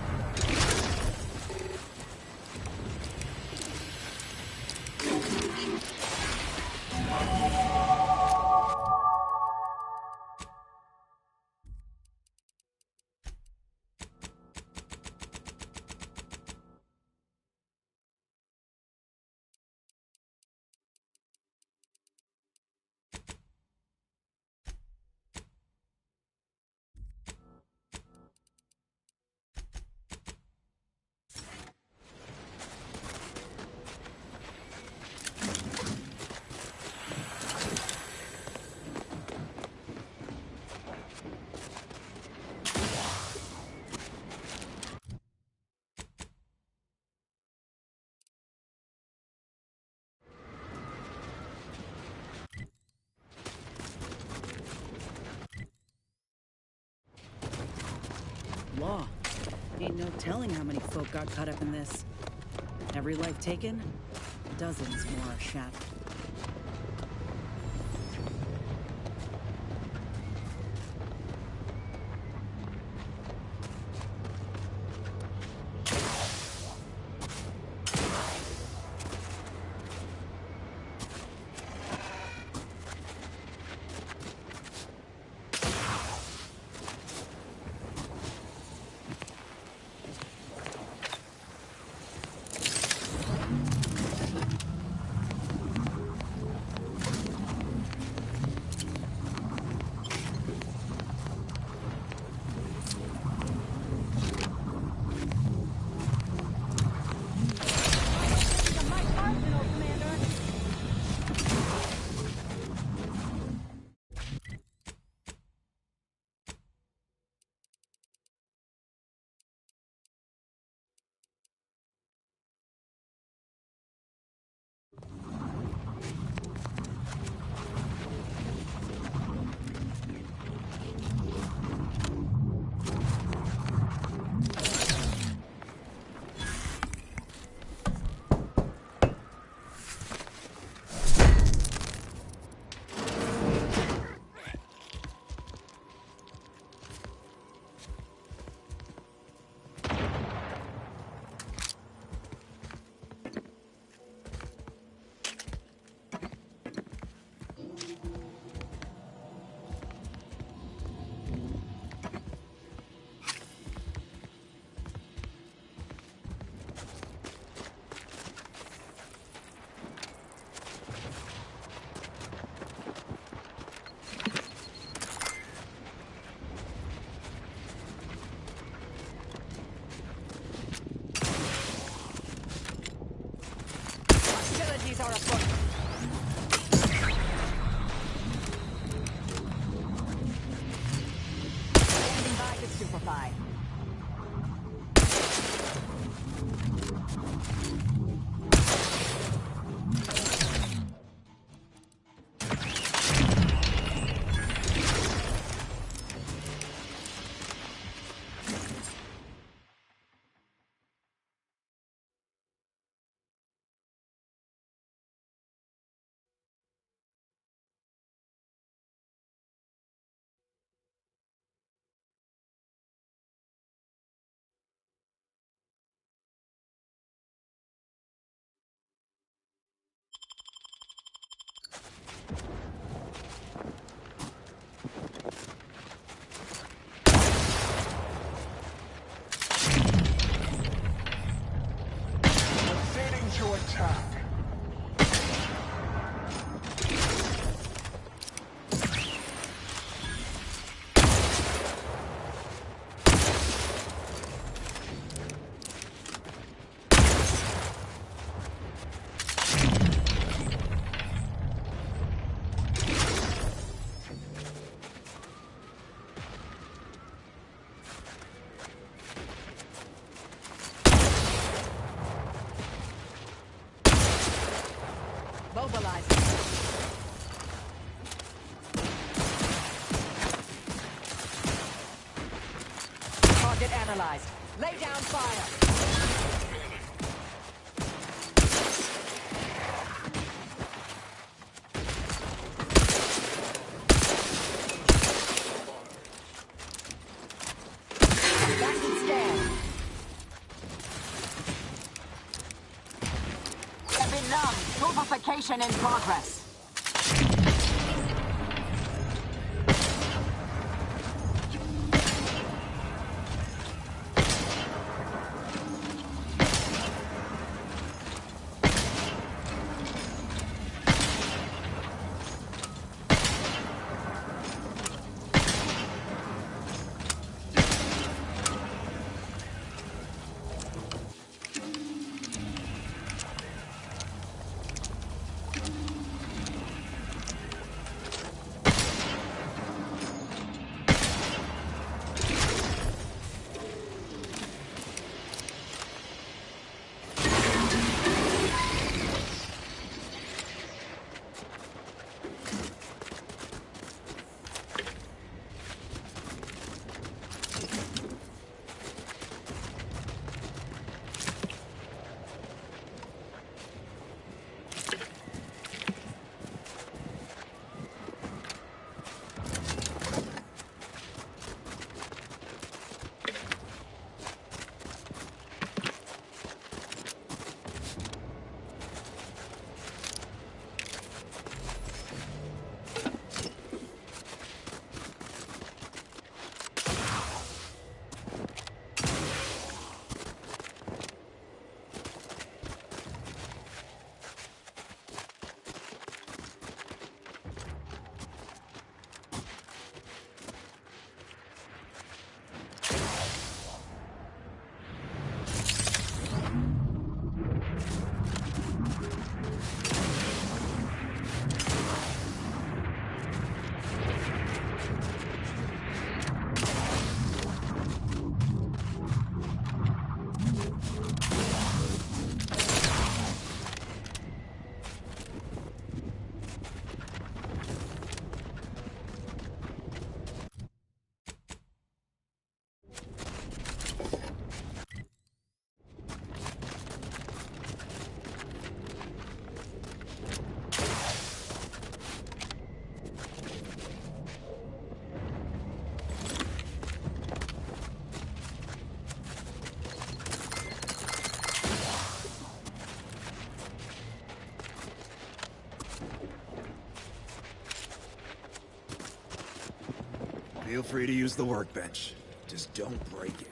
[SPEAKER 1] Law. Ain't no telling how many folk got caught up in this. Every life taken, dozens more are shattered.
[SPEAKER 2] Hostilities are afoot. Standing by to superfy.
[SPEAKER 18] Proceeding to attack.
[SPEAKER 2] analyzed. Target analyzed. Lay down fire. Backing scan.
[SPEAKER 19] Have been numbed. Pulverification in progress.
[SPEAKER 3] Feel free to use the workbench. Just don't break it.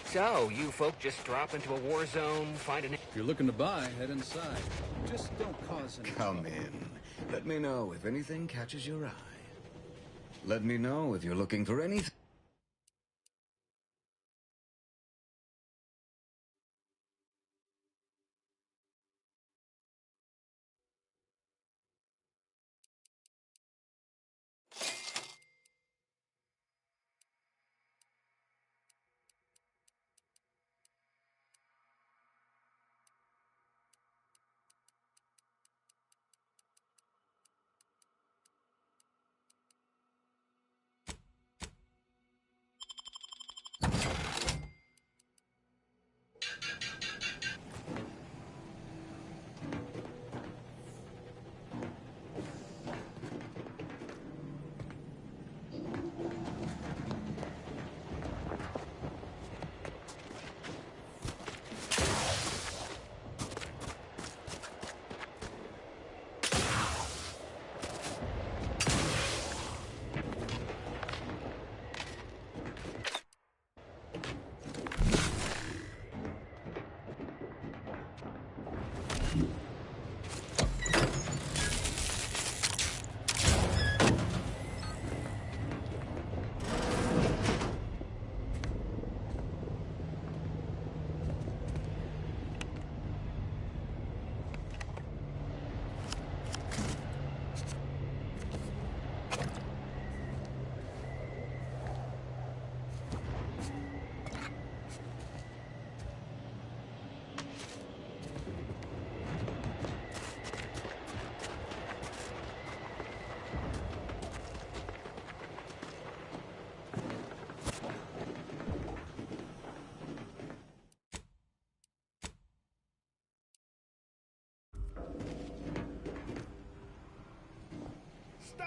[SPEAKER 11] So, you folk just drop into a war zone, find an...
[SPEAKER 21] If you're looking to buy, head inside. Just don't cause any
[SPEAKER 3] Come in. Let me know if anything catches your eye. Let me know if you're looking for anything.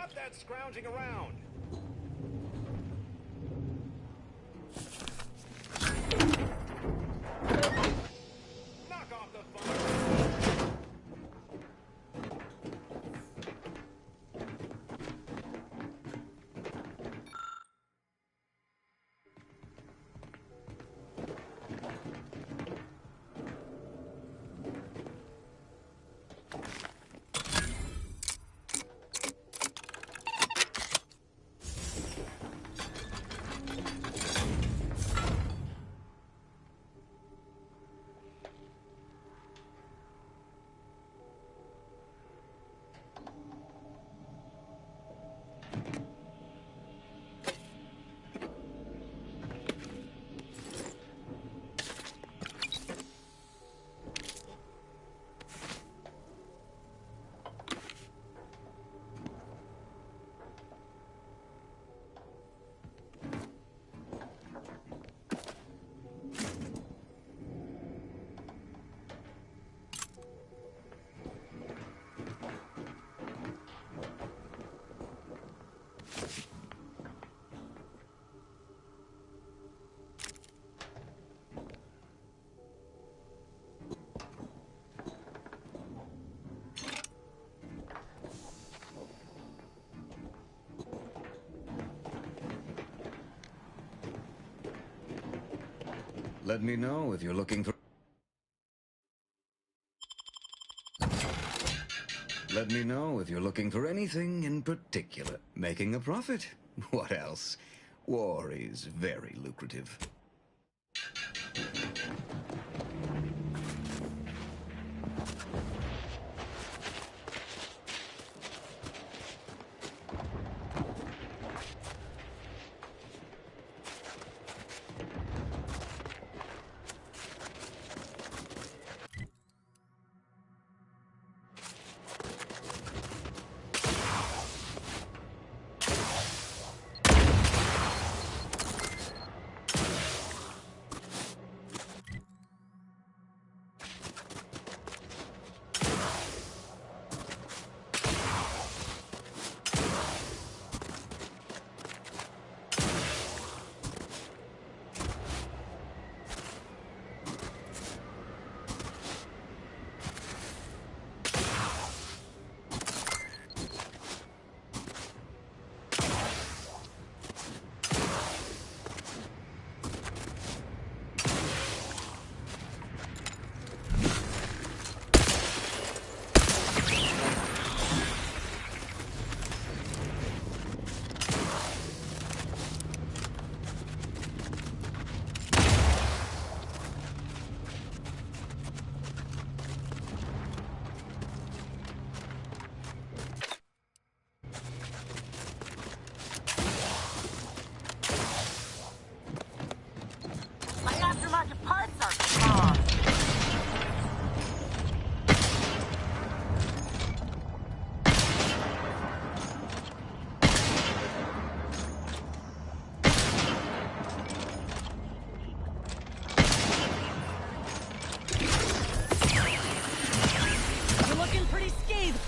[SPEAKER 15] Stop that scrounging around! Knock off the fire!
[SPEAKER 3] Let me know if you're looking for... Let me know if you're looking for anything in particular. Making a profit? What else? War is very lucrative.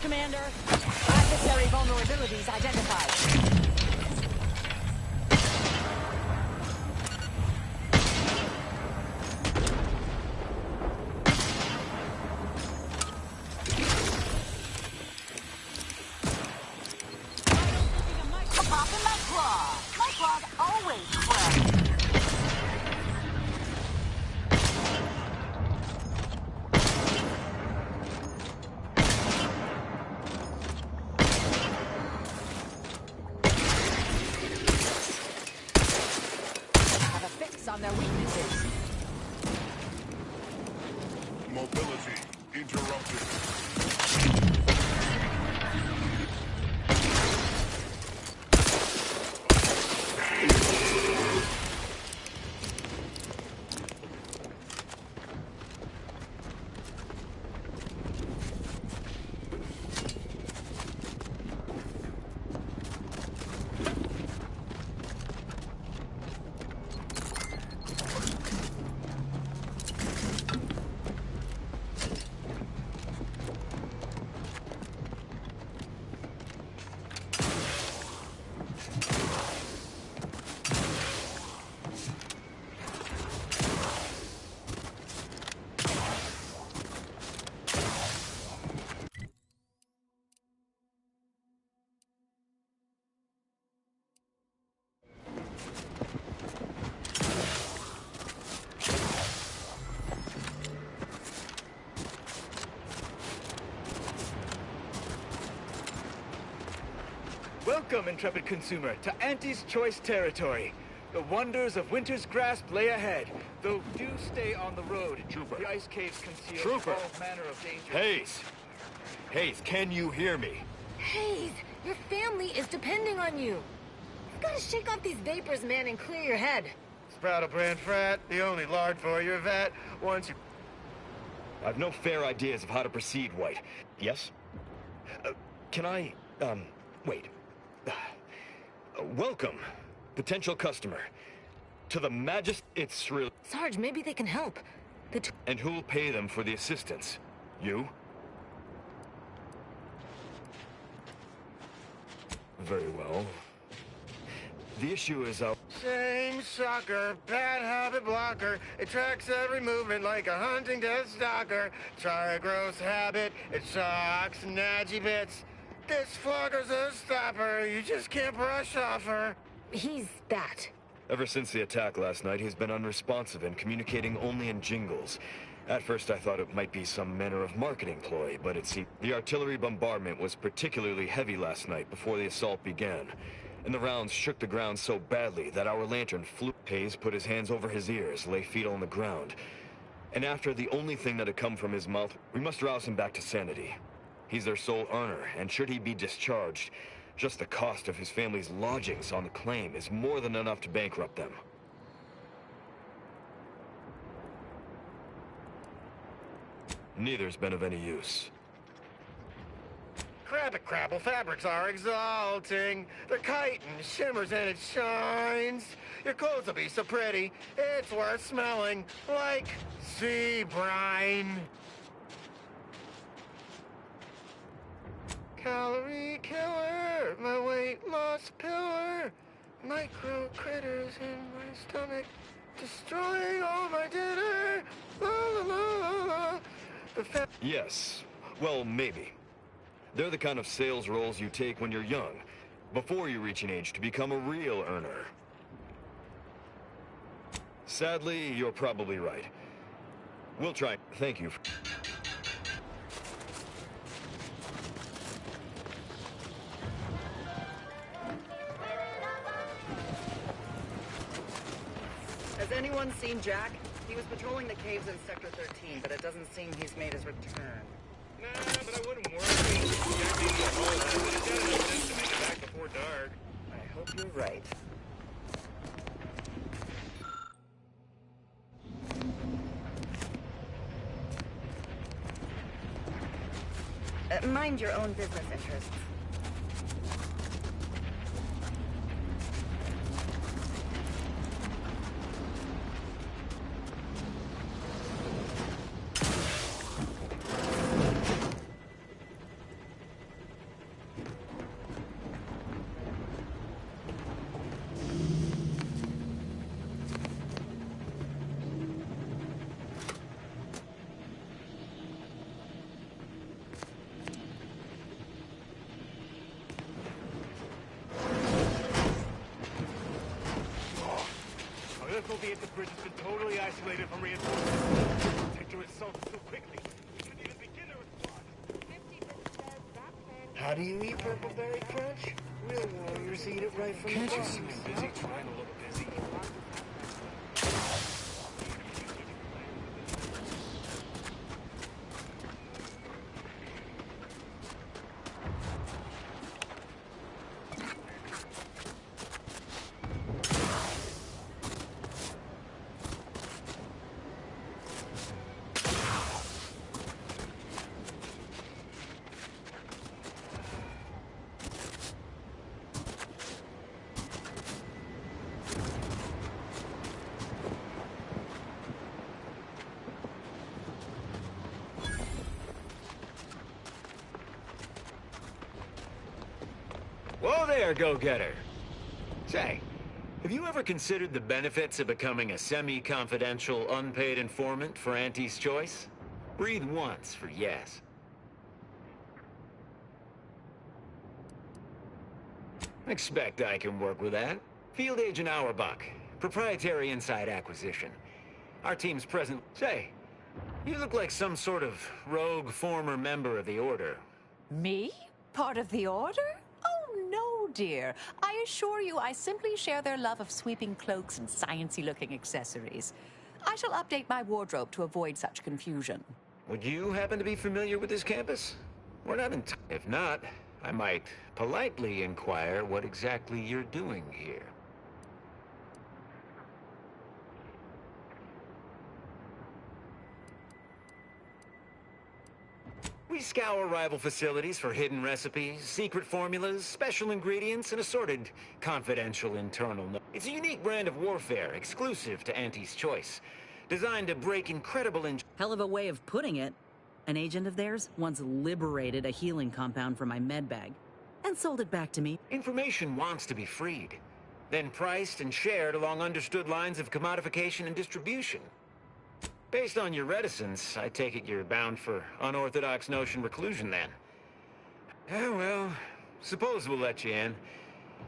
[SPEAKER 1] Commander. Adversary vulnerabilities identified.
[SPEAKER 19] Popping my claw. My claw's always fresh.
[SPEAKER 2] On their weaknesses.
[SPEAKER 15] Mobility interrupted.
[SPEAKER 18] Welcome, intrepid consumer, to Auntie's Choice territory. The wonders of winter's grasp lay ahead, though do stay on the road.
[SPEAKER 14] Trooper.
[SPEAKER 18] The ice caves conceal
[SPEAKER 14] Trooper.
[SPEAKER 18] all manner of danger.
[SPEAKER 14] Hayes! Hayes, can you hear me?
[SPEAKER 5] Hayes, your family is depending on you. You've got to shake off these vapors, man, and clear your head.
[SPEAKER 12] Sproutle-brand frat, the only lard for your vat. Once you...
[SPEAKER 8] I've no fair ideas of how to proceed, White. Yes? Can I, wait. Welcome, potential customer. To the It's really...
[SPEAKER 5] Sarge, maybe they can help.
[SPEAKER 8] And who'll pay them for the assistance? You? Very well. The issue is,
[SPEAKER 12] Same sucker, bad habit blocker. It tracks every movement like a hunting death stalker. Try a gross habit, it shocks natty bits. This flogger's a stopper, you just can't brush off her.
[SPEAKER 5] He's that.
[SPEAKER 8] Ever since the attack last night, he's been unresponsive and communicating only in jingles. At first, I thought it might be some manner of marketing ploy, but it seemed the artillery bombardment was particularly heavy last night before the assault began. And the rounds shook the ground so badly that our lantern flew. Hayes put his hands over his ears, lay feet on the ground. And after the only thing that had come from his mouth, we must rouse him back to sanity. He's their sole earner, and should he be discharged, just the cost of his family's lodgings on the claim is more than enough to bankrupt them. Neither's been of any use.
[SPEAKER 12] Crabbit crabble fabrics are exalting. They're chitin, shimmers and it shines. Your clothes will be so pretty, it's worth smelling like sea brine. Calorie killer, my weight loss pillar. Micro critters in my stomach, destroying all my dinner. La la la la la.
[SPEAKER 8] Yes, well, maybe. They're the kind of sales roles you take when you're young, before you reach an age to become a real earner. Sadly, you're probably right. We'll try. Thank you.
[SPEAKER 1] Has anyone seen Jack? He was patrolling the caves in Sector 13, but it doesn't seem he's made his return.
[SPEAKER 18] Nah, but I wouldn't worry. Jack may be a whole lot, but it's got enough sense to make it back before dark.
[SPEAKER 1] I hope you're right.
[SPEAKER 22] Mind your own business interests.
[SPEAKER 18] At the bridge has been totally isolated from reinforcements. The protector assaulted so quickly, we couldn't even begin to respond.
[SPEAKER 12] How do you eat Purple Berry Crunch? Real warriors eat it right from the
[SPEAKER 18] Can't you
[SPEAKER 12] box.
[SPEAKER 18] see me busy trying to look busy?
[SPEAKER 24] Whoa there, go-getter. Say, have you ever considered the benefits of becoming a semi-confidential, unpaid informant for Auntie's Choice? Breathe once for yes. Expect I can work with that. Field Agent Auerbach, proprietary inside acquisition. Our team's present... Say, you look like some sort of rogue former member of the Order.
[SPEAKER 2] Me? Part of the Order? Oh, no, dear. I assure you I simply share their love of sweeping cloaks and sciencey-looking accessories. I shall update my wardrobe to avoid such confusion.
[SPEAKER 24] Would you happen to be familiar with this campus? We're not in If not, I might politely inquire what exactly you're doing here. We scour rival facilities for hidden recipes, secret formulas, special ingredients, and assorted confidential internal It's a unique brand of warfare, exclusive to Auntie's Choice, designed to break incredible
[SPEAKER 1] Hell of a way of putting it. An agent of theirs once liberated a healing compound from my med bag and sold it back to me.
[SPEAKER 24] Information wants to be freed, then priced and shared along understood lines of commodification and distribution. Based on your reticence, I take it you're bound for unorthodox notion reclusion then. Oh, well, suppose we'll let you in.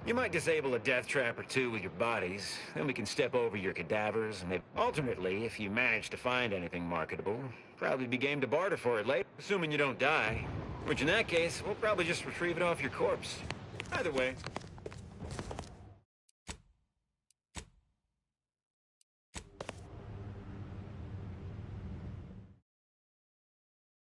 [SPEAKER 24] You might disable a death trap or two with your bodies, then we can step over your cadavers, and maybe alternately, if you manage to find anything marketable, probably be game to barter for it later, assuming you don't die. Which in that case, we'll probably just retrieve it off your corpse. Either way,